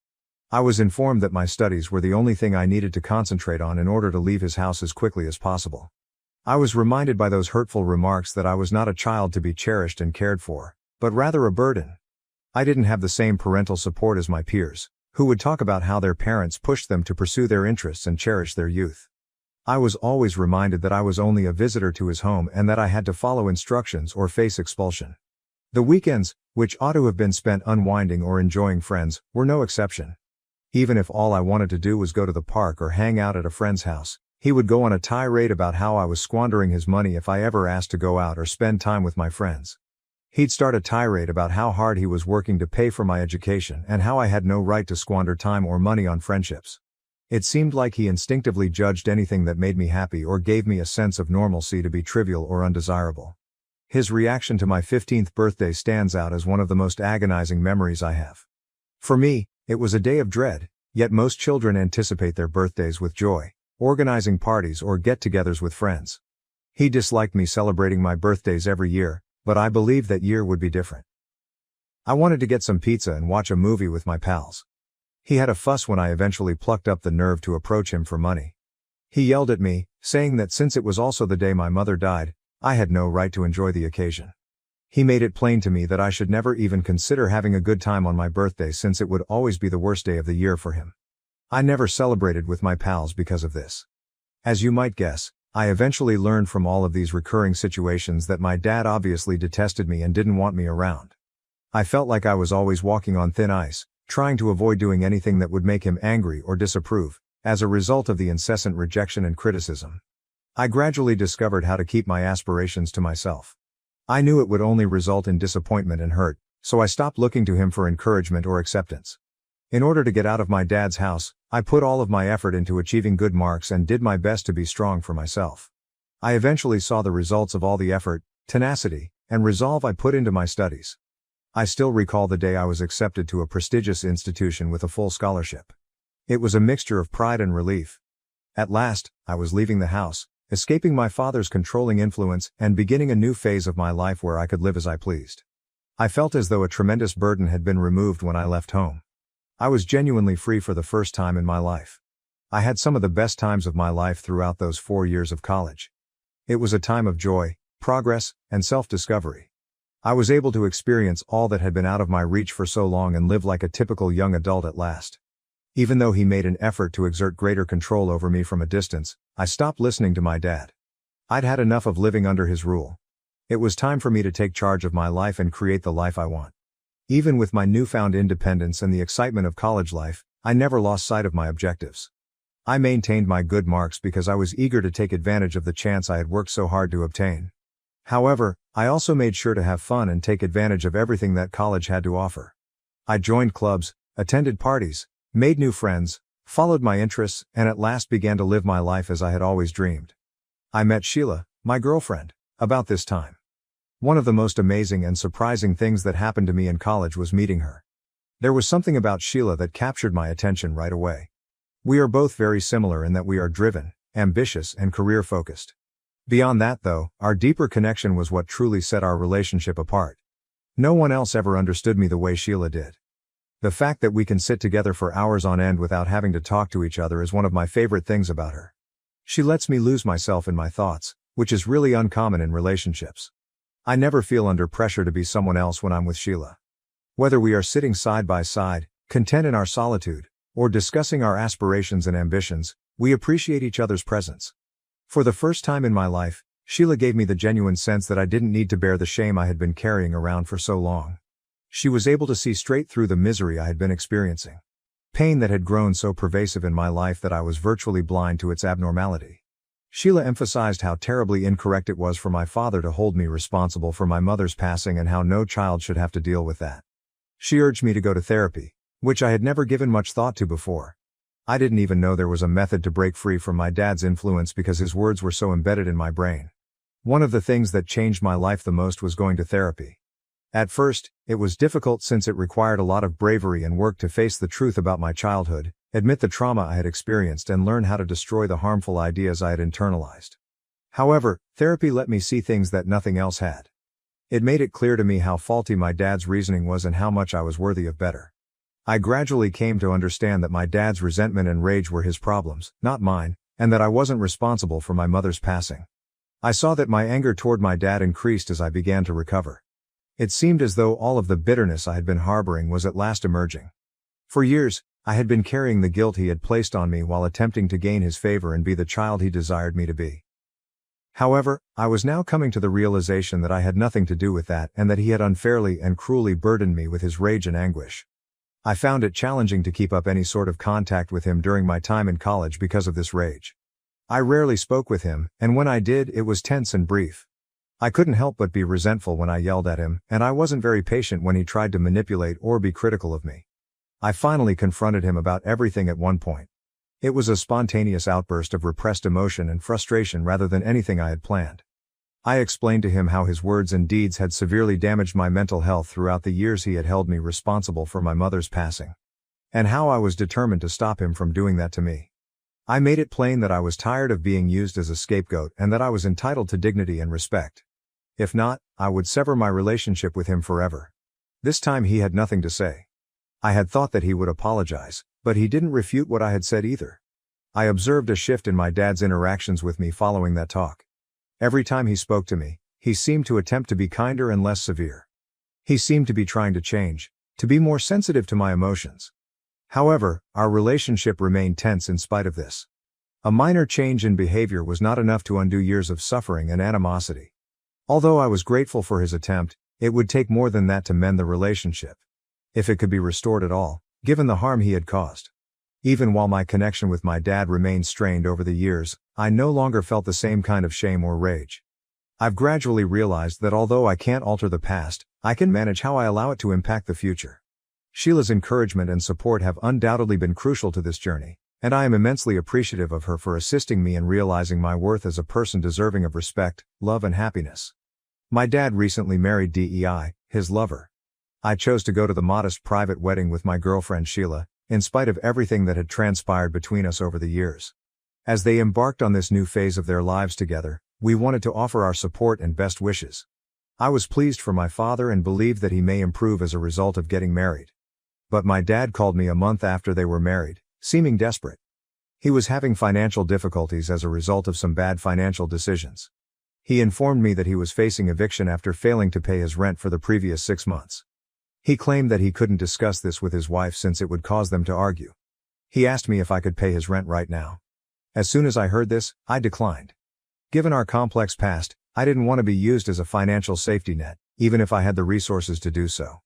I was informed that my studies were the only thing I needed to concentrate on in order to leave his house as quickly as possible. I was reminded by those hurtful remarks that I was not a child to be cherished and cared for, but rather a burden. I didn't have the same parental support as my peers, who would talk about how their parents pushed them to pursue their interests and cherish their youth. I was always reminded that I was only a visitor to his home and that I had to follow instructions or face expulsion. The weekends, which ought to have been spent unwinding or enjoying friends, were no exception. Even if all I wanted to do was go to the park or hang out at a friend's house, he would go on a tirade about how I was squandering his money if I ever asked to go out or spend time with my friends. He'd start a tirade about how hard he was working to pay for my education and how I had no right to squander time or money on friendships. It seemed like he instinctively judged anything that made me happy or gave me a sense of normalcy to be trivial or undesirable. His reaction to my 15th birthday stands out as one of the most agonizing memories I have. For me, it was a day of dread, yet most children anticipate their birthdays with joy, organizing parties or get-togethers with friends. He disliked me celebrating my birthdays every year, but I believed that year would be different. I wanted to get some pizza and watch a movie with my pals. He had a fuss when I eventually plucked up the nerve to approach him for money. He yelled at me, saying that since it was also the day my mother died, I had no right to enjoy the occasion. He made it plain to me that I should never even consider having a good time on my birthday since it would always be the worst day of the year for him. I never celebrated with my pals because of this. As you might guess, I eventually learned from all of these recurring situations that my dad obviously detested me and didn't want me around. I felt like I was always walking on thin ice, trying to avoid doing anything that would make him angry or disapprove, as a result of the incessant rejection and criticism. I gradually discovered how to keep my aspirations to myself. I knew it would only result in disappointment and hurt, so I stopped looking to him for encouragement or acceptance. In order to get out of my dad's house, I put all of my effort into achieving good marks and did my best to be strong for myself. I eventually saw the results of all the effort, tenacity, and resolve I put into my studies. I still recall the day I was accepted to a prestigious institution with a full scholarship. It was a mixture of pride and relief. At last, I was leaving the house, escaping my father's controlling influence, and beginning a new phase of my life where I could live as I pleased. I felt as though a tremendous burden had been removed when I left home. I was genuinely free for the first time in my life. I had some of the best times of my life throughout those 4 years of college. It was a time of joy, progress, and self-discovery. I was able to experience all that had been out of my reach for so long and live like a typical young adult at last. Even though he made an effort to exert greater control over me from a distance, I stopped listening to my dad. I'd had enough of living under his rule. It was time for me to take charge of my life and create the life I want. Even with my newfound independence and the excitement of college life, I never lost sight of my objectives. I maintained my good marks because I was eager to take advantage of the chance I had worked so hard to obtain. However, I also made sure to have fun and take advantage of everything that college had to offer. I joined clubs, attended parties, made new friends, followed my interests, and at last began to live my life as I had always dreamed. I met Sheila, my girlfriend, about this time. One of the most amazing and surprising things that happened to me in college was meeting her. There was something about Sheila that captured my attention right away. We are both very similar in that we are driven, ambitious, and career-focused. Beyond that though, our deeper connection was what truly set our relationship apart. No one else ever understood me the way Sheila did. The fact that we can sit together for hours on end without having to talk to each other is one of my favorite things about her. She lets me lose myself in my thoughts, which is really uncommon in relationships. I never feel under pressure to be someone else when I'm with Sheila. Whether we are sitting side by side, content in our solitude, or discussing our aspirations and ambitions, we appreciate each other's presence. For the first time in my life, Sheila gave me the genuine sense that I didn't need to bear the shame I had been carrying around for so long. She was able to see straight through the misery I had been experiencing. Pain that had grown so pervasive in my life that I was virtually blind to its abnormality. Sheila emphasized how terribly incorrect it was for my father to hold me responsible for my mother's passing and how no child should have to deal with that. She urged me to go to therapy, which I had never given much thought to before. I didn't even know there was a method to break free from my dad's influence because his words were so embedded in my brain. One of the things that changed my life the most was going to therapy. At first, it was difficult since it required a lot of bravery and work to face the truth about my childhood, admit the trauma I had experienced and learn how to destroy the harmful ideas I had internalized. However, therapy let me see things that nothing else had. It made it clear to me how faulty my dad's reasoning was and how much I was worthy of better. I gradually came to understand that my dad's resentment and rage were his problems, not mine, and that I wasn't responsible for my mother's passing. I saw that my anger toward my dad increased as I began to recover. It seemed as though all of the bitterness I had been harboring was at last emerging. For years, I had been carrying the guilt he had placed on me while attempting to gain his favor and be the child he desired me to be. However, I was now coming to the realization that I had nothing to do with that and that he had unfairly and cruelly burdened me with his rage and anguish. I found it challenging to keep up any sort of contact with him during my time in college because of this rage. I rarely spoke with him, and when I did, it was tense and brief. I couldn't help but be resentful when I yelled at him, and I wasn't very patient when he tried to manipulate or be critical of me. I finally confronted him about everything at one point. It was a spontaneous outburst of repressed emotion and frustration rather than anything I had planned. I explained to him how his words and deeds had severely damaged my mental health throughout the years he had held me responsible for my mother's passing. And how I was determined to stop him from doing that to me. I made it plain that I was tired of being used as a scapegoat and that I was entitled to dignity and respect. If not, I would sever my relationship with him forever. This time he had nothing to say. I had thought that he would apologize, but he didn't refute what I had said either. I observed a shift in my dad's interactions with me following that talk. Every time he spoke to me, he seemed to attempt to be kinder and less severe. He seemed to be trying to change, to be more sensitive to my emotions. However, our relationship remained tense in spite of this. A minor change in behavior was not enough to undo years of suffering and animosity. Although I was grateful for his attempt, it would take more than that to mend the relationship. If it could be restored at all, given the harm he had caused. Even while my connection with my dad remained strained over the years, I no longer felt the same kind of shame or rage. I've gradually realized that although I can't alter the past, I can manage how I allow it to impact the future. Sheila's encouragement and support have undoubtedly been crucial to this journey. And I am immensely appreciative of her for assisting me in realizing my worth as a person deserving of respect, love and happiness. My dad recently married DEI, his lover. I chose to go to the modest private wedding with my girlfriend Sheila, in spite of everything that had transpired between us over the years. As they embarked on this new phase of their lives together, we wanted to offer our support and best wishes. I was pleased for my father and believed that he may improve as a result of getting married. But my dad called me a month after they were married, seeming desperate. He was having financial difficulties as a result of some bad financial decisions. He informed me that he was facing eviction after failing to pay his rent for the previous 6 months. He claimed that he couldn't discuss this with his wife since it would cause them to argue. He asked me if I could pay his rent right now. As soon as I heard this, I declined. Given our complex past, I didn't want to be used as a financial safety net, even if I had the resources to do so.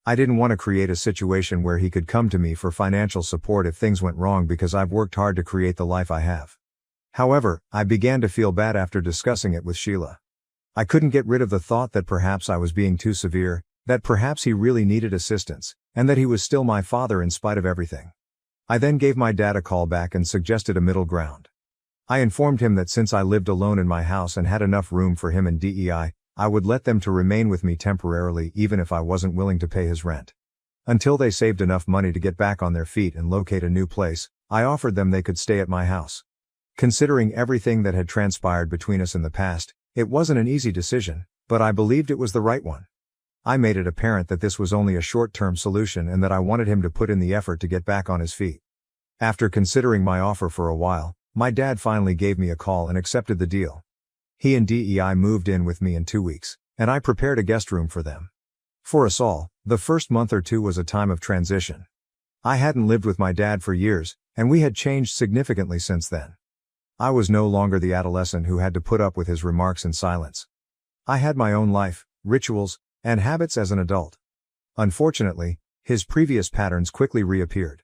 I didn't want to create a situation where he could come to me for financial support if things went wrong because I've worked hard to create the life I have. However, I began to feel bad after discussing it with Sheila. I couldn't get rid of the thought that perhaps I was being too severe, that perhaps he really needed assistance, and that he was still my father in spite of everything. I then gave my dad a call back and suggested a middle ground. I informed him that since I lived alone in my house and had enough room for him and DEI, I would let them to remain with me temporarily even if I wasn't willing to pay his rent. Until they saved enough money to get back on their feet and locate a new place, I offered them they could stay at my house. Considering everything that had transpired between us in the past, it wasn't an easy decision, but I believed it was the right one. I made it apparent that this was only a short-term solution and that I wanted him to put in the effort to get back on his feet. After considering my offer for a while, my dad finally gave me a call and accepted the deal. He and DEI moved in with me in 2 weeks, and I prepared a guest room for them. For us all, the first month or two was a time of transition. I hadn't lived with my dad for years, and we had changed significantly since then. I was no longer the adolescent who had to put up with his remarks in silence. I had my own life, rituals, and habits as an adult. Unfortunately, his previous patterns quickly reappeared.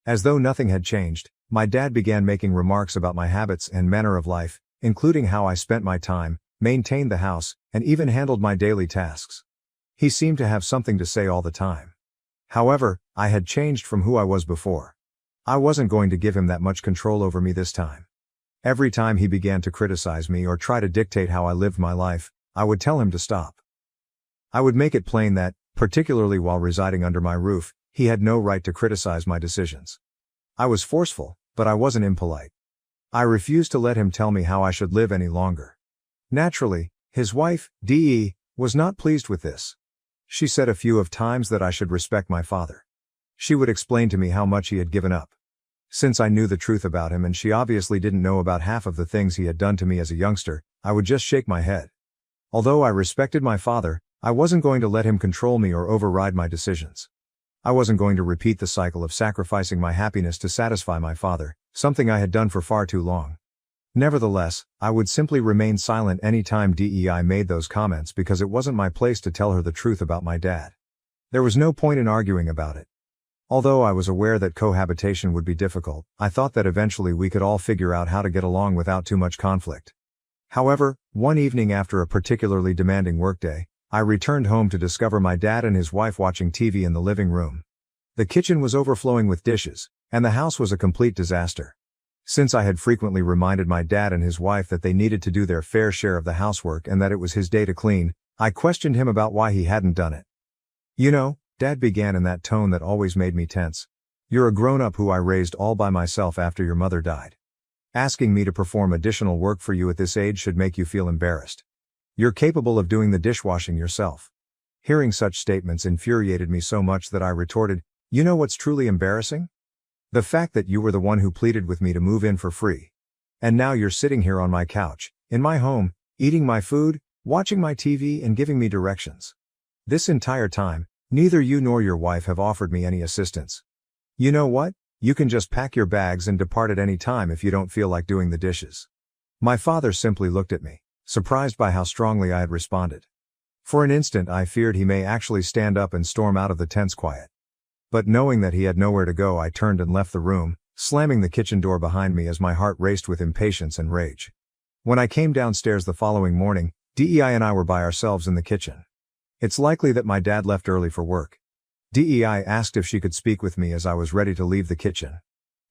As though nothing had changed, my dad began making remarks about my habits and manner of life, including how I spent my time, maintained the house, and even handled my daily tasks. He seemed to have something to say all the time. However, I had changed from who I was before. I wasn't going to give him that much control over me this time. Every time he began to criticize me or try to dictate how I lived my life, I would tell him to stop. I would make it plain that, particularly while residing under my roof, he had no right to criticize my decisions. I was forceful, but I wasn't impolite. I refused to let him tell me how I should live any longer. Naturally, his wife, Dee, was not pleased with this. She said a few of times that I should respect my father. She would explain to me how much he had given up. Since I knew the truth about him and she obviously didn't know about half of the things he had done to me as a youngster, I would just shake my head. Although I respected my father, I wasn't going to let him control me or override my decisions. I wasn't going to repeat the cycle of sacrificing my happiness to satisfy my father, something I had done for far too long. Nevertheless, I would simply remain silent any time DEI made those comments because it wasn't my place to tell her the truth about my dad. There was no point in arguing about it. Although I was aware that cohabitation would be difficult, I thought that eventually we could all figure out how to get along without too much conflict. However, one evening after a particularly demanding workday, I returned home to discover my dad and his wife watching TV in the living room. The kitchen was overflowing with dishes, and the house was a complete disaster. Since I had frequently reminded my dad and his wife that they needed to do their fair share of the housework and that it was his day to clean, I questioned him about why he hadn't done it. "You know," Dad began in that tone that always made me tense. "You're a grown-up who I raised all by myself after your mother died. Asking me to perform additional work for you at this age should make you feel embarrassed. You're capable of doing the dishwashing yourself." Hearing such statements infuriated me so much that I retorted, "You know what's truly embarrassing? The fact that you were the one who pleaded with me to move in for free. And now you're sitting here on my couch, in my home, eating my food, watching my TV and giving me directions. This entire time, neither you nor your wife have offered me any assistance. You know what? You can just pack your bags and depart at any time if you don't feel like doing the dishes." My father simply looked at me, surprised by how strongly I had responded. For an instant I feared he may actually stand up and storm out of the tense quiet. But knowing that he had nowhere to go, I turned and left the room, slamming the kitchen door behind me as my heart raced with impatience and rage. When I came downstairs the following morning, DEI and I were by ourselves in the kitchen. It's likely that my dad left early for work. DEI asked if she could speak with me as I was ready to leave the kitchen.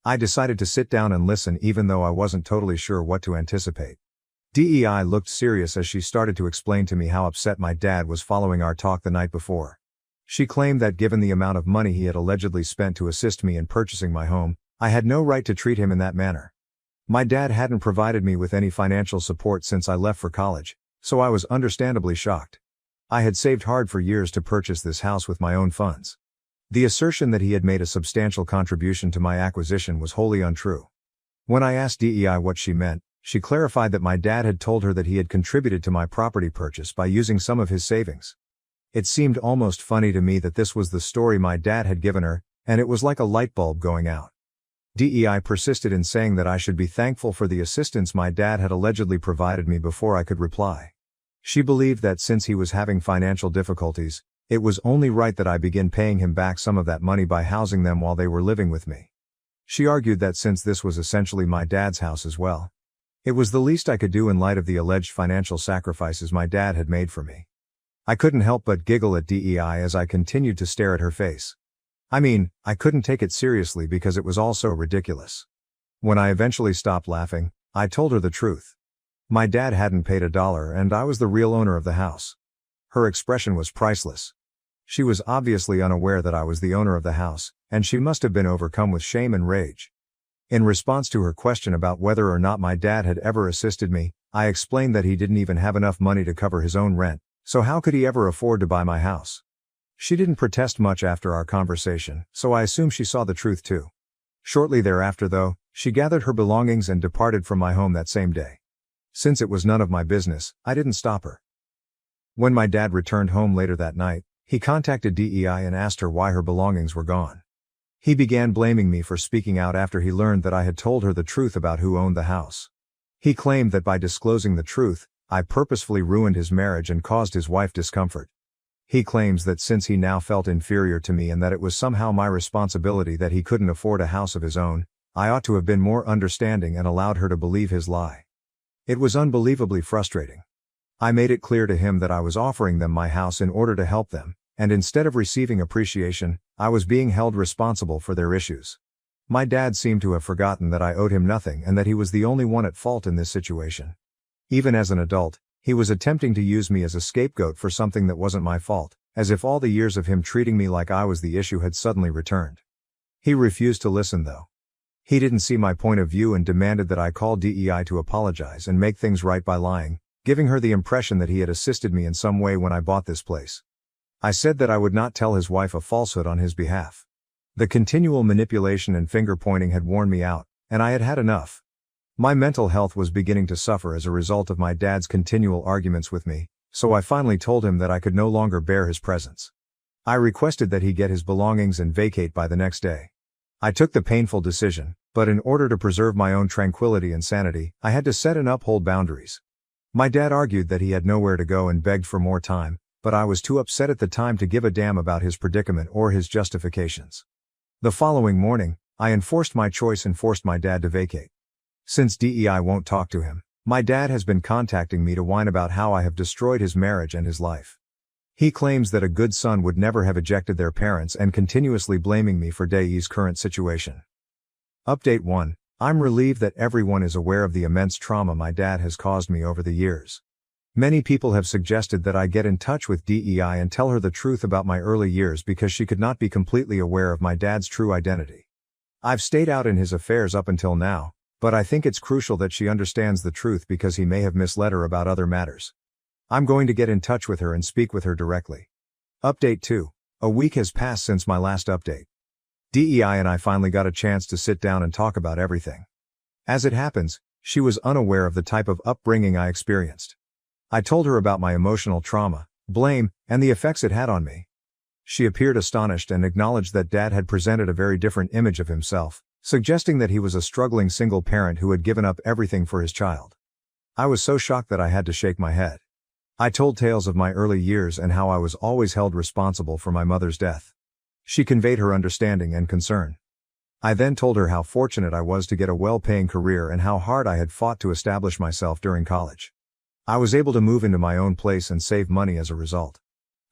I decided to sit down and listen even though I wasn't totally sure what to anticipate. DEI looked serious as she started to explain to me how upset my dad was following our talk the night before. She claimed that given the amount of money he had allegedly spent to assist me in purchasing my home, I had no right to treat him in that manner. My dad hadn't provided me with any financial support since I left for college, so I was understandably shocked. I had saved hard for years to purchase this house with my own funds. The assertion that he had made a substantial contribution to my acquisition was wholly untrue. When I asked DEI what she meant, she clarified that my dad had told her that he had contributed to my property purchase by using some of his savings. It seemed almost funny to me that this was the story my dad had given her, and it was like a light bulb going out. DEI persisted in saying that I should be thankful for the assistance my dad had allegedly provided me before I could reply. She believed that since he was having financial difficulties, it was only right that I begin paying him back some of that money by housing them while they were living with me. She argued that since this was essentially my dad's house as well, it was the least I could do in light of the alleged financial sacrifices my dad had made for me. I couldn't help but giggle at DEI as I continued to stare at her face. I mean, I couldn't take it seriously because it was all so ridiculous. When I eventually stopped laughing, I told her the truth. My dad hadn't paid $1 and I was the real owner of the house. Her expression was priceless. She was obviously unaware that I was the owner of the house, and she must have been overcome with shame and rage. In response to her question about whether or not my dad had ever assisted me, I explained that he didn't even have enough money to cover his own rent, so how could he ever afford to buy my house? She didn't protest much after our conversation, so I assume she saw the truth too. Shortly thereafter though, she gathered her belongings and departed from my home that same day. Since it was none of my business, I didn't stop her. When my dad returned home later that night, he contacted DEI and asked her why her belongings were gone. He began blaming me for speaking out after he learned that I had told her the truth about who owned the house. He claimed that by disclosing the truth, I purposefully ruined his marriage and caused his wife discomfort. He claims that since he now felt inferior to me and that it was somehow my responsibility that he couldn't afford a house of his own, I ought to have been more understanding and allowed her to believe his lie. It was unbelievably frustrating. I made it clear to him that I was offering them my house in order to help them, and instead of receiving appreciation, I was being held responsible for their issues. My dad seemed to have forgotten that I owed him nothing and that he was the only one at fault in this situation. Even as an adult, he was attempting to use me as a scapegoat for something that wasn't my fault, as if all the years of him treating me like I was the issue had suddenly returned. He refused to listen though. He didn't see my point of view and demanded that I call DEI to apologize and make things right by lying, giving her the impression that he had assisted me in some way when I bought this place. I said that I would not tell his wife a falsehood on his behalf. The continual manipulation and finger-pointing had worn me out, and I had had enough. My mental health was beginning to suffer as a result of my dad's continual arguments with me, so I finally told him that I could no longer bear his presence. I requested that he get his belongings and vacate by the next day. I took the painful decision, but in order to preserve my own tranquility and sanity, I had to set and uphold boundaries. My dad argued that he had nowhere to go and begged for more time, but I was too upset at the time to give a damn about his predicament or his justifications. The following morning, I enforced my choice and forced my dad to vacate. Since DEI won't talk to him, my dad has been contacting me to whine about how I have destroyed his marriage and his life. He claims that a good son would never have ejected their parents and continuously blaming me for DEI's current situation. Update 1. I'm relieved that everyone is aware of the immense trauma my dad has caused me over the years. Many people have suggested that I get in touch with DEI and tell her the truth about my early years because she could not be completely aware of my dad's true identity. I've stayed out in his affairs up until now, but I think it's crucial that she understands the truth because he may have misled her about other matters. I'm going to get in touch with her and speak with her directly. Update 2. A week has passed since my last update. DEI and I finally got a chance to sit down and talk about everything. As it happens, she was unaware of the type of upbringing I experienced. I told her about my emotional trauma, blame, and the effects it had on me. She appeared astonished and acknowledged that Dad had presented a very different image of himself, suggesting that he was a struggling single parent who had given up everything for his child. I was so shocked that I had to shake my head. I told tales of my early years and how I was always held responsible for my mother's death. She conveyed her understanding and concern. I then told her how fortunate I was to get a well-paying career and how hard I had fought to establish myself during college. I was able to move into my own place and save money as a result.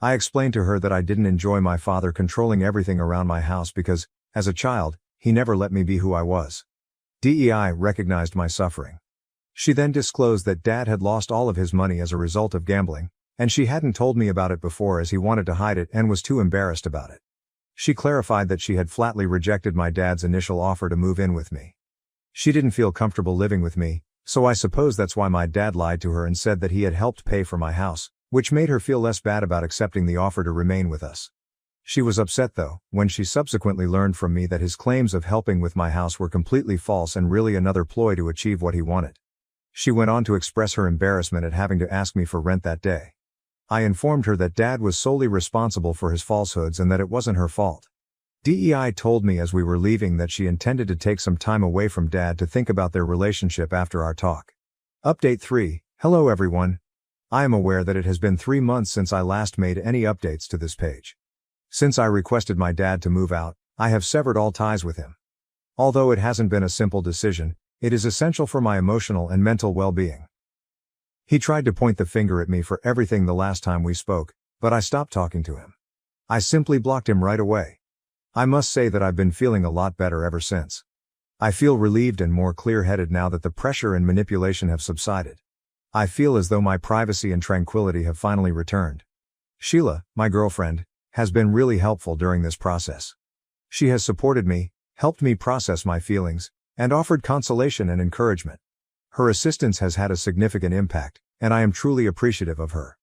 I explained to her that I didn't enjoy my father controlling everything around my house because, as a child, he never let me be who I was. DEI recognized my suffering. She then disclosed that Dad had lost all of his money as a result of gambling, and she hadn't told me about it before as he wanted to hide it and was too embarrassed about it. She clarified that she had flatly rejected my dad's initial offer to move in with me. She didn't feel comfortable living with me, so I suppose that's why my dad lied to her and said that he had helped pay for my house, which made her feel less bad about accepting the offer to remain with us. She was upset though, when she subsequently learned from me that his claims of helping with my house were completely false and really another ploy to achieve what he wanted. She went on to express her embarrassment at having to ask me for rent that day. I informed her that Dad was solely responsible for his falsehoods and that it wasn't her fault. DEI told me as we were leaving that she intended to take some time away from Dad to think about their relationship after our talk. Update 3. Hello everyone. I am aware that it has been 3 months since I last made any updates to this page. Since I requested my dad to move out, I have severed all ties with him. Although it hasn't been a simple decision, it is essential for my emotional and mental well-being. He tried to point the finger at me for everything the last time we spoke, but I stopped talking to him. I simply blocked him right away. I must say that I've been feeling a lot better ever since. I feel relieved and more clear-headed now that the pressure and manipulation have subsided. I feel as though my privacy and tranquility have finally returned. Sheila, my girlfriend, has been really helpful during this process. She has supported me, helped me process my feelings, and offered consolation and encouragement. Her assistance has had a significant impact, and I am truly appreciative of her.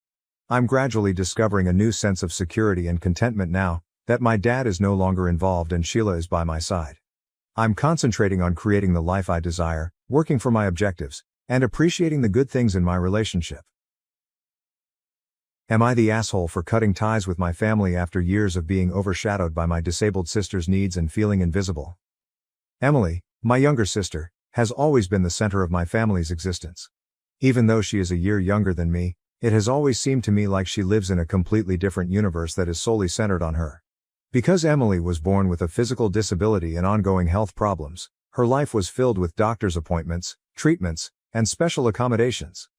I'm gradually discovering a new sense of security and contentment now that my dad is no longer involved and Sheila is by my side. I'm concentrating on creating the life I desire, working for my objectives, and appreciating the good things in my relationship. Am I the asshole for cutting ties with my family after years of being overshadowed by my disabled sister's needs and feeling invisible? Emily, my younger sister, has always been the center of my family's existence. Even though she is a year younger than me, it has always seemed to me like she lives in a completely different universe that is solely centered on her. Because Emily was born with a physical disability and ongoing health problems, her life was filled with doctor's appointments, treatments, and special accommodations.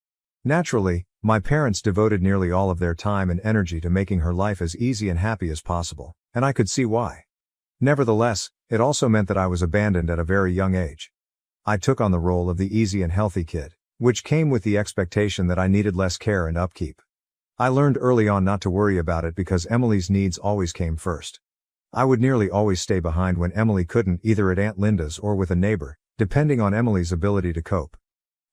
Naturally, my parents devoted nearly all of their time and energy to making her life as easy and happy as possible, and I could see why. Nevertheless, it also meant that I was abandoned at a very young age. I took on the role of the easy and healthy kid, which came with the expectation that I needed less care and upkeep. I learned early on not to worry about it because Emily's needs always came first. I would nearly always stay behind when Emily couldn't, either at Aunt Linda's or with a neighbor, depending on Emily's ability to cope.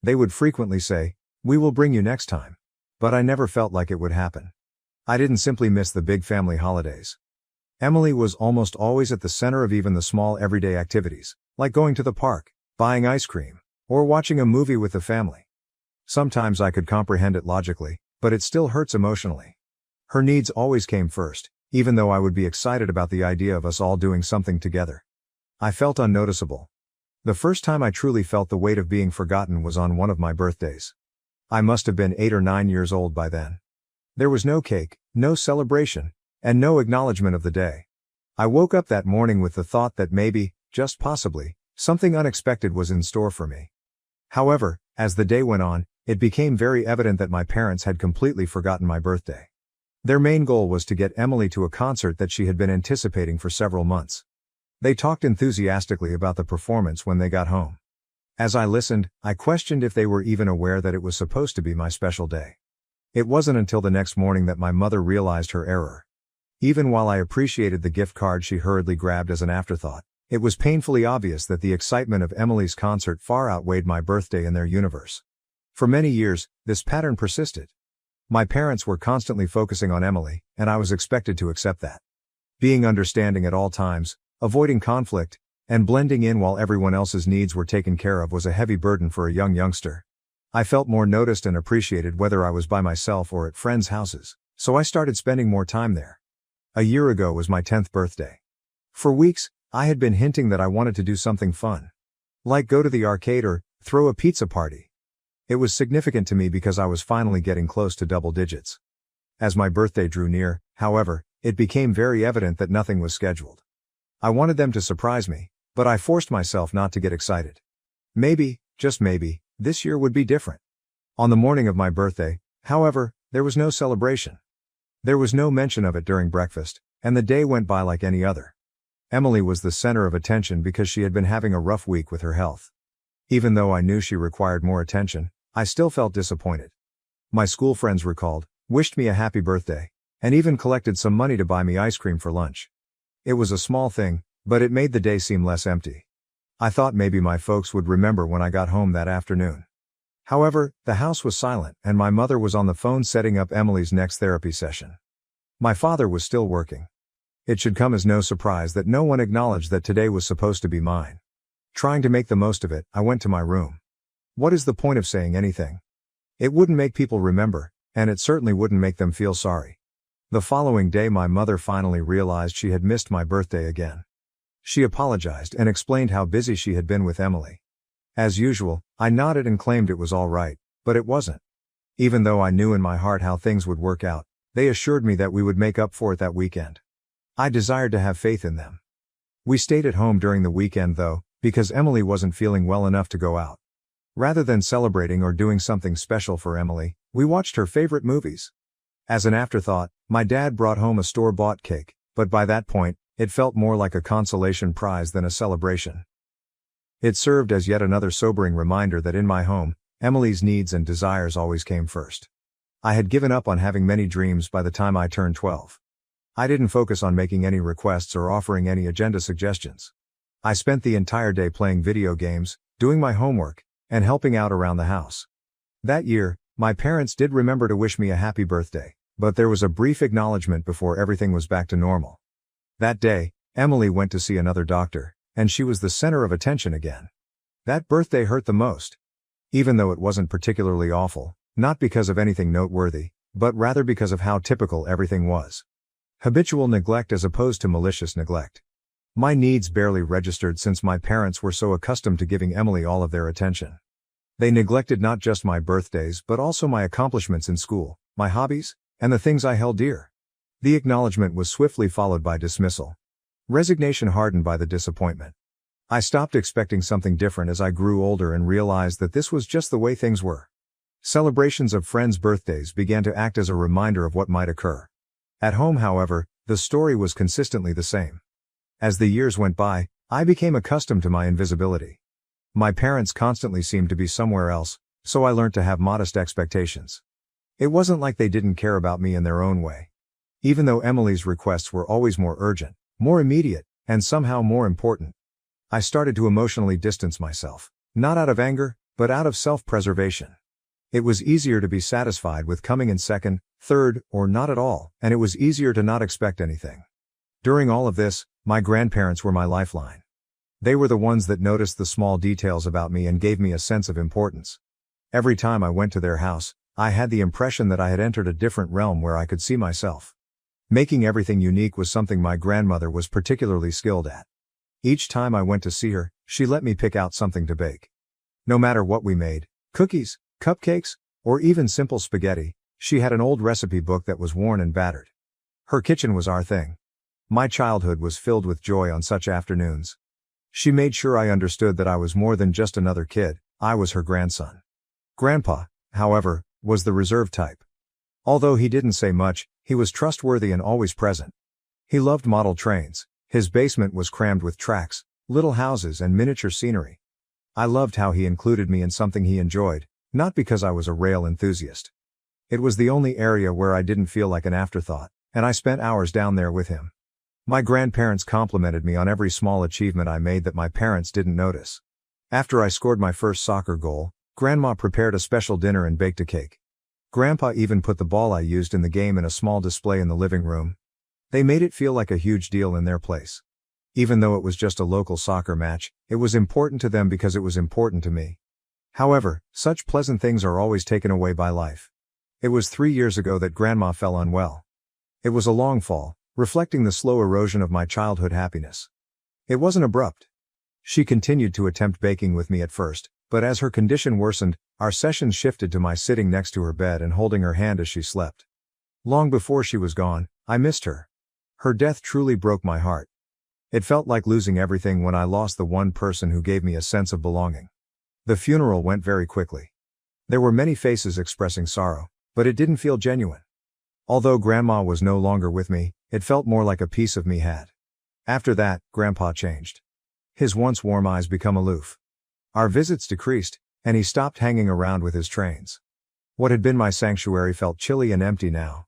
They would frequently say, "We will bring you next time." But I never felt like it would happen. I didn't simply miss the big family holidays. Emily was almost always at the center of even the small everyday activities, like going to the park, buying ice cream, or watching a movie with the family. Sometimes I could comprehend it logically, but it still hurts emotionally. Her needs always came first, even though I would be excited about the idea of us all doing something together. I felt unnoticeable. The first time I truly felt the weight of being forgotten was on one of my birthdays. I must have been 8 or 9 years old by then. There was no cake, no celebration, and no acknowledgement of the day. I woke up that morning with the thought that maybe, just possibly, something unexpected was in store for me. However, as the day went on, it became very evident that my parents had completely forgotten my birthday. Their main goal was to get Emily to a concert that she had been anticipating for several months. They talked enthusiastically about the performance when they got home. As I listened, I questioned if they were even aware that it was supposed to be my special day. It wasn't until the next morning that my mother realized her error. Even while I appreciated the gift card she hurriedly grabbed as an afterthought, it was painfully obvious that the excitement of Emily's concert far outweighed my birthday in their universe. For many years, this pattern persisted. My parents were constantly focusing on Emily, and I was expected to accept that. Being understanding at all times, avoiding conflict, and blending in while everyone else's needs were taken care of was a heavy burden for a young youngster. I felt more noticed and appreciated whether I was by myself or at friends' houses, so I started spending more time there. A year ago was my 10th birthday. For weeks, I had been hinting that I wanted to do something fun. Like go to the arcade or throw a pizza party. It was significant to me because I was finally getting close to double digits. As my birthday drew near, however, it became very evident that nothing was scheduled. I wanted them to surprise me, but I forced myself not to get excited. Maybe, just maybe, this year would be different. On the morning of my birthday, however, there was no celebration. There was no mention of it during breakfast, and the day went by like any other. Emily was the center of attention because she had been having a rough week with her health. Even though I knew she required more attention, I still felt disappointed. My school friends recalled, wished me a happy birthday, and even collected some money to buy me ice cream for lunch. It was a small thing, but it made the day seem less empty. I thought maybe my folks would remember when I got home that afternoon. However, the house was silent, and my mother was on the phone setting up Emily's next therapy session. My father was still working. It should come as no surprise that no one acknowledged that today was supposed to be mine. Trying to make the most of it, I went to my room. What is the point of saying anything? It wouldn't make people remember, and it certainly wouldn't make them feel sorry. The following day my mother finally realized she had missed my birthday again. She apologized and explained how busy she had been with Emily. As usual, I nodded and claimed it was all right, but it wasn't. Even though I knew in my heart how things would work out, they assured me that we would make up for it that weekend. I desired to have faith in them. We stayed at home during the weekend though, because Emily wasn't feeling well enough to go out. Rather than celebrating or doing something special for Emily, we watched her favorite movies. As an afterthought, my dad brought home a store-bought cake, but by that point, it felt more like a consolation prize than a celebration. It served as yet another sobering reminder that in my home, Emily's needs and desires always came first. I had given up on having many dreams by the time I turned 12. I didn't focus on making any requests or offering any agenda suggestions. I spent the entire day playing video games, doing my homework, and helping out around the house. That year, my parents did remember to wish me a happy birthday, but there was a brief acknowledgement before everything was back to normal. That day, Emily went to see another doctor, and she was the center of attention again. That birthday hurt the most. Even though it wasn't particularly awful, not because of anything noteworthy, but rather because of how typical everything was. Habitual neglect as opposed to malicious neglect. My needs barely registered since my parents were so accustomed to giving Emily all of their attention. They neglected not just my birthdays but also my accomplishments in school, my hobbies, and the things I held dear. The acknowledgement was swiftly followed by dismissal. Resignation hardened by the disappointment. I stopped expecting something different as I grew older and realized that this was just the way things were. Celebrations of friends' birthdays began to act as a reminder of what might occur. At home, however, the story was consistently the same. As the years went by, I became accustomed to my invisibility. My parents constantly seemed to be somewhere else, so I learned to have modest expectations. It wasn't like they didn't care about me in their own way. Even though Emily's requests were always more urgent, more immediate, and somehow more important, I started to emotionally distance myself, not out of anger, but out of self-preservation. It was easier to be satisfied with coming in second, third, or not at all, and it was easier to not expect anything. During all of this, my grandparents were my lifeline. They were the ones that noticed the small details about me and gave me a sense of importance. Every time I went to their house, I had the impression that I had entered a different realm where I could see myself. Making everything unique was something my grandmother was particularly skilled at. Each time I went to see her, she let me pick out something to bake. No matter what we made, cookies, cupcakes, or even simple spaghetti, she had an old recipe book that was worn and battered. Her kitchen was our thing. My childhood was filled with joy on such afternoons. She made sure I understood that I was more than just another kid, I was her grandson. Grandpa, however, was the reserved type. Although he didn't say much, he was trustworthy and always present. He loved model trains. His basement was crammed with tracks, little houses and miniature scenery. I loved how he included me in something he enjoyed, not because I was a rail enthusiast. It was the only area where I didn't feel like an afterthought, and I spent hours down there with him. My grandparents complimented me on every small achievement I made that my parents didn't notice. After I scored my first soccer goal, Grandma prepared a special dinner and baked a cake. Grandpa even put the ball I used in the game in a small display in the living room. They made it feel like a huge deal in their place. Even though it was just a local soccer match, it was important to them because it was important to me. However, such pleasant things are always taken away by life. It was 3 years ago that Grandma fell unwell. It was a long fall, reflecting the slow erosion of my childhood happiness. It wasn't abrupt. She continued to attempt baking with me at first, but as her condition worsened, our sessions shifted to my sitting next to her bed and holding her hand as she slept. Long before she was gone, I missed her. Her death truly broke my heart. It felt like losing everything when I lost the one person who gave me a sense of belonging. The funeral went very quickly. There were many faces expressing sorrow, but it didn't feel genuine. Although Grandma was no longer with me, it felt more like a piece of me had. After that, Grandpa changed. His once warm eyes become aloof. Our visits decreased, and he stopped hanging around with his trains. What had been my sanctuary felt chilly and empty now.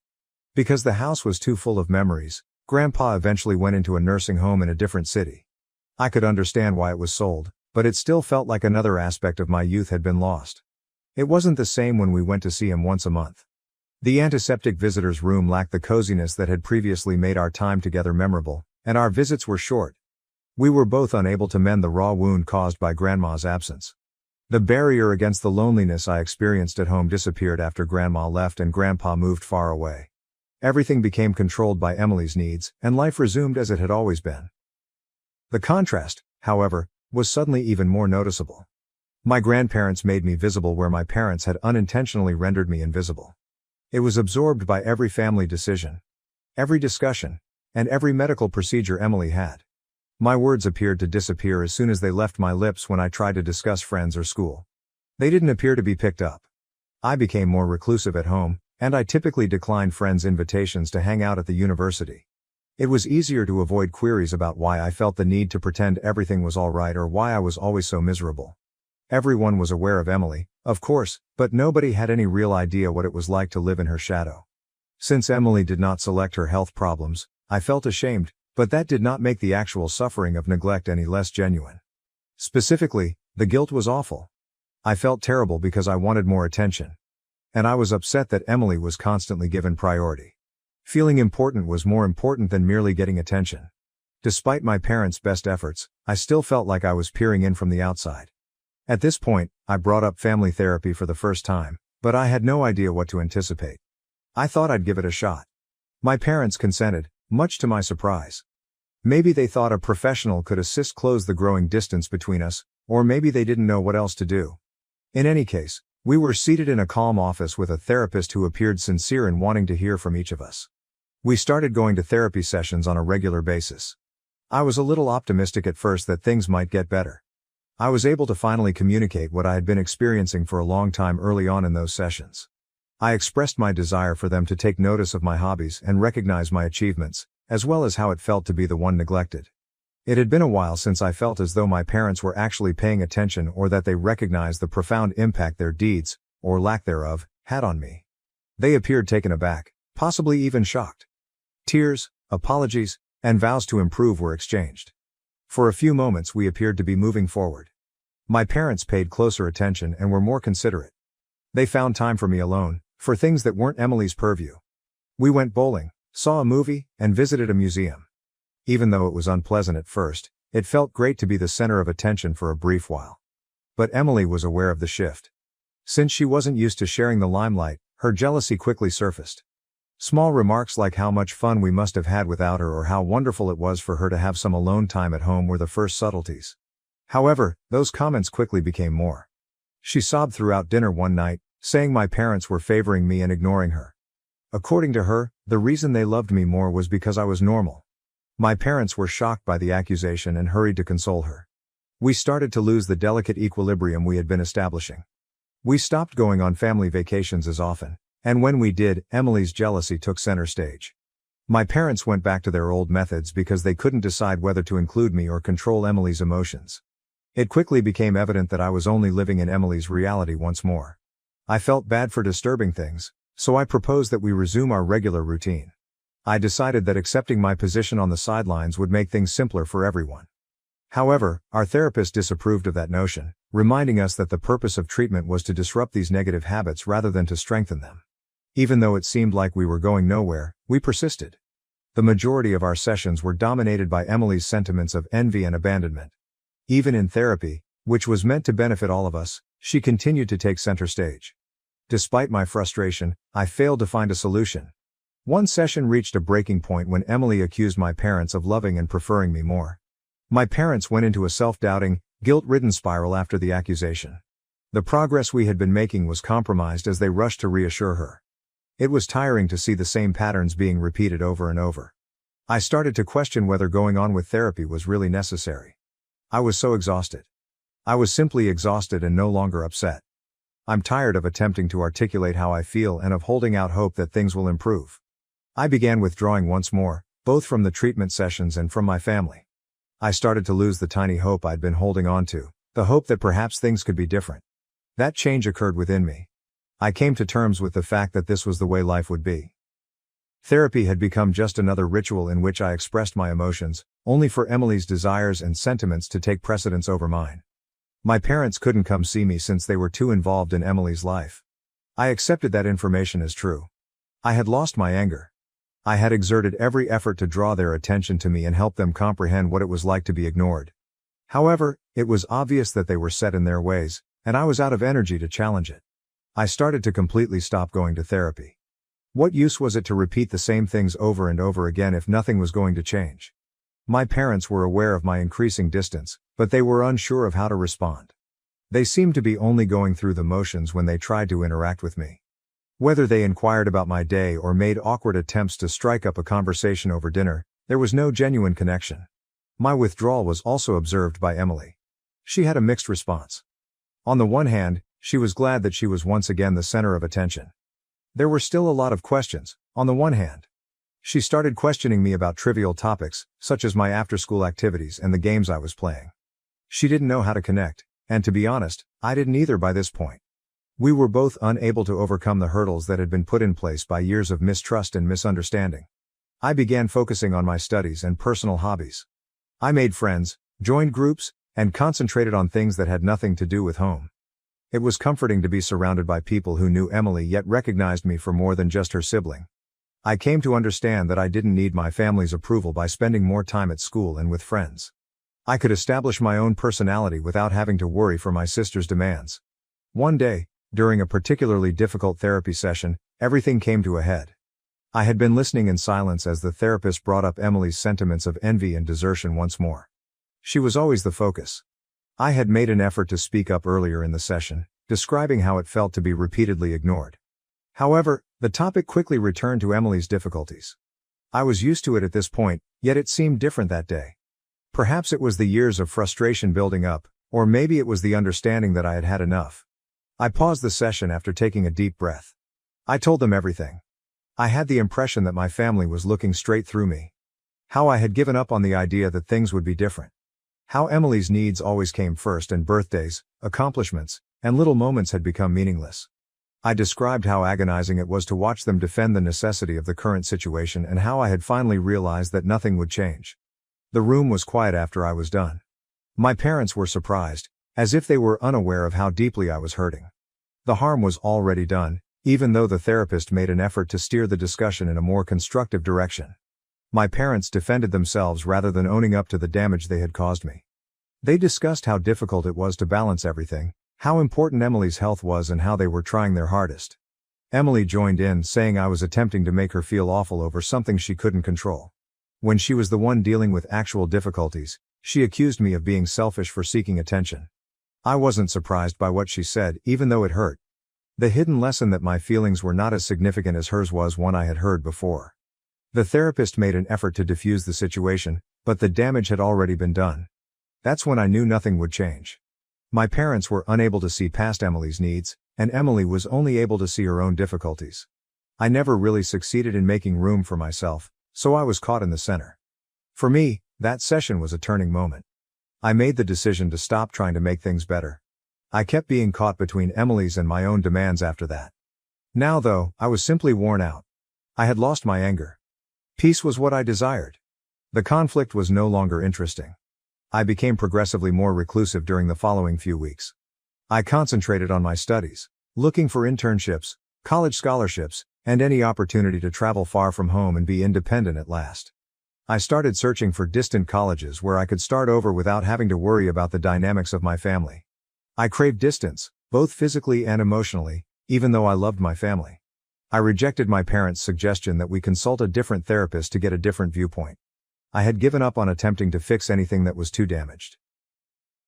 Because the house was too full of memories, Grandpa eventually went into a nursing home in a different city. I could understand why it was sold, but it still felt like another aspect of my youth had been lost. It wasn't the same when we went to see him once a month. The antiseptic visitor's room lacked the coziness that had previously made our time together memorable, and our visits were short. We were both unable to mend the raw wound caused by Grandma's absence. The barrier against the loneliness I experienced at home disappeared after Grandma left and Grandpa moved far away. Everything became controlled by Emily's needs, and life resumed as it had always been. The contrast, however, was suddenly even more noticeable. My grandparents made me visible where my parents had unintentionally rendered me invisible. It was absorbed by every family decision, every discussion, and every medical procedure Emily had. My words appeared to disappear as soon as they left my lips when I tried to discuss friends or school. They didn't appear to be picked up. I became more reclusive at home, and I typically declined friends' invitations to hang out at the university. It was easier to avoid queries about why I felt the need to pretend everything was all right or why I was always so miserable. Everyone was aware of Emily, of course, but nobody had any real idea what it was like to live in her shadow. Since Emily did not select her health problems, I felt ashamed, but that did not make the actual suffering of neglect any less genuine. Specifically, the guilt was awful. I felt terrible because I wanted more attention. And I was upset that Emily was constantly given priority. Feeling important was more important than merely getting attention. Despite my parents' best efforts, I still felt like I was peering in from the outside. At this point, I brought up family therapy for the first time, but I had no idea what to anticipate. I thought I'd give it a shot. My parents consented, much to my surprise. Maybe they thought a professional could assist close the growing distance between us, or maybe they didn't know what else to do. In any case, we were seated in a calm office with a therapist who appeared sincere in wanting to hear from each of us. We started going to therapy sessions on a regular basis. I was a little optimistic at first that things might get better. I was able to finally communicate what I had been experiencing for a long time early on in those sessions. I expressed my desire for them to take notice of my hobbies and recognize my achievements, as well as how it felt to be the one neglected. It had been a while since I felt as though my parents were actually paying attention or that they recognized the profound impact their deeds, or lack thereof, had on me. They appeared taken aback, possibly even shocked. Tears, apologies, and vows to improve were exchanged. For a few moments we appeared to be moving forward. My parents paid closer attention and were more considerate. They found time for me alone, for things that weren't Emily's purview. We went bowling, saw a movie, and visited a museum. Even though it was unpleasant at first, it felt great to be the center of attention for a brief while. But Emily was aware of the shift. Since she wasn't used to sharing the limelight, her jealousy quickly surfaced. Small remarks like how much fun we must have had without her or how wonderful it was for her to have some alone time at home were the first subtleties. However, those comments quickly became more. She sobbed throughout dinner one night, saying my parents were favoring me and ignoring her. According to her, the reason they loved me more was because I was normal. My parents were shocked by the accusation and hurried to console her. We started to lose the delicate equilibrium we had been establishing. We stopped going on family vacations as often, and when we did, Emily's jealousy took center stage. My parents went back to their old methods because they couldn't decide whether to include me or control Emily's emotions. It quickly became evident that I was only living in Emily's reality once more. I felt bad for disturbing things, so I proposed that we resume our regular routine. I decided that accepting my position on the sidelines would make things simpler for everyone. However, our therapist disapproved of that notion, reminding us that the purpose of treatment was to disrupt these negative habits rather than to strengthen them. Even though it seemed like we were going nowhere, we persisted. The majority of our sessions were dominated by Emily's sentiments of envy and abandonment. Even in therapy, which was meant to benefit all of us, she continued to take center stage. Despite my frustration, I failed to find a solution. One session reached a breaking point when Emily accused my parents of loving and preferring me more. My parents went into a self-doubting, guilt-ridden spiral after the accusation. The progress we had been making was compromised as they rushed to reassure her. It was tiring to see the same patterns being repeated over and over. I started to question whether going on with therapy was really necessary. I was so exhausted. I was simply exhausted and no longer upset. I'm tired of attempting to articulate how I feel and of holding out hope that things will improve. I began withdrawing once more, both from the treatment sessions and from my family. I started to lose the tiny hope I'd been holding on to, the hope that perhaps things could be different. That change occurred within me. I came to terms with the fact that this was the way life would be. Therapy had become just another ritual in which I expressed my emotions, only for Emily's desires and sentiments to take precedence over mine. My parents couldn't come see me since they were too involved in Emily's life. I accepted that information as true. I had lost my anger. I had exerted every effort to draw their attention to me and help them comprehend what it was like to be ignored. However, it was obvious that they were set in their ways, and I was out of energy to challenge it. I started to completely stop going to therapy. What use was it to repeat the same things over and over again if nothing was going to change? My parents were aware of my increasing distance, but they were unsure of how to respond. They seemed to be only going through the motions when they tried to interact with me. Whether they inquired about my day or made awkward attempts to strike up a conversation over dinner, there was no genuine connection. My withdrawal was also observed by Emily. She had a mixed response. On the one hand, she was glad that she was once again the center of attention. There were still a lot of questions, on the one hand. She started questioning me about trivial topics, such as my after-school activities and the games I was playing. She didn't know how to connect, and to be honest, I didn't either by this point. We were both unable to overcome the hurdles that had been put in place by years of mistrust and misunderstanding. I began focusing on my studies and personal hobbies. I made friends, joined groups, and concentrated on things that had nothing to do with home. It was comforting to be surrounded by people who knew Emily yet recognized me for more than just her sibling. I came to understand that I didn't need my family's approval by spending more time at school and with friends. I could establish my own personality without having to worry for my sister's demands. One day, during a particularly difficult therapy session, everything came to a head. I had been listening in silence as the therapist brought up Emily's sentiments of envy and desertion once more. She was always the focus. I had made an effort to speak up earlier in the session, describing how it felt to be repeatedly ignored. However, the topic quickly returned to Emily's difficulties. I was used to it at this point, yet it seemed different that day. Perhaps it was the years of frustration building up, or maybe it was the understanding that I had had enough. I paused the session after taking a deep breath. I told them everything. I had the impression that my family was looking straight through me. How I had given up on the idea that things would be different. How Emily's needs always came first and birthdays, accomplishments, and little moments had become meaningless. I described how agonizing it was to watch them defend the necessity of the current situation and how I had finally realized that nothing would change. The room was quiet after I was done. My parents were surprised, as if they were unaware of how deeply I was hurting. The harm was already done, even though the therapist made an effort to steer the discussion in a more constructive direction. My parents defended themselves rather than owning up to the damage they had caused me. They discussed how difficult it was to balance everything, how important Emily's health was and how they were trying their hardest. Emily joined in, saying I was attempting to make her feel awful over something she couldn't control. When she was the one dealing with actual difficulties, she accused me of being selfish for seeking attention. I wasn't surprised by what she said, even though it hurt. The hidden lesson that my feelings were not as significant as hers was one I had heard before. The therapist made an effort to diffuse the situation, but the damage had already been done. That's when I knew nothing would change. My parents were unable to see past Emily's needs, and Emily was only able to see her own difficulties. I never really succeeded in making room for myself, so I was caught in the center. For me, that session was a turning moment. I made the decision to stop trying to make things better. I kept being caught between Emily's and my own demands after that. Now though, I was simply worn out. I had lost my anger. Peace was what I desired. The conflict was no longer interesting. I became progressively more reclusive during the following few weeks. I concentrated on my studies, looking for internships, college scholarships, and any opportunity to travel far from home and be independent at last. I started searching for distant colleges where I could start over without having to worry about the dynamics of my family. I craved distance, both physically and emotionally, even though I loved my family. I rejected my parents' suggestion that we consult a different therapist to get a different viewpoint. I had given up on attempting to fix anything that was too damaged.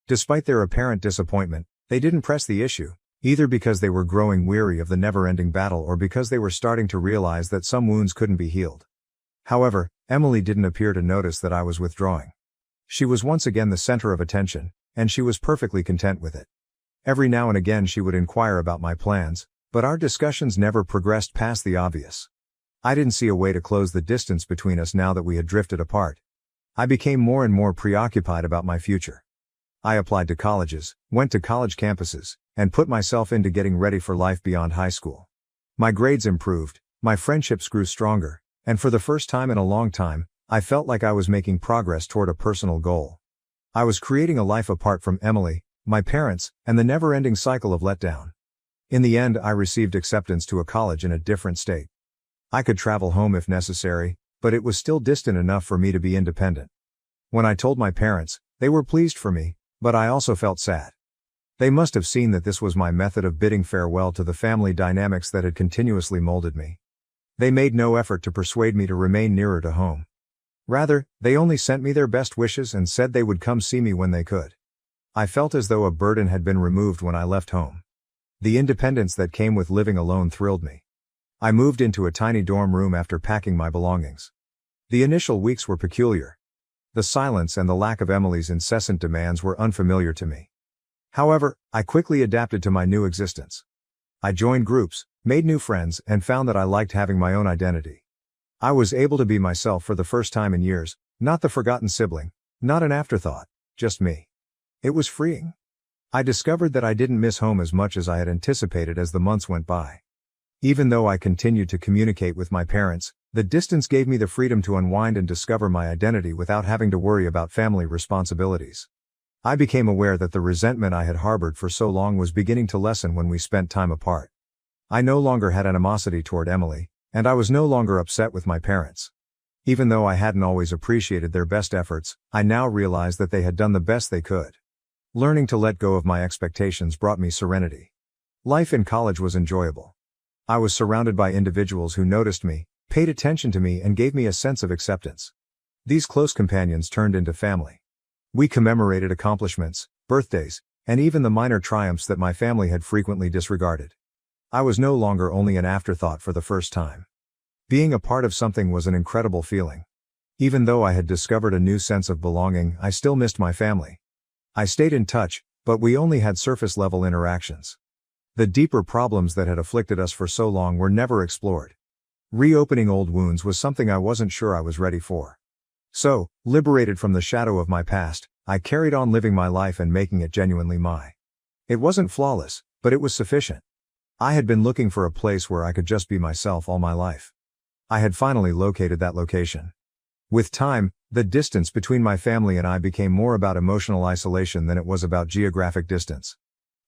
Despite their apparent disappointment, they didn't press the issue, either because they were growing weary of the never-ending battle or because they were starting to realize that some wounds couldn't be healed. However, Emily didn't appear to notice that I was withdrawing. She was once again the center of attention, and she was perfectly content with it. Every now and again she would inquire about my plans, but our discussions never progressed past the obvious. I didn't see a way to close the distance between us now that we had drifted apart. I became more and more preoccupied about my future. I applied to colleges, went to college campuses, and put myself into getting ready for life beyond high school. My grades improved, my friendships grew stronger, and for the first time in a long time, I felt like I was making progress toward a personal goal. I was creating a life apart from Emily, my parents, and the never-ending cycle of letdown. In the end, I received acceptance to a college in a different state. I could travel home if necessary, but it was still distant enough for me to be independent. When I told my parents, they were pleased for me, but I also felt sad. They must have seen that this was my method of bidding farewell to the family dynamics that had continuously molded me. They made no effort to persuade me to remain nearer to home. Rather, they only sent me their best wishes and said they would come see me when they could. I felt as though a burden had been removed when I left home. The independence that came with living alone thrilled me. I moved into a tiny dorm room after packing my belongings. The initial weeks were peculiar. The silence and the lack of Emily's incessant demands were unfamiliar to me. However, I quickly adapted to my new existence. I joined groups, made new friends, and found that I liked having my own identity. I was able to be myself for the first time in years, not the forgotten sibling, not an afterthought, just me. It was freeing. I discovered that I didn't miss home as much as I had anticipated as the months went by. Even though I continued to communicate with my parents, the distance gave me the freedom to unwind and discover my identity without having to worry about family responsibilities. I became aware that the resentment I had harbored for so long was beginning to lessen when we spent time apart. I no longer had animosity toward Emily, and I was no longer upset with my parents. Even though I hadn't always appreciated their best efforts, I now realized that they had done the best they could. Learning to let go of my expectations brought me serenity. Life in college was enjoyable. I was surrounded by individuals who noticed me, paid attention to me, and gave me a sense of acceptance. These close companions turned into family. We commemorated accomplishments, birthdays, and even the minor triumphs that my family had frequently disregarded. I was no longer only an afterthought for the first time. Being a part of something was an incredible feeling. Even though I had discovered a new sense of belonging, I still missed my family. I stayed in touch, but we only had surface-level interactions. The deeper problems that had afflicted us for so long were never explored. Reopening old wounds was something I wasn't sure I was ready for. So, liberated from the shadow of my past, I carried on living my life and making it genuinely mine. It wasn't flawless, but it was sufficient. I had been looking for a place where I could just be myself all my life. I had finally located that location. With time, the distance between my family and I became more about emotional isolation than it was about geographic distance.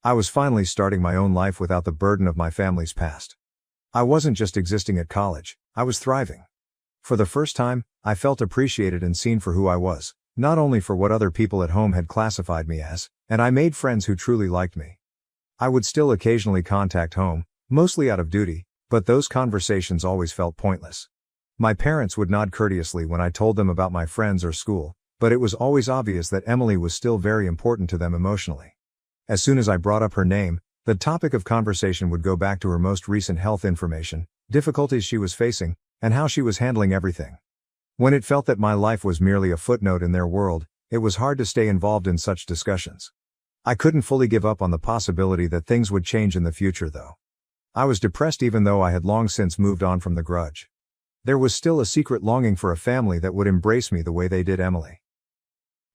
I was finally starting my own life without the burden of my family's past. I wasn't just existing at college, I was thriving. For the first time, I felt appreciated and seen for who I was, not only for what other people at home had classified me as, and I made friends who truly liked me. I would still occasionally contact home, mostly out of duty, but those conversations always felt pointless. My parents would nod courteously when I told them about my friends or school, but it was always obvious that Emily was still very important to them emotionally. As soon as I brought up her name, the topic of conversation would go back to her most recent health information, difficulties she was facing, and how she was handling everything. When it felt that my life was merely a footnote in their world, it was hard to stay involved in such discussions. I couldn't fully give up on the possibility that things would change in the future though. I was depressed even though I had long since moved on from the grudge. There was still a secret longing for a family that would embrace me the way they did Emily.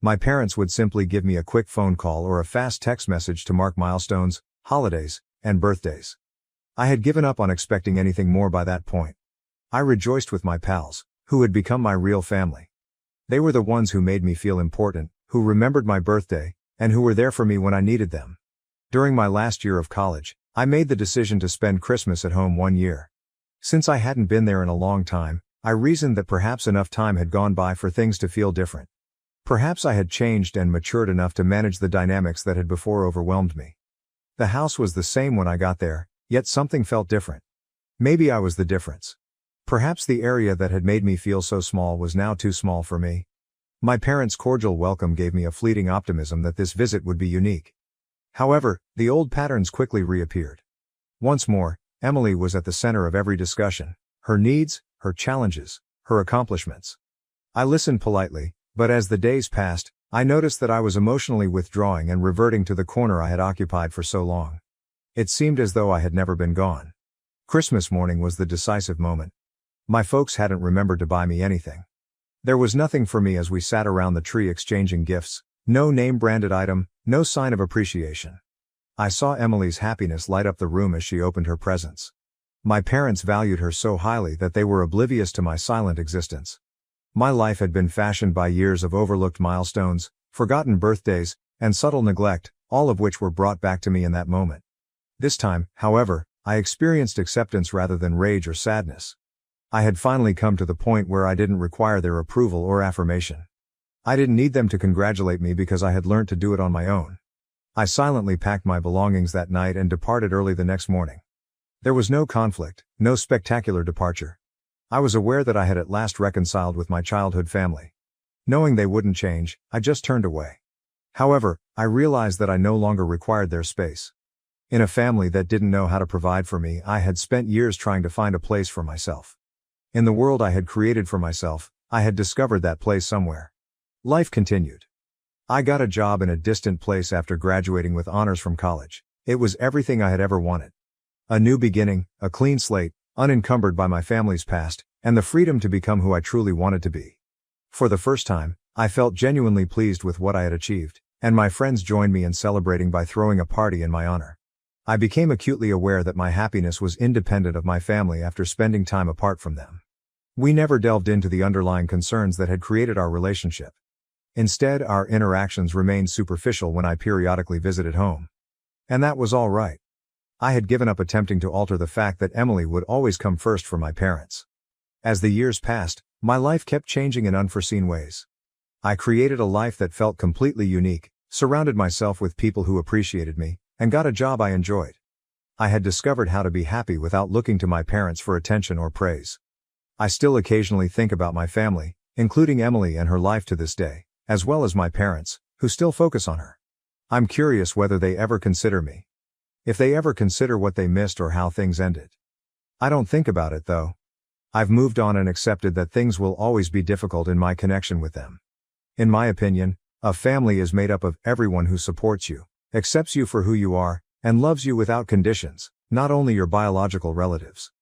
My parents would simply give me a quick phone call or a fast text message to mark milestones, holidays, and birthdays. I had given up on expecting anything more by that point. I rejoiced with my pals, who had become my real family. They were the ones who made me feel important, who remembered my birthday, and who were there for me when I needed them. During my last year of college, I made the decision to spend Christmas at home 1 year. Since I hadn't been there in a long time, I reasoned that perhaps enough time had gone by for things to feel different. Perhaps I had changed and matured enough to manage the dynamics that had before overwhelmed me. The house was the same when I got there, yet something felt different. Maybe I was the difference. Perhaps the area that had made me feel so small was now too small for me. My parents' cordial welcome gave me a fleeting optimism that this visit would be unique. However, the old patterns quickly reappeared. Once more, Emily was at the center of every discussion, her needs, her challenges, her accomplishments. I listened politely, but as the days passed, I noticed that I was emotionally withdrawing and reverting to the corner I had occupied for so long. It seemed as though I had never been gone. Christmas morning was the decisive moment. My folks hadn't remembered to buy me anything. There was nothing for me as we sat around the tree exchanging gifts, no name-branded item, no sign of appreciation. I saw Emily's happiness light up the room as she opened her presents. My parents valued her so highly that they were oblivious to my silent existence. My life had been fashioned by years of overlooked milestones, forgotten birthdays, and subtle neglect, all of which were brought back to me in that moment. This time, however, I experienced acceptance rather than rage or sadness. I had finally come to the point where I didn't require their approval or affirmation. I didn't need them to congratulate me because I had learned to do it on my own. I silently packed my belongings that night and departed early the next morning. There was no conflict, no spectacular departure. I was aware that I had at last reconciled with my childhood family. Knowing they wouldn't change, I just turned away. However, I realized that I no longer required their space. In a family that didn't know how to provide for me, I had spent years trying to find a place for myself. In the world I had created for myself, I had discovered that place somewhere. Life continued. I got a job in a distant place after graduating with honors from college. It was everything I had ever wanted. A new beginning, a clean slate, unencumbered by my family's past, and the freedom to become who I truly wanted to be. For the first time, I felt genuinely pleased with what I had achieved, and my friends joined me in celebrating by throwing a party in my honor. I became acutely aware that my happiness was independent of my family after spending time apart from them. We never delved into the underlying concerns that had created our relationship. Instead, our interactions remained superficial when I periodically visited home. And that was all right. I had given up attempting to alter the fact that Emily would always come first for my parents. As the years passed, my life kept changing in unforeseen ways. I created a life that felt completely unique, surrounded myself with people who appreciated me, and got a job I enjoyed. I had discovered how to be happy without looking to my parents for attention or praise. I still occasionally think about my family, including Emily and her life to this day, as well as my parents, who still focus on her. I'm curious whether they ever consider me. If they ever consider what they missed or how things ended. I don't think about it though. I've moved on and accepted that things will always be difficult in my connection with them. In my opinion, a family is made up of everyone who supports you, accepts you for who you are, and loves you without conditions, not only your biological relatives.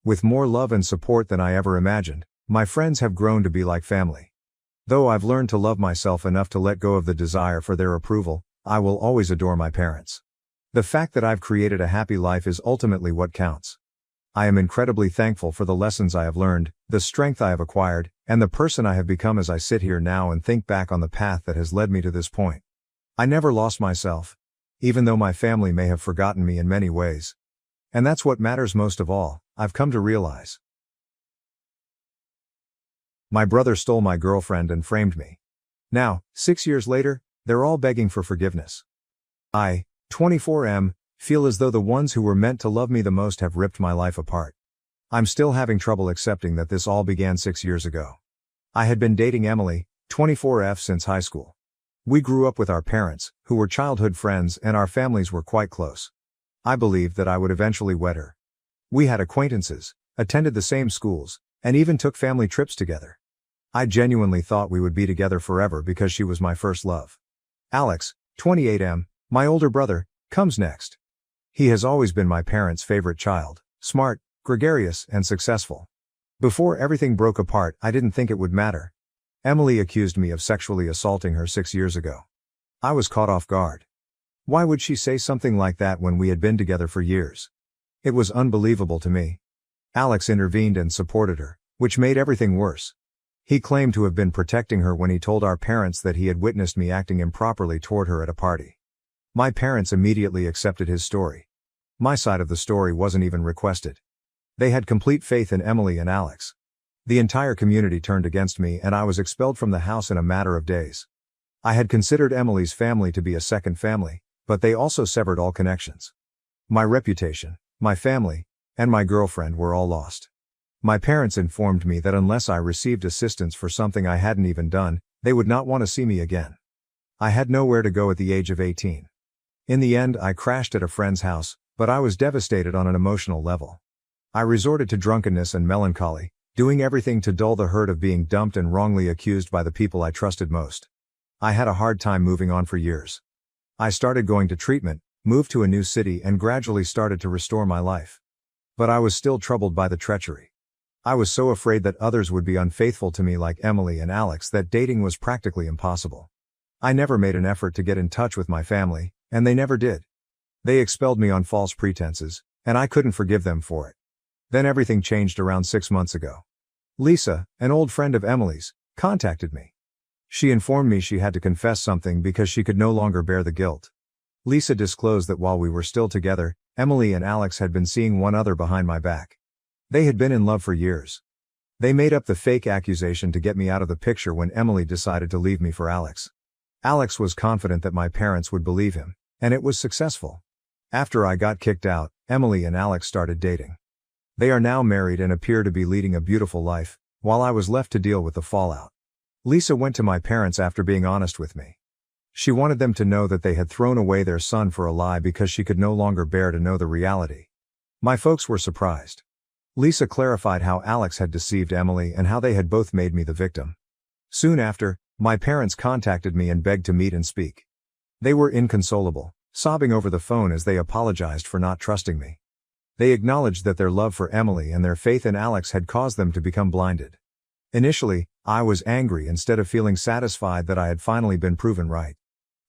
With more love and support than I ever imagined, my friends have grown to be like family. Though I've learned to love myself enough to let go of the desire for their approval, I will always adore my parents. The fact that I've created a happy life is ultimately what counts. I am incredibly thankful for the lessons I have learned, the strength I have acquired, and the person I have become as I sit here now and think back on the path that has led me to this point. I never lost myself, even though my family may have forgotten me in many ways. And that's what matters most of all, I've come to realize. My brother stole my girlfriend and framed me. Now, 6 years later, they're all begging for forgiveness. I, 24M, feel as though the ones who were meant to love me the most have ripped my life apart. I'm still having trouble accepting that this all began 6 years ago. I had been dating Emily, 24F, since high school. We grew up with our parents, who were childhood friends, and our families were quite close. I believed that I would eventually wed her. We had acquaintances, attended the same schools, and even took family trips together. I genuinely thought we would be together forever because she was my first love. Alex, 28M, my older brother, comes next. He has always been my parents' favorite child, smart, gregarious, and successful. Before everything broke apart, I didn't think it would matter. Emily accused me of sexually assaulting her 6 years ago. I was caught off guard. Why would she say something like that when we had been together for years? It was unbelievable to me. Alex intervened and supported her, which made everything worse. He claimed to have been protecting her when he told our parents that he had witnessed me acting improperly toward her at a party. My parents immediately accepted his story. My side of the story wasn't even requested. They had complete faith in Emily and Alex. The entire community turned against me and I was expelled from the house in a matter of days. I had considered Emily's family to be a second family, but they also severed all connections. My reputation, my family, and my girlfriend were all lost. My parents informed me that unless I received assistance for something I hadn't even done, they would not want to see me again. I had nowhere to go at the age of 18. In the end, I crashed at a friend's house, but I was devastated on an emotional level. I resorted to drunkenness and melancholy, doing everything to dull the hurt of being dumped and wrongly accused by the people I trusted most. I had a hard time moving on for years. I started going to treatment, moved to a new city, and gradually started to restore my life. But I was still troubled by the treachery. I was so afraid that others would be unfaithful to me like Emily and Alex that dating was practically impossible. I never made an effort to get in touch with my family, and they never did. They expelled me on false pretenses, and I couldn't forgive them for it. Then everything changed around 6 months ago. Lisa, an old friend of Emily's, contacted me. She informed me she had to confess something because she could no longer bear the guilt. Lisa disclosed that while we were still together, Emily and Alex had been seeing one other behind my back. They had been in love for years. They made up the fake accusation to get me out of the picture when Emily decided to leave me for Alex. Alex was confident that my parents would believe him, and it was successful. After I got kicked out, Emily and Alex started dating. They are now married and appear to be leading a beautiful life, while I was left to deal with the fallout. Lisa went to my parents after being honest with me. She wanted them to know that they had thrown away their son for a lie because she could no longer bear to know the reality. My folks were surprised. Lisa clarified how Alex had deceived Emily and how they had both made me the victim. Soon after, my parents contacted me and begged to meet and speak. They were inconsolable, sobbing over the phone as they apologized for not trusting me. They acknowledged that their love for Emily and their faith in Alex had caused them to become blinded. Initially, I was angry instead of feeling satisfied that I had finally been proven right.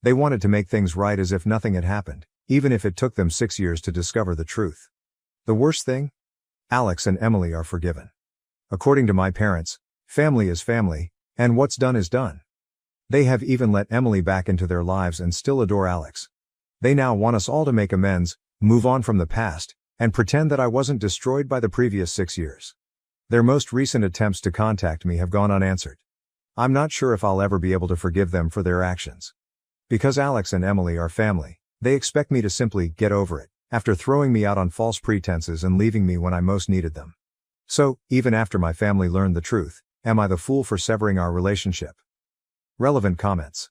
They wanted to make things right as if nothing had happened, even if it took them 6 years to discover the truth. The worst thing? Alex and Emily are forgiven. According to my parents, family is family, and what's done is done. They have even let Emily back into their lives and still adore Alex. They now want us all to make amends, move on from the past, and pretend that I wasn't destroyed by the previous 6 years. Their most recent attempts to contact me have gone unanswered. I'm not sure if I'll ever be able to forgive them for their actions. Because Alex and Emily are family, they expect me to simply get over it, after throwing me out on false pretenses and leaving me when I most needed them. So, even after my family learned the truth, am I the fool for severing our relationship? Relevant comments.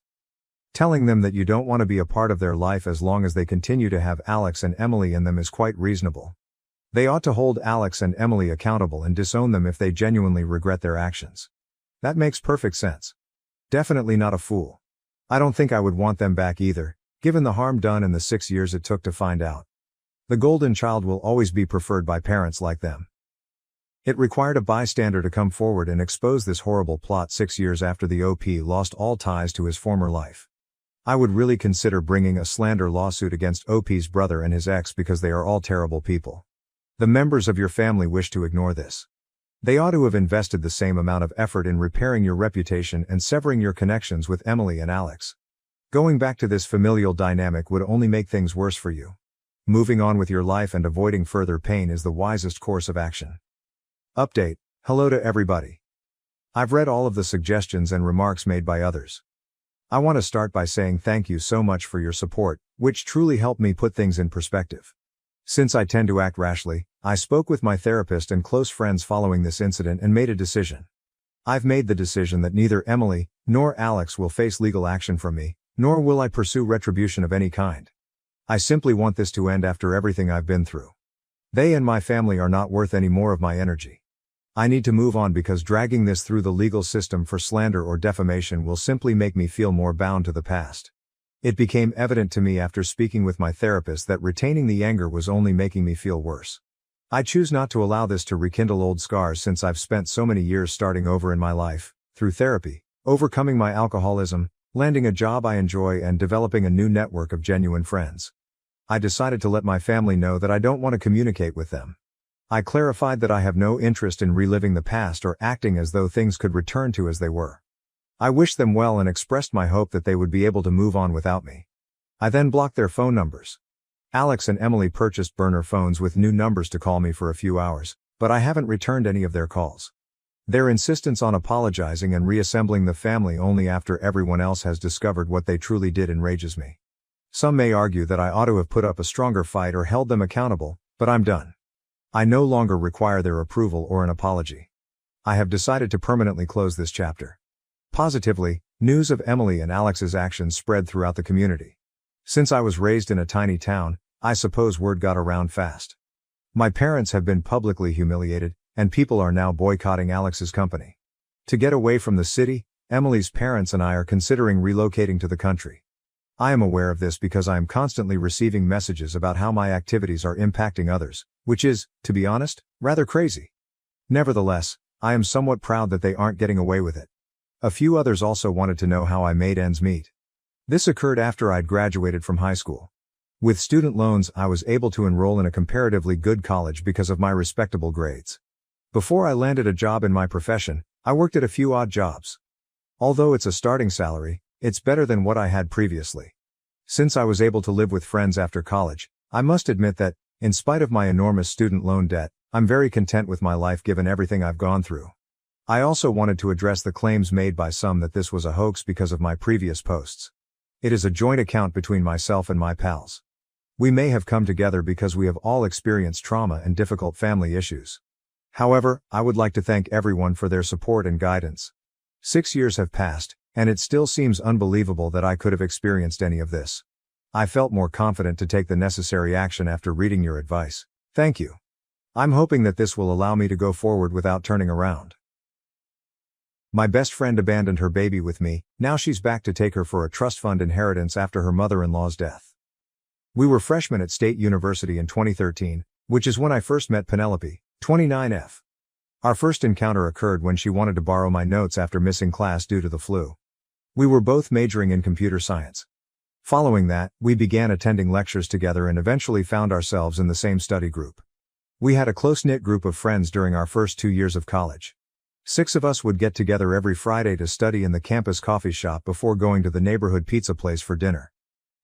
Telling them that you don't want to be a part of their life as long as they continue to have Alex and Emily in them is quite reasonable. They ought to hold Alex and Emily accountable and disown them if they genuinely regret their actions. That makes perfect sense. Definitely not a fool. I don't think I would want them back either, given the harm done in the 6 years it took to find out. The golden child will always be preferred by parents like them. It required a bystander to come forward and expose this horrible plot 6 years after the OP lost all ties to his former life. I would really consider bringing a slander lawsuit against OP's brother and his ex because they are all terrible people. The members of your family wish to ignore this. They ought to have invested the same amount of effort in repairing your reputation and severing your connections with Emily and Alex. Going back to this familial dynamic would only make things worse for you. Moving on with your life and avoiding further pain is the wisest course of action. Update. Hello to everybody. I've read all of the suggestions and remarks made by others. I want to start by saying thank you so much for your support, which truly helped me put things in perspective. Since I tend to act rashly, I spoke with my therapist and close friends following this incident and made a decision. I've made the decision that neither Emily nor Alex will face legal action from me, nor will I pursue retribution of any kind. I simply want this to end after everything I've been through. They and my family are not worth any more of my energy. I need to move on because dragging this through the legal system for slander or defamation will simply make me feel more bound to the past. It became evident to me after speaking with my therapist that retaining the anger was only making me feel worse. I choose not to allow this to rekindle old scars since I've spent so many years starting over in my life, through therapy, overcoming my alcoholism, landing a job I enjoy and developing a new network of genuine friends. I decided to let my family know that I don't want to communicate with them. I clarified that I have no interest in reliving the past or acting as though things could return to as they were. I wished them well and expressed my hope that they would be able to move on without me. I then blocked their phone numbers. Alex and Emily purchased burner phones with new numbers to call me for a few hours, but I haven't returned any of their calls. Their insistence on apologizing and reassembling the family only after everyone else has discovered what they truly did enrages me. Some may argue that I ought to have put up a stronger fight or held them accountable, but I'm done. I no longer require their approval or an apology. I have decided to permanently close this chapter. Positively, news of Emily and Alex's actions spread throughout the community. Since I was raised in a tiny town, I suppose word got around fast. My parents have been publicly humiliated, and people are now boycotting Alex's company. To get away from the city, Emily's parents and I are considering relocating to the country. I am aware of this because I am constantly receiving messages about how my activities are impacting others, which is, to be honest, rather crazy. Nevertheless, I am somewhat proud that they aren't getting away with it. A few others also wanted to know how I made ends meet. This occurred after I'd graduated from high school. With student loans, I was able to enroll in a comparatively good college because of my respectable grades. Before I landed a job in my profession, I worked at a few odd jobs. Although it's a starting salary, it's better than what I had previously. Since I was able to live with friends after college, I must admit that, in spite of my enormous student loan debt, I'm very content with my life given everything I've gone through. I also wanted to address the claims made by some that this was a hoax because of my previous posts. It is a joint account between myself and my pals. We may have come together because we have all experienced trauma and difficult family issues. However, I would like to thank everyone for their support and guidance. 6 years have passed, and it still seems unbelievable that I could have experienced any of this. I felt more confident to take the necessary action after reading your advice. Thank you. I'm hoping that this will allow me to go forward without turning around. My best friend abandoned her baby with me, now she's back to take her for a trust fund inheritance after her mother-in-law's death. We were freshmen at State University in 2013, which is when I first met Penelope, 29F. Our first encounter occurred when she wanted to borrow my notes after missing class due to the flu. We were both majoring in computer science. Following that, we began attending lectures together and eventually found ourselves in the same study group. We had a close-knit group of friends during our first 2 years of college. 6 of us would get together every Friday to study in the campus coffee shop before going to the neighborhood pizza place for dinner.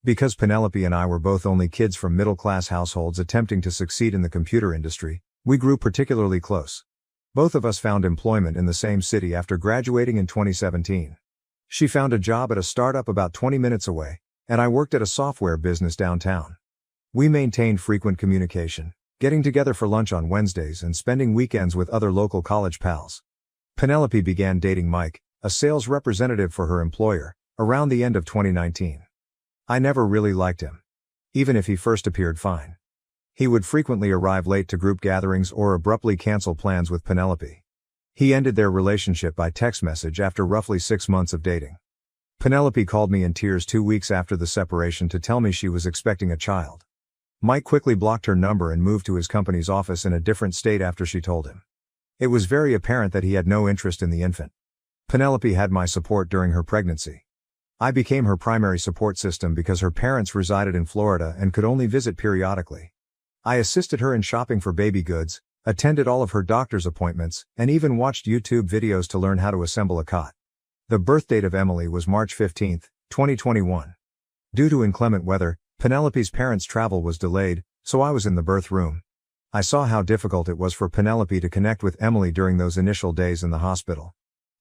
Because Penelope and I were both only kids from middle-class households attempting to succeed in the computer industry, we grew particularly close. Both of us found employment in the same city after graduating in 2017. She found a job at a startup about 20 minutes away, and I worked at a software business downtown. We maintained frequent communication, getting together for lunch on Wednesdays and spending weekends with other local college pals. Penelope began dating Mike, a sales representative for her employer, around the end of 2019. I never really liked him. Even if he first appeared fine. He would frequently arrive late to group gatherings or abruptly cancel plans with Penelope. He ended their relationship by text message after roughly 6 months of dating. Penelope called me in tears 2 weeks after the separation to tell me she was expecting a child. Mike quickly blocked her number and moved to his company's office in a different state after she told him. It was very apparent that he had no interest in the infant. Penelope had my support during her pregnancy. I became her primary support system because her parents resided in Florida and could only visit periodically. I assisted her in shopping for baby goods, attended all of her doctor's appointments, and even watched YouTube videos to learn how to assemble a cot. The birth date of Emily was March 15, 2021. Due to inclement weather, Penelope's parents' travel was delayed, so I was in the birth room. I saw how difficult it was for Penelope to connect with Emily during those initial days in the hospital.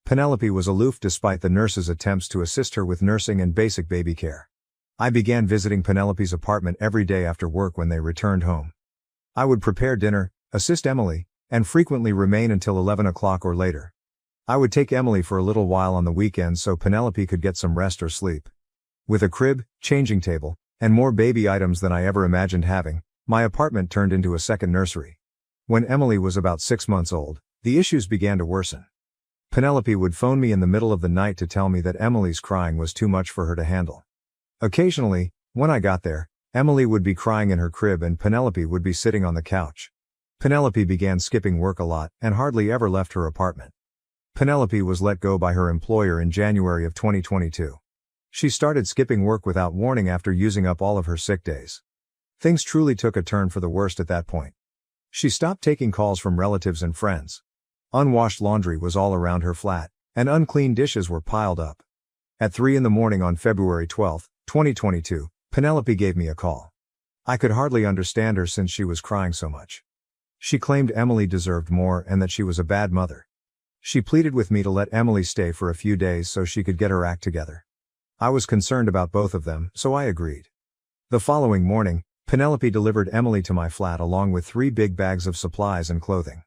Penelope was aloof despite the nurses' attempts to assist her with nursing and basic baby care. I began visiting Penelope's apartment every day after work when they returned home. I would prepare dinner, assist Emily, and frequently remain until 11 o'clock or later. I would take Emily for a little while on the weekends so Penelope could get some rest or sleep. With a crib, changing table, and more baby items than I ever imagined having, my apartment turned into a second nursery. When Emily was about 6 months old, the issues began to worsen. Penelope would phone me in the middle of the night to tell me that Emily's crying was too much for her to handle. Occasionally, when I got there, Emily would be crying in her crib and Penelope would be sitting on the couch. Penelope began skipping work a lot and hardly ever left her apartment. Penelope was let go by her employer in January of 2022. She started skipping work without warning after using up all of her sick days. Things truly took a turn for the worst at that point. She stopped taking calls from relatives and friends. Unwashed laundry was all around her flat, and unclean dishes were piled up. At 3 a.m. on February 12, 2022, Penelope gave me a call. I could hardly understand her since she was crying so much. She claimed Emily deserved more and that she was a bad mother. She pleaded with me to let Emily stay for a few days so she could get her act together. I was concerned about both of them, so I agreed. The following morning, Penelope delivered Emily to my flat along with 3 big bags of supplies and clothing.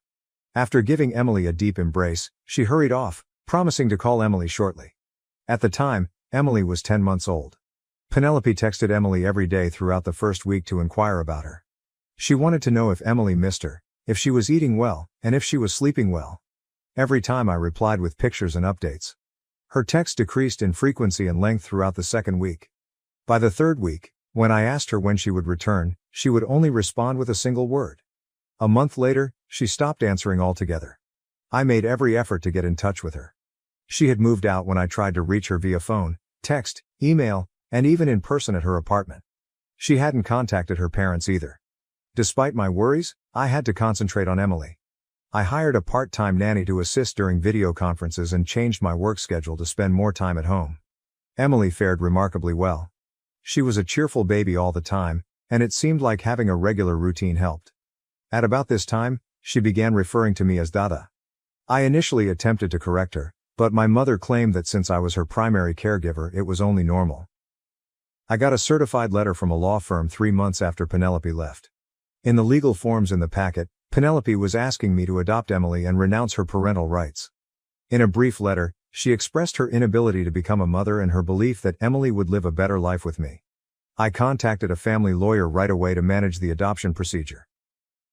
After giving Emily a deep embrace, she hurried off, promising to call Emily shortly. At the time, Emily was 10 months old. Penelope texted Emily every day throughout the first week to inquire about her. She wanted to know if Emily missed her, if she was eating well, and if she was sleeping well. Every time I replied with pictures and updates. Her texts decreased in frequency and length throughout the second week. By the third week, when I asked her when she would return, she would only respond with a single word. A month later, she stopped answering altogether. I made every effort to get in touch with her. She had moved out when I tried to reach her via phone, text, email, and even in person at her apartment. She hadn't contacted her parents either. Despite my worries, I had to concentrate on Emily. I hired a part-time nanny to assist during video conferences and changed my work schedule to spend more time at home. Emily fared remarkably well. She was a cheerful baby all the time, and it seemed like having a regular routine helped. At about this time, she began referring to me as Dada. I initially attempted to correct her, but my mother claimed that since I was her primary caregiver, it was only normal. I got a certified letter from a law firm 3 months after Penelope left. In the legal forms in the packet, Penelope was asking me to adopt Emily and renounce her parental rights. In a brief letter, she expressed her inability to become a mother and her belief that Emily would live a better life with me. I contacted a family lawyer right away to manage the adoption procedure.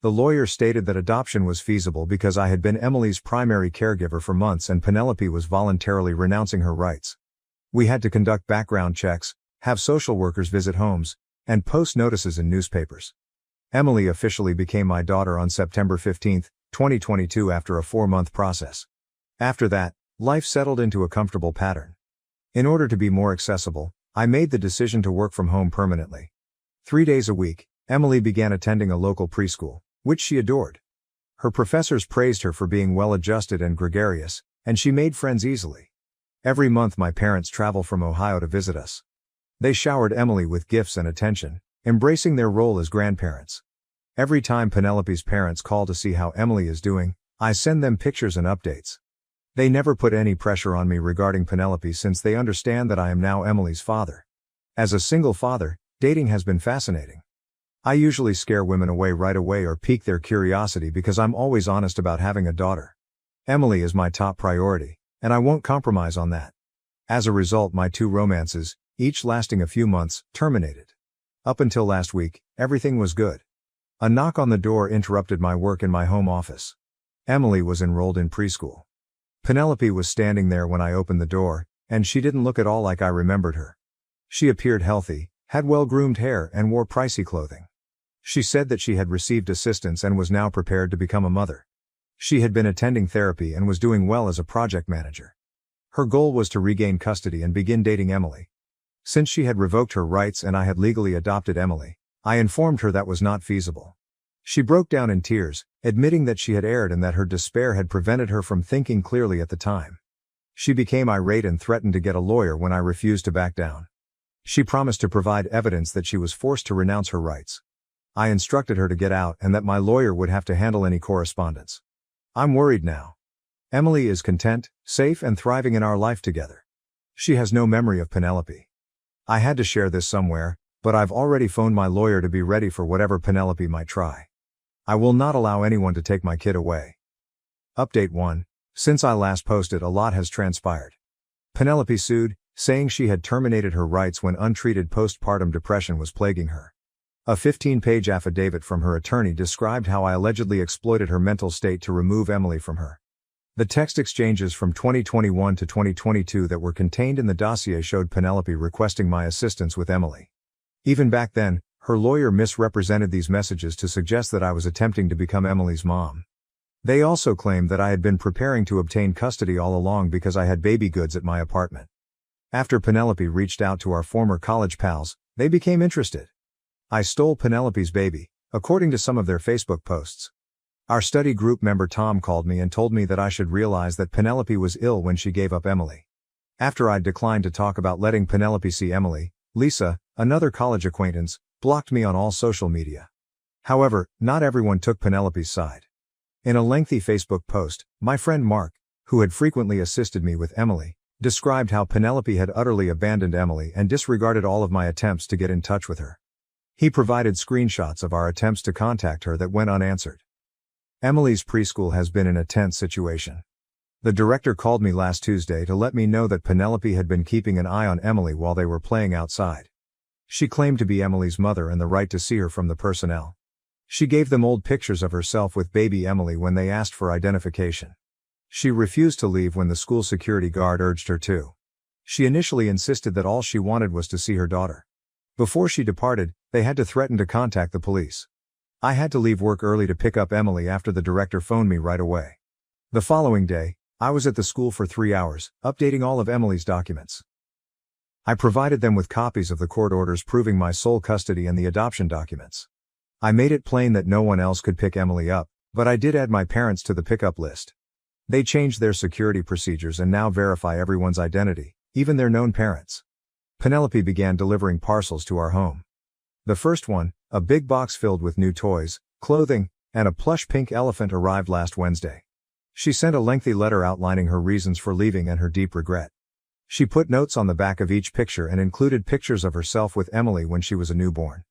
The lawyer stated that adoption was feasible because I had been Emily's primary caregiver for months and Penelope was voluntarily renouncing her rights. We had to conduct background checks, have social workers visit homes, and post notices in newspapers. Emily officially became my daughter on September 15, 2022 after a 4-month process. After that, life settled into a comfortable pattern. In order to be more accessible, I made the decision to work from home permanently. 3 days a week, Emily began attending a local preschool, which she adored. Her professors praised her for being well-adjusted and gregarious, and she made friends easily. Every month my parents travel from Ohio to visit us. They showered Emily with gifts and attention, embracing their role as grandparents. Every time Penelope's parents call to see how Emily is doing, I send them pictures and updates. They never put any pressure on me regarding Penelope since they understand that I am now Emily's father. As a single father, dating has been fascinating. I usually scare women away right away or pique their curiosity because I'm always honest about having a daughter. Emily is my top priority, and I won't compromise on that. As a result, my 2 romances, each lasting a few months, terminated. Up until last week, everything was good. A knock on the door interrupted my work in my home office. Emily was enrolled in preschool. Penelope was standing there when I opened the door, and she didn't look at all like I remembered her. She appeared healthy, had well-groomed hair and wore pricey clothing. She said that she had received assistance and was now prepared to become a mother. She had been attending therapy and was doing well as a project manager. Her goal was to regain custody and begin dating Emily. Since she had revoked her rights and I had legally adopted Emily, I informed her that was not feasible. She broke down in tears, admitting that she had erred and that her despair had prevented her from thinking clearly at the time. She became irate and threatened to get a lawyer when I refused to back down. She promised to provide evidence that she was forced to renounce her rights. I instructed her to get out and that my lawyer would have to handle any correspondence. I'm worried now. Emily is content, safe and thriving in our life together. She has no memory of Penelope. I had to share this somewhere, but I've already phoned my lawyer to be ready for whatever Penelope might try. I will not allow anyone to take my kid away. Update 1. Since I last posted, a lot has transpired. Penelope sued, saying she had terminated her rights when untreated postpartum depression was plaguing her. A 15-page affidavit from her attorney described how I allegedly exploited her mental state to remove Emily from her. The text exchanges from 2021 to 2022 that were contained in the dossier showed Penelope requesting my assistance with Emily. Even back then, her lawyer misrepresented these messages to suggest that I was attempting to become Emily's mom. They also claimed that I had been preparing to obtain custody all along because I had baby goods at my apartment. After Penelope reached out to our former college pals, they became interested. I stole Penelope's baby, according to some of their Facebook posts. Our study group member Tom called me and told me that I should realize that Penelope was ill when she gave up Emily. After I'd declined to talk about letting Penelope see Emily, Lisa, another college acquaintance, blocked me on all social media. However, not everyone took Penelope's side. In a lengthy Facebook post, my friend Mark, who had frequently assisted me with Emily, described how Penelope had utterly abandoned Emily and disregarded all of my attempts to get in touch with her. He provided screenshots of our attempts to contact her that went unanswered. Emily's preschool has been in a tense situation. The director called me last Tuesday to let me know that Penelope had been keeping an eye on Emily while they were playing outside. She claimed to be Emily's mother and the right to see her from the personnel. She gave them old pictures of herself with baby Emily when they asked for identification. She refused to leave when the school security guard urged her to. She initially insisted that all she wanted was to see her daughter. Before she departed, they had to threaten to contact the police. I had to leave work early to pick up Emily after the director phoned me right away. The following day, I was at the school for 3 hours, updating all of Emily's documents. I provided them with copies of the court orders proving my sole custody and the adoption documents. I made it plain that no one else could pick Emily up, but I did add my parents to the pickup list. They changed their security procedures and now verify everyone's identity, even their known parents. Penelope began delivering parcels to our home. The first one, a big box filled with new toys, clothing, and a plush pink elephant, arrived last Wednesday. She sent a lengthy letter outlining her reasons for leaving and her deep regret. She put notes on the back of each picture and included pictures of herself with Emily when she was a newborn.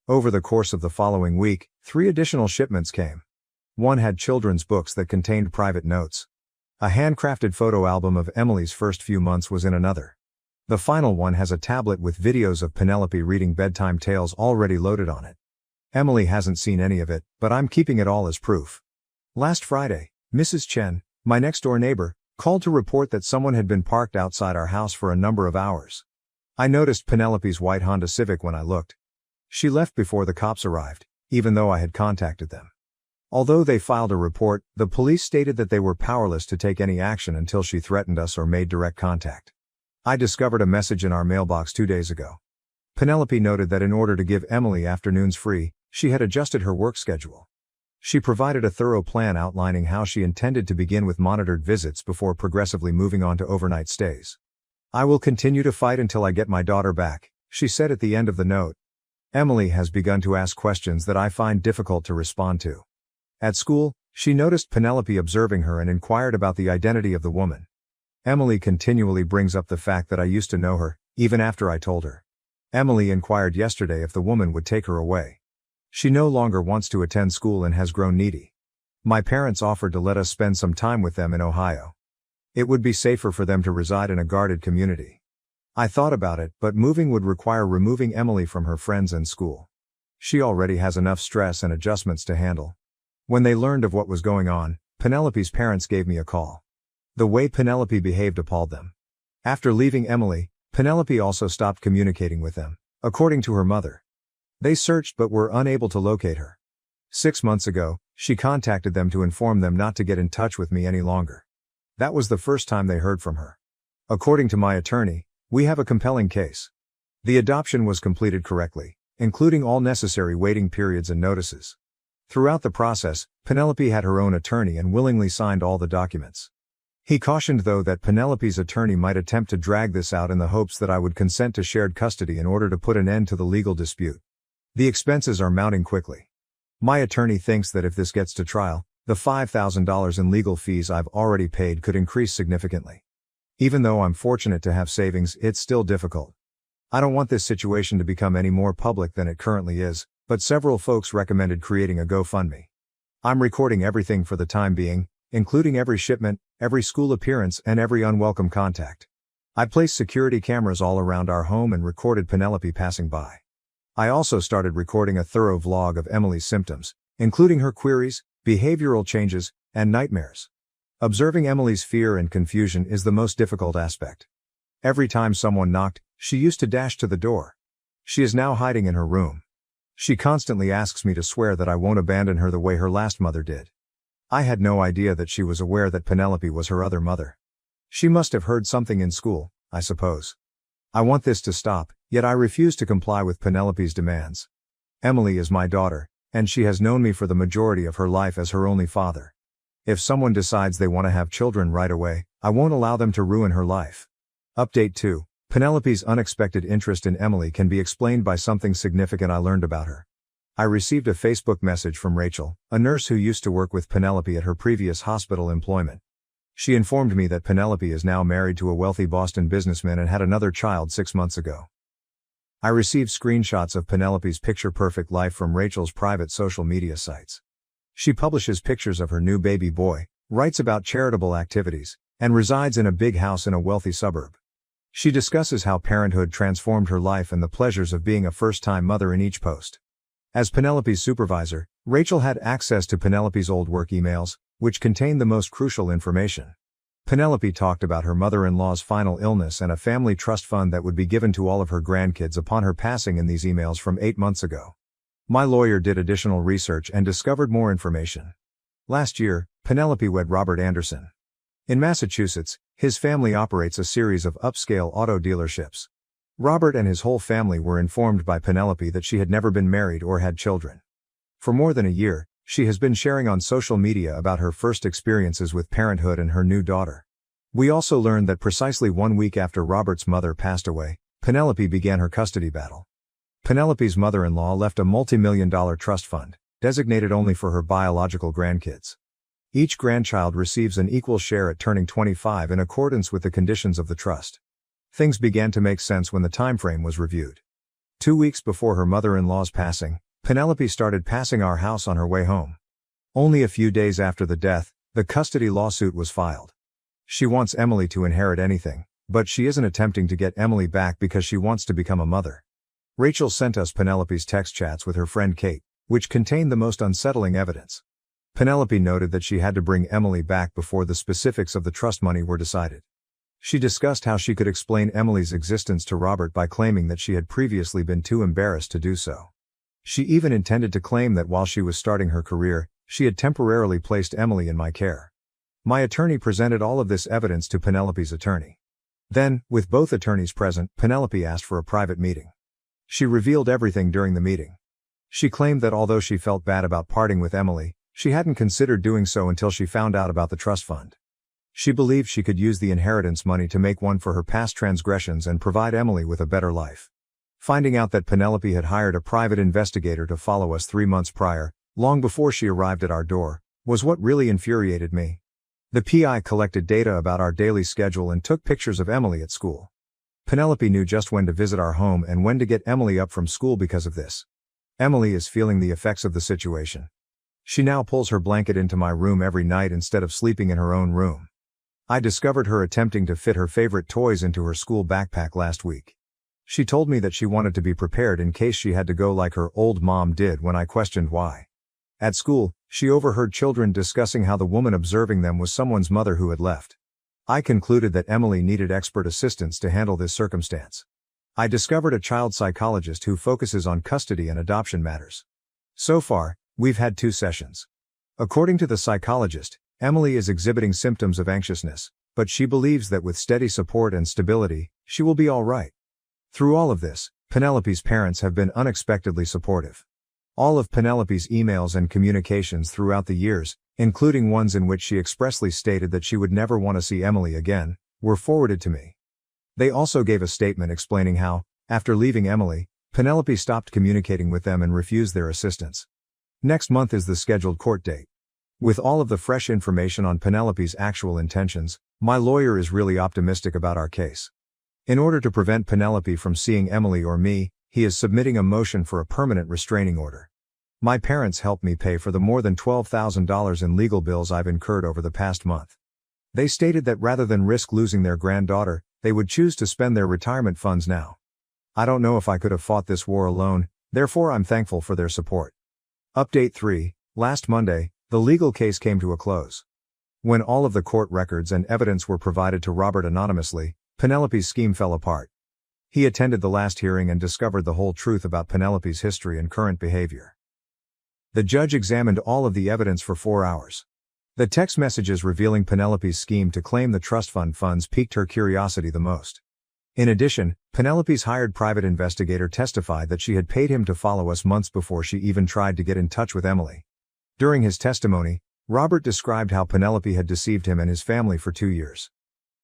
Over the course of the following week, 3 additional shipments came. One had children's books that contained private notes. A handcrafted photo album of Emily's first few months was in another. The final one has a tablet with videos of Penelope reading bedtime tales already loaded on it. Emily hasn't seen any of it, but I'm keeping it all as proof. Last Friday, Mrs. Chen, my next-door neighbor, called to report that someone had been parked outside our house for a number of hours. I noticed Penelope's white Honda Civic when I looked. She left before the cops arrived, even though I had contacted them. Although they filed a report, the police stated that they were powerless to take any action until she threatened us or made direct contact. I discovered a message in our mailbox 2 days ago. Penelope noted that in order to give Emily afternoons free, she had adjusted her work schedule. She provided a thorough plan outlining how she intended to begin with monitored visits before progressively moving on to overnight stays. "I will continue to fight until I get my daughter back," she said at the end of the note. Emily has begun to ask questions that I find difficult to respond to. At school, she noticed Penelope observing her and inquired about the identity of the woman. Emily continually brings up the fact that I used to know her, even after I told her. Emily inquired yesterday if the woman would take her away. She no longer wants to attend school and has grown needy. My parents offered to let us spend some time with them in Ohio. It would be safer for them to reside in a guarded community. I thought about it, but moving would require removing Emily from her friends and school. She already has enough stress and adjustments to handle. When they learned of what was going on, Penelope's parents gave me a call. The way Penelope behaved appalled them. After leaving Emily, Penelope also stopped communicating with them, according to her mother. They searched but were unable to locate her. 6 months ago, she contacted them to inform them not to get in touch with me any longer. That was the first time they heard from her. According to my attorney, we have a compelling case. The adoption was completed correctly, including all necessary waiting periods and notices. Throughout the process, Penelope had her own attorney and willingly signed all the documents. He cautioned though that Penelope's attorney might attempt to drag this out in the hopes that I would consent to shared custody in order to put an end to the legal dispute. The expenses are mounting quickly. My attorney thinks that if this gets to trial, the $5,000 in legal fees I've already paid could increase significantly. Even though I'm fortunate to have savings, it's still difficult. I don't want this situation to become any more public than it currently is, but several folks recommended creating a GoFundMe. I'm recording everything for the time being, including every shipment, every school appearance, and every unwelcome contact. I placed security cameras all around our home and recorded Penelope passing by. I also started recording a thorough vlog of Emily's symptoms, including her queries, behavioral changes, and nightmares. Observing Emily's fear and confusion is the most difficult aspect. Every time someone knocked, she used to dash to the door. She is now hiding in her room. She constantly asks me to swear that I won't abandon her the way her last mother did. I had no idea that she was aware that Penelope was her other mother. She must have heard something in school, I suppose. I want this to stop, yet I refuse to comply with Penelope's demands. Emily is my daughter, and she has known me for the majority of her life as her only father. If someone decides they want to have children right away, I won't allow them to ruin her life. Update 2. Penelope's unexpected interest in Emily can be explained by something significant I learned about her. I received a Facebook message from Rachel, a nurse who used to work with Penelope at her previous hospital employment. She informed me that Penelope is now married to a wealthy Boston businessman and had another child 6 months ago. I received screenshots of Penelope's picture-perfect life from Rachel's private social media sites. She publishes pictures of her new baby boy, writes about charitable activities, and resides in a big house in a wealthy suburb. She discusses how parenthood transformed her life and the pleasures of being a first-time mother in each post. As Penelope's supervisor, Rachel had access to Penelope's old work emails, which contained the most crucial information. Penelope talked about her mother-in-law's final illness and a family trust fund that would be given to all of her grandkids upon her passing in these emails from 8 months ago. My lawyer did additional research and discovered more information. Last year, Penelope wed Robert Anderson. In Massachusetts, his family operates a series of upscale auto dealerships. Robert and his whole family were informed by Penelope that she had never been married or had children. For more than a year, she has been sharing on social media about her first experiences with parenthood and her new daughter. We also learned that precisely 1 week after Robert's mother passed away, Penelope began her custody battle. Penelope's mother-in-law left a multi-million-dollar trust fund, designated only for her biological grandkids. Each grandchild receives an equal share at turning 25 in accordance with the conditions of the trust. Things began to make sense when the time frame was reviewed. 2 weeks before her mother-in-law's passing, Penelope started passing our house on her way home. Only a few days after the death, the custody lawsuit was filed. She wants Emily to inherit anything, but she isn't attempting to get Emily back because she wants to become a mother. Rachel sent us Penelope's text chats with her friend Kate, which contained the most unsettling evidence. Penelope noted that she had to bring Emily back before the specifics of the trust money were decided. She discussed how she could explain Emily's existence to Robert by claiming that she had previously been too embarrassed to do so. She even intended to claim that while she was starting her career, she had temporarily placed Emily in my care. My attorney presented all of this evidence to Penelope's attorney. Then, with both attorneys present, Penelope asked for a private meeting. She revealed everything during the meeting. She claimed that although she felt bad about parting with Emily, she hadn't considered doing so until she found out about the trust fund. She believed she could use the inheritance money to make one for her past transgressions and provide Emily with a better life. Finding out that Penelope had hired a private investigator to follow us 3 months prior, long before she arrived at our door, was what really infuriated me. The PI collected data about our daily schedule and took pictures of Emily at school. Penelope knew just when to visit our home and when to get Emily up from school because of this. Emily is feeling the effects of the situation. She now pulls her blanket into my room every night instead of sleeping in her own room. I discovered her attempting to fit her favorite toys into her school backpack last week. She told me that she wanted to be prepared in case she had to go like her old mom did when I questioned why. At school, she overheard children discussing how the woman observing them was someone's mother who had left. I concluded that Emily needed expert assistance to handle this circumstance. I discovered a child psychologist who focuses on custody and adoption matters. So far, we've had 2 sessions. According to the psychologist, Emily is exhibiting symptoms of anxiousness, but she believes that with steady support and stability, she will be all right. Through all of this, Penelope's parents have been unexpectedly supportive. All of Penelope's emails and communications throughout the years, including ones in which she expressly stated that she would never want to see Emily again, were forwarded to me. They also gave a statement explaining how, after leaving Emily, Penelope stopped communicating with them and refused their assistance. Next month is the scheduled court date. With all of the fresh information on Penelope's actual intentions, my lawyer is really optimistic about our case. In order to prevent Penelope from seeing Emily or me, he is submitting a motion for a permanent restraining order. My parents helped me pay for the more than $12,000 in legal bills I've incurred over the past month. They stated that rather than risk losing their granddaughter, they would choose to spend their retirement funds now. I don't know if I could have fought this war alone, therefore I'm thankful for their support. Update 3. Last Monday, the legal case came to a close. When all of the court records and evidence were provided to Robert anonymously, Penelope's scheme fell apart. He attended the last hearing and discovered the whole truth about Penelope's history and current behavior. The judge examined all of the evidence for 4 hours. The text messages revealing Penelope's scheme to claim the trust fund funds piqued her curiosity the most. In addition, Penelope's hired private investigator testified that she had paid him to follow us months before she even tried to get in touch with Emily. During his testimony, Robert described how Penelope had deceived him and his family for 2 years.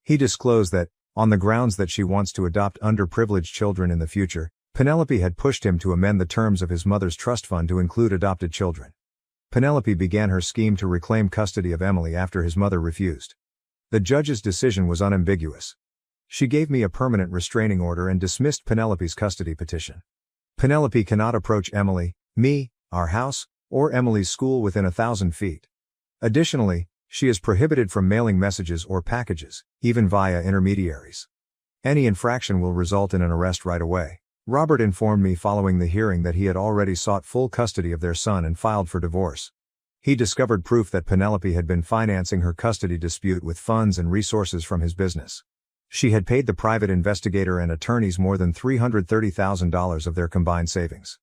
He disclosed that, on the grounds that she wants to adopt underprivileged children in the future, Penelope had pushed him to amend the terms of his mother's trust fund to include adopted children. Penelope began her scheme to reclaim custody of Emily after his mother refused. The judge's decision was unambiguous. She gave me a permanent restraining order and dismissed Penelope's custody petition. Penelope cannot approach Emily, me, our house, or Emily's school within 1,000 feet. Additionally, she is prohibited from mailing messages or packages, even via intermediaries. Any infraction will result in an arrest right away. Robert informed me following the hearing that he had already sought full custody of their son and filed for divorce. He discovered proof that Penelope had been financing her custody dispute with funds and resources from his business. She had paid the private investigator and attorneys more than $330,000 of their combined savings.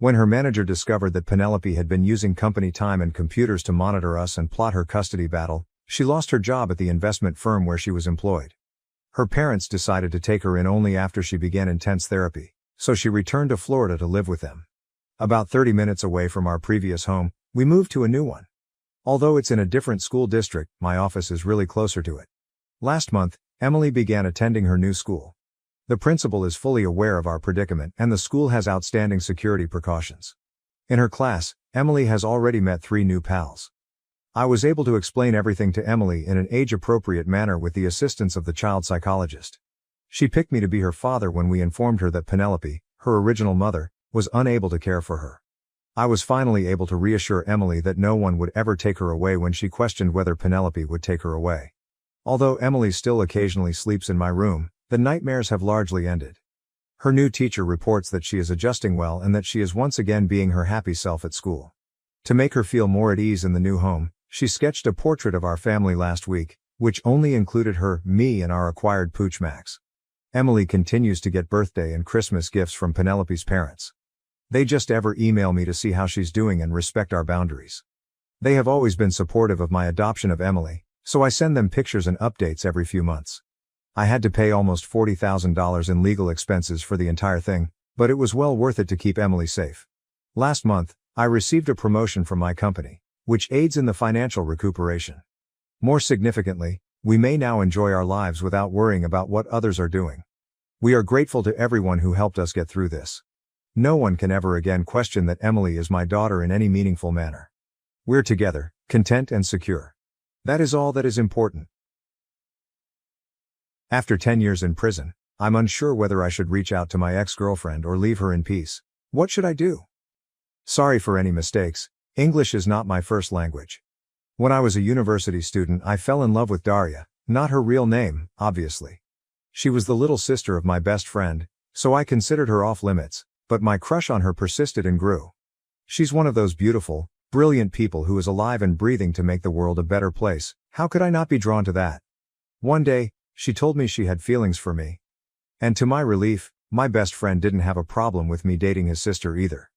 When her manager discovered that Penelope had been using company time and computers to monitor us and plot her custody battle, she lost her job at the investment firm where she was employed. Her parents decided to take her in only after she began intense therapy, so she returned to Florida to live with them. About 30 minutes away from our previous home, we moved to a new one. Although it's in a different school district, my office is really closer to it. Last month, Emily began attending her new school. The principal is fully aware of our predicament and the school has outstanding security precautions. In her class, Emily has already met 3 new pals. I was able to explain everything to Emily in an age-appropriate manner with the assistance of the child psychologist. She picked me to be her father when we informed her that Penelope, her original mother, was unable to care for her. I was finally able to reassure Emily that no one would ever take her away when she questioned whether Penelope would take her away. Although Emily still occasionally sleeps in my room, the nightmares have largely ended. Her new teacher reports that she is adjusting well and that she is once again being her happy self at school. To make her feel more at ease in the new home, she sketched a portrait of our family last week, which only included her, me and our acquired pooch Max. Emily continues to get birthday and Christmas gifts from Penelope's parents. They just ever email me to see how she's doing and respect our boundaries. They have always been supportive of my adoption of Emily, so I send them pictures and updates every few months. I had to pay almost $40,000 in legal expenses for the entire thing, but it was well worth it to keep Emily safe. Last month, I received a promotion from my company, which aids in the financial recuperation. More significantly, we may now enjoy our lives without worrying about what others are doing. We are grateful to everyone who helped us get through this. No one can ever again question that Emily is my daughter in any meaningful manner. We're together, content and secure. That is all that is important. After 10 years in prison, I'm unsure whether I should reach out to my ex-girlfriend or leave her in peace. What should I do? Sorry for any mistakes, English is not my first language. When I was a university student, I fell in love with Daria, not her real name, obviously. She was the little sister of my best friend, so I considered her off limits, but my crush on her persisted and grew. She's one of those beautiful, brilliant people who is alive and breathing to make the world a better place. How could I not be drawn to that? One day, she told me she had feelings for me. And to my relief, my best friend didn't have a problem with me dating his sister either.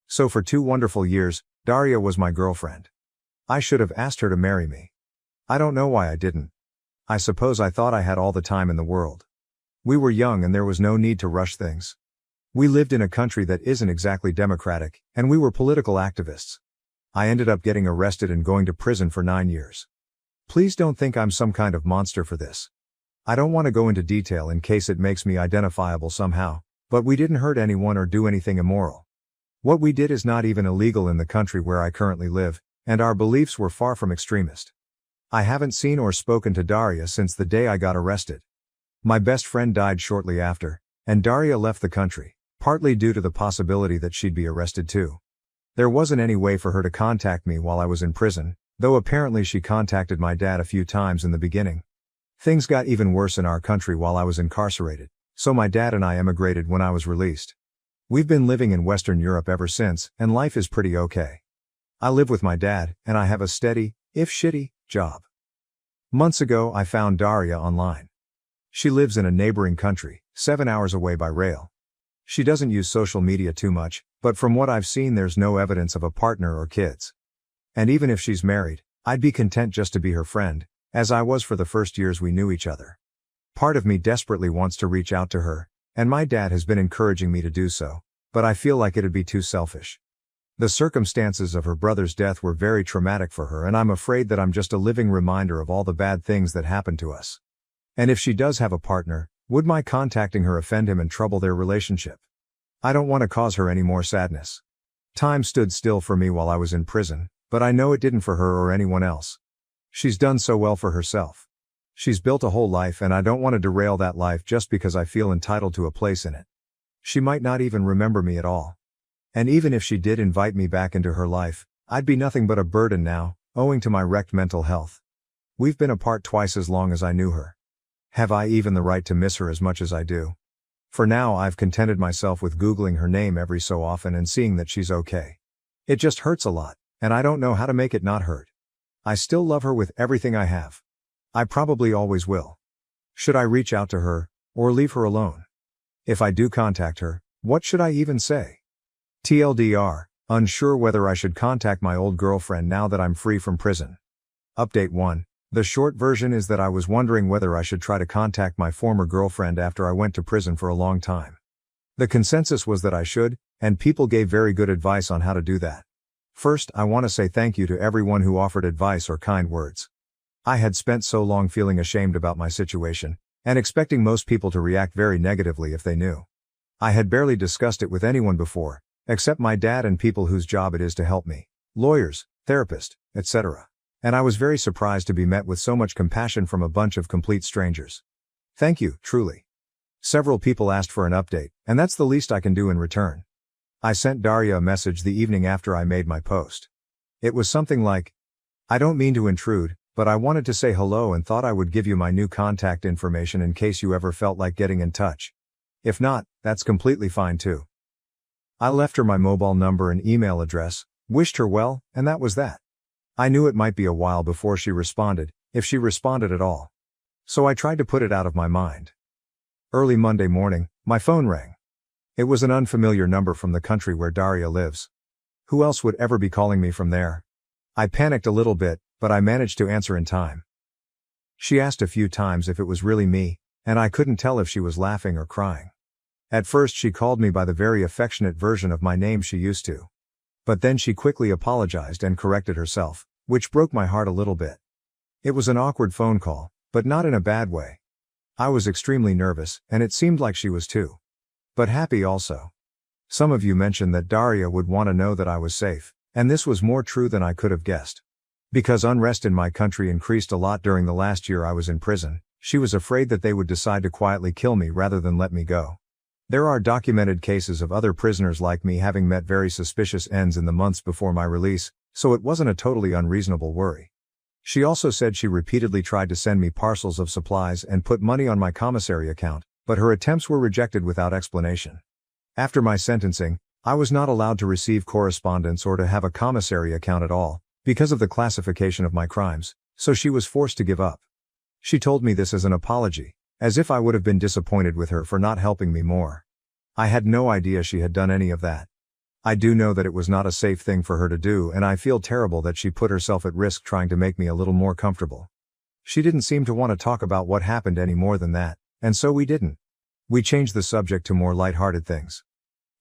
So for 2 wonderful years, Daria was my girlfriend. I should have asked her to marry me. I don't know why I didn't. I suppose I thought I had all the time in the world. We were young and there was no need to rush things. We lived in a country that isn't exactly democratic, and we were political activists. I ended up getting arrested and going to prison for 9 years. Please don't think I'm some kind of monster for this. I don't want to go into detail in case it makes me identifiable somehow, but we didn't hurt anyone or do anything immoral. What we did is not even illegal in the country where I currently live, and our beliefs were far from extremist. I haven't seen or spoken to Daria since the day I got arrested. My best friend died shortly after, and Daria left the country, partly due to the possibility that she'd be arrested too. There wasn't any way for her to contact me while I was in prison, though apparently she contacted my dad a few times in the beginning. Things got even worse in our country while I was incarcerated, so my dad and I emigrated when I was released. We've been living in Western Europe ever since, and life is pretty okay. I live with my dad, and I have a steady, if shitty, job. Months ago I found Daria online. She lives in a neighboring country, 7 hours away by rail. She doesn't use social media too much, but from what I've seen there's no evidence of a partner or kids. And even if she's married, I'd be content just to be her friend, as I was for the first years we knew each other. Part of me desperately wants to reach out to her, and my dad has been encouraging me to do so, but I feel like it'd be too selfish. The circumstances of her brother's death were very traumatic for her, and I'm afraid that I'm just a living reminder of all the bad things that happened to us. And if she does have a partner, would my contacting her offend him and trouble their relationship? I don't want to cause her any more sadness. Time stood still for me while I was in prison, but I know it didn't for her or anyone else. She's done so well for herself. She's built a whole life, and I don't want to derail that life just because I feel entitled to a place in it. She might not even remember me at all. And even if she did invite me back into her life, I'd be nothing but a burden now, owing to my wrecked mental health. We've been apart twice as long as I knew her. Have I even the right to miss her as much as I do? For now I've contented myself with Googling her name every so often and seeing that she's okay. It just hurts a lot, and I don't know how to make it not hurt. I still love her with everything I have. I probably always will. Should I reach out to her, or leave her alone? If I do contact her, what should I even say? TLDR, unsure whether I should contact my old girlfriend now that I'm free from prison. Update 1. The short version is that I was wondering whether I should try to contact my former girlfriend after I went to prison for a long time. The consensus was that I should, and people gave very good advice on how to do that. First, I want to say thank you to everyone who offered advice or kind words. I had spent so long feeling ashamed about my situation, and expecting most people to react very negatively if they knew. I had barely discussed it with anyone before, except my dad and people whose job it is to help me, lawyers, therapists, etc. And I was very surprised to be met with so much compassion from a bunch of complete strangers. Thank you, truly. Several people asked for an update, and that's the least I can do in return. I sent Daria a message the evening after I made my post. It was something like, I don't mean to intrude, but I wanted to say hello and thought I would give you my new contact information in case you ever felt like getting in touch. If not, that's completely fine too. I left her my mobile number and email address, wished her well, and that was that. I knew it might be a while before she responded, if she responded at all. So I tried to put it out of my mind. Early Monday morning, my phone rang. It was an unfamiliar number from the country where Daria lives. Who else would ever be calling me from there? I panicked a little bit, but I managed to answer in time. She asked a few times if it was really me, and I couldn't tell if she was laughing or crying. At first she called me by the very affectionate version of my name she used to. But then she quickly apologized and corrected herself, which broke my heart a little bit. It was an awkward phone call, but not in a bad way. I was extremely nervous, and it seemed like she was too. But happy also. Some of you mentioned that Daria would want to know that I was safe, and this was more true than I could have guessed. Because unrest in my country increased a lot during the last year I was in prison, she was afraid that they would decide to quietly kill me rather than let me go. There are documented cases of other prisoners like me having met very suspicious ends in the months before my release, so it wasn't a totally unreasonable worry. She also said she repeatedly tried to send me parcels of supplies and put money on my commissary account, but her attempts were rejected without explanation. After my sentencing, I was not allowed to receive correspondence or to have a commissary account at all, because of the classification of my crimes, so she was forced to give up. She told me this as an apology, as if I would have been disappointed with her for not helping me more. I had no idea she had done any of that. I do know that it was not a safe thing for her to do, and I feel terrible that she put herself at risk trying to make me a little more comfortable. She didn't seem to want to talk about what happened any more than that, and so we didn't. We changed the subject to more light-hearted things.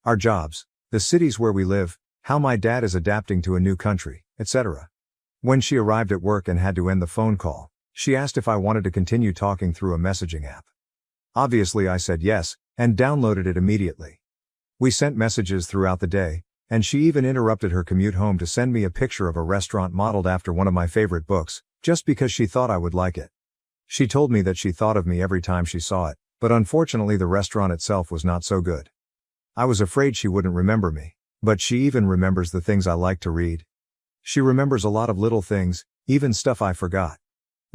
Our jobs, the cities where we live, how my dad is adapting to a new country, etc. When she arrived at work and had to end the phone call, she asked if I wanted to continue talking through a messaging app. Obviously I said yes, and downloaded it immediately. We sent messages throughout the day, and she even interrupted her commute home to send me a picture of a restaurant modeled after one of my favorite books, just because she thought I would like it. She told me that she thought of me every time she saw it, but unfortunately the restaurant itself was not so good. I was afraid she wouldn't remember me, but she even remembers the things I like to read. She remembers a lot of little things, even stuff I forgot.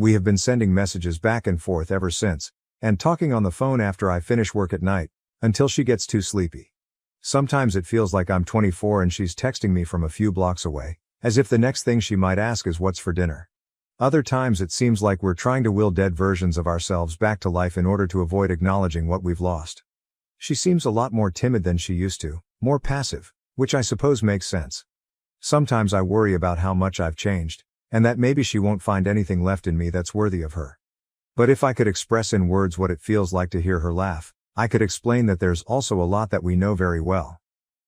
We have been sending messages back and forth ever since, and talking on the phone after I finish work at night, until she gets too sleepy. Sometimes it feels like I'm 24 and she's texting me from a few blocks away, as if the next thing she might ask is what's for dinner. Other times it seems like we're trying to will dead versions of ourselves back to life in order to avoid acknowledging what we've lost. She seems a lot more timid than she used to, more passive, which I suppose makes sense. Sometimes I worry about how much I've changed, and that maybe she won't find anything left in me that's worthy of her. But if I could express in words what it feels like to hear her laugh, I could explain that there's also a lot that we know very well.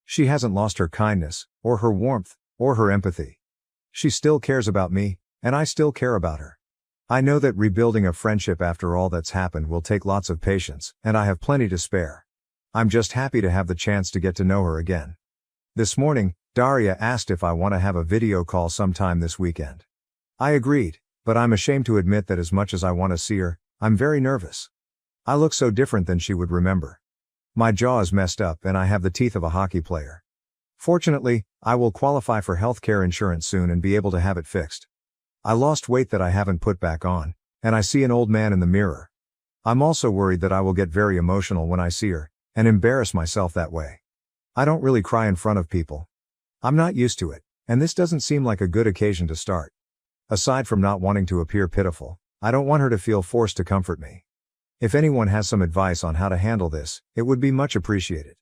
She hasn't lost her kindness, or her warmth, or her empathy. She still cares about me, and I still care about her. I know that rebuilding a friendship after all that's happened will take lots of patience, and I have plenty to spare. I'm just happy to have the chance to get to know her again. This morning, Daria asked if I want to have a video call sometime this weekend. I agreed, but I'm ashamed to admit that as much as I want to see her, I'm very nervous. I look so different than she would remember. My jaw is messed up and I have the teeth of a hockey player. Fortunately, I will qualify for healthcare insurance soon and be able to have it fixed. I lost weight that I haven't put back on, and I see an old man in the mirror. I'm also worried that I will get very emotional when I see her, and embarrass myself that way. I don't really cry in front of people. I'm not used to it, and this doesn't seem like a good occasion to start. Aside from not wanting to appear pitiful, I don't want her to feel forced to comfort me. If anyone has some advice on how to handle this, it would be much appreciated.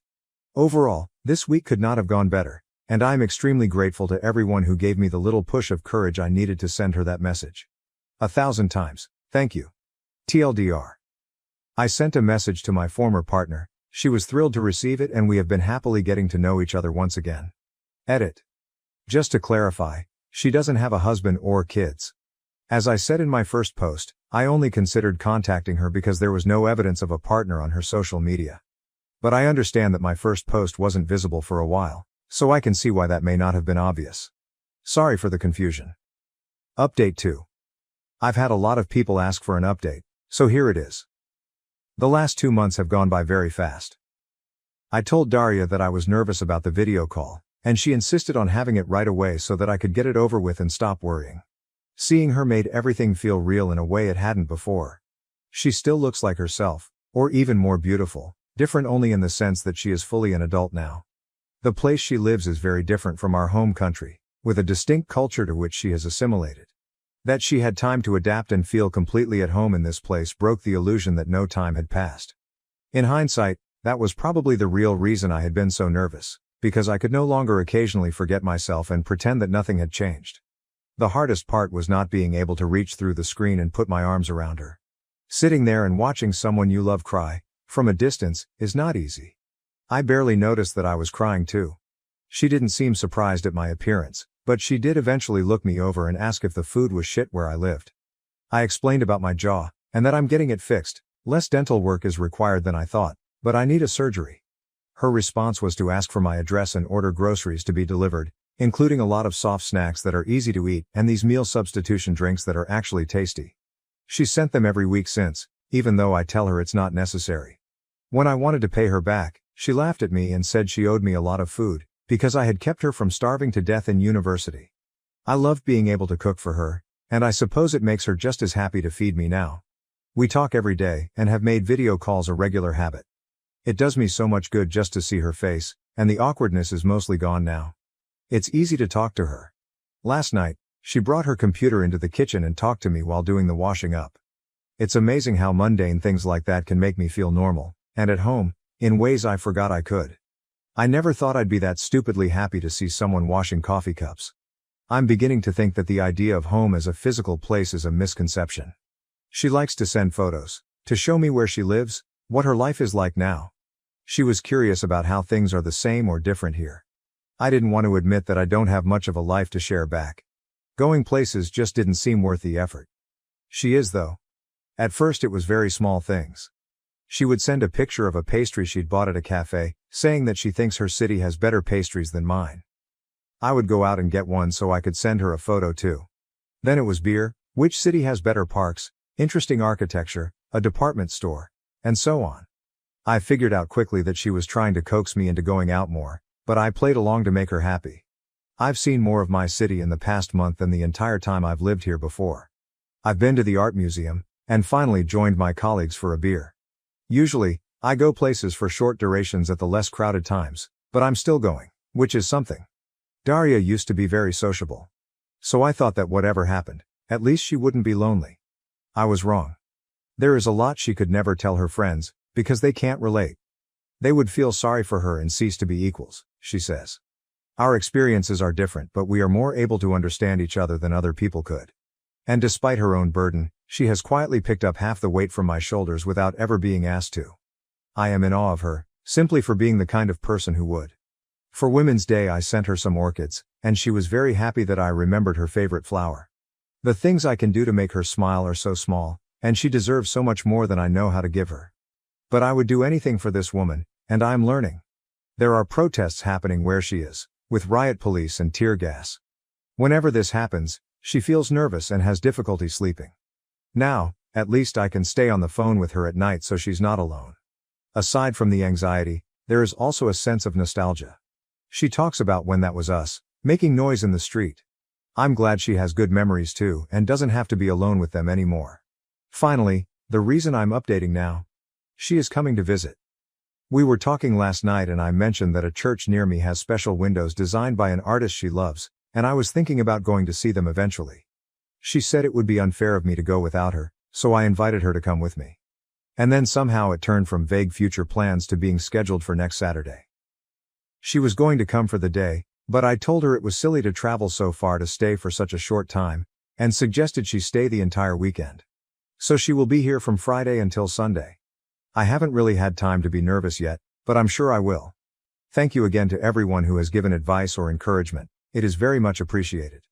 Overall, This week could not have gone better, and I am extremely grateful to everyone who gave me the little push of courage I needed to send her that message. 1,000 times, thank you. TLDR. I sent a message to my former partner, she was thrilled to receive it and we have been happily getting to know each other once again. Edit. Just to clarify, she doesn't have a husband or kids. As I said in my first post, I only considered contacting her because there was no evidence of a partner on her social media. But I understand that my first post wasn't visible for a while, so I can see why that may not have been obvious. Sorry for the confusion. Update 2. I've had a lot of people ask for an update, so here it is. The last 2 months have gone by very fast. I told Daria that I was nervous about the video call, and she insisted on having it right away so that I could get it over with and stop worrying. Seeing her made everything feel real in a way it hadn't before. She still looks like herself, or even more beautiful, different only in the sense that she is fully an adult now. The place she lives is very different from our home country, with a distinct culture to which she has assimilated. That she had time to adapt and feel completely at home in this place broke the illusion that no time had passed. In hindsight, that was probably the real reason I had been so nervous, because I could no longer occasionally forget myself and pretend that nothing had changed. The hardest part was not being able to reach through the screen and put my arms around her. Sitting there and watching someone you love cry, from a distance, is not easy. I barely noticed that I was crying too. She didn't seem surprised at my appearance, but she did eventually look me over and ask if the food was shit where I lived. I explained about my jaw, and that I'm getting it fixed. Less dental work is required than I thought, but I need a surgery. Her response was to ask for my address and order groceries to be delivered, including a lot of soft snacks that are easy to eat and these meal substitution drinks that are actually tasty. She sent them every week since, even though I tell her it's not necessary. When I wanted to pay her back, she laughed at me and said she owed me a lot of food, because I had kept her from starving to death in university. I loved being able to cook for her, and I suppose it makes her just as happy to feed me now. We talk every day and have made video calls a regular habit. It does me so much good just to see her face, and the awkwardness is mostly gone now. It's easy to talk to her. Last night, she brought her computer into the kitchen and talked to me while doing the washing up. It's amazing how mundane things like that can make me feel normal, and at home, in ways I forgot I could. I never thought I'd be that stupidly happy to see someone washing coffee cups. I'm beginning to think that the idea of home as a physical place is a misconception. She likes to send photos, to show me where she lives, what her life is like now. She was curious about how things are the same or different here. I didn't want to admit that I don't have much of a life to share back. Going places just didn't seem worth the effort. She is though. At first it was very small things. She would send a picture of a pastry she'd bought at a cafe, saying that she thinks her city has better pastries than mine. I would go out and get one so I could send her a photo too. Then it was beer, which city has better parks, interesting architecture, a department store, and so on. I figured out quickly that she was trying to coax me into going out more, but I played along to make her happy. I've seen more of my city in the past month than the entire time I've lived here before. I've been to the art museum, and finally joined my colleagues for a beer. Usually, I go places for short durations at the less crowded times, but I'm still going, which is something. Daria used to be very sociable. So I thought that whatever happened, at least she wouldn't be lonely. I was wrong. There is a lot she could never tell her friends, because they can't relate. They would feel sorry for her and cease to be equals, she says. Our experiences are different, but we are more able to understand each other than other people could. And despite her own burden, she has quietly picked up half the weight from my shoulders without ever being asked to. I am in awe of her, simply for being the kind of person who would. For Women's Day I sent her some orchids, and she was very happy that I remembered her favorite flower. The things I can do to make her smile are so small, and she deserves so much more than I know how to give her. But I would do anything for this woman, and I'm learning. There are protests happening where she is, with riot police and tear gas. Whenever this happens, she feels nervous and has difficulty sleeping. Now, at least I can stay on the phone with her at night so she's not alone. Aside from the anxiety, there is also a sense of nostalgia. She talks about when that was us, making noise in the street. I'm glad she has good memories too and doesn't have to be alone with them anymore. Finally, the reason I'm updating now. She is coming to visit. We were talking last night and I mentioned that a church near me has special windows designed by an artist she loves, and I was thinking about going to see them eventually. She said it would be unfair of me to go without her, so I invited her to come with me. And then somehow it turned from vague future plans to being scheduled for next Saturday. She was going to come for the day, but I told her it was silly to travel so far to stay for such a short time, and suggested she stay the entire weekend. So she will be here from Friday until Sunday. I haven't really had time to be nervous yet, but I'm sure I will. Thank you again to everyone who has given advice or encouragement, it is very much appreciated.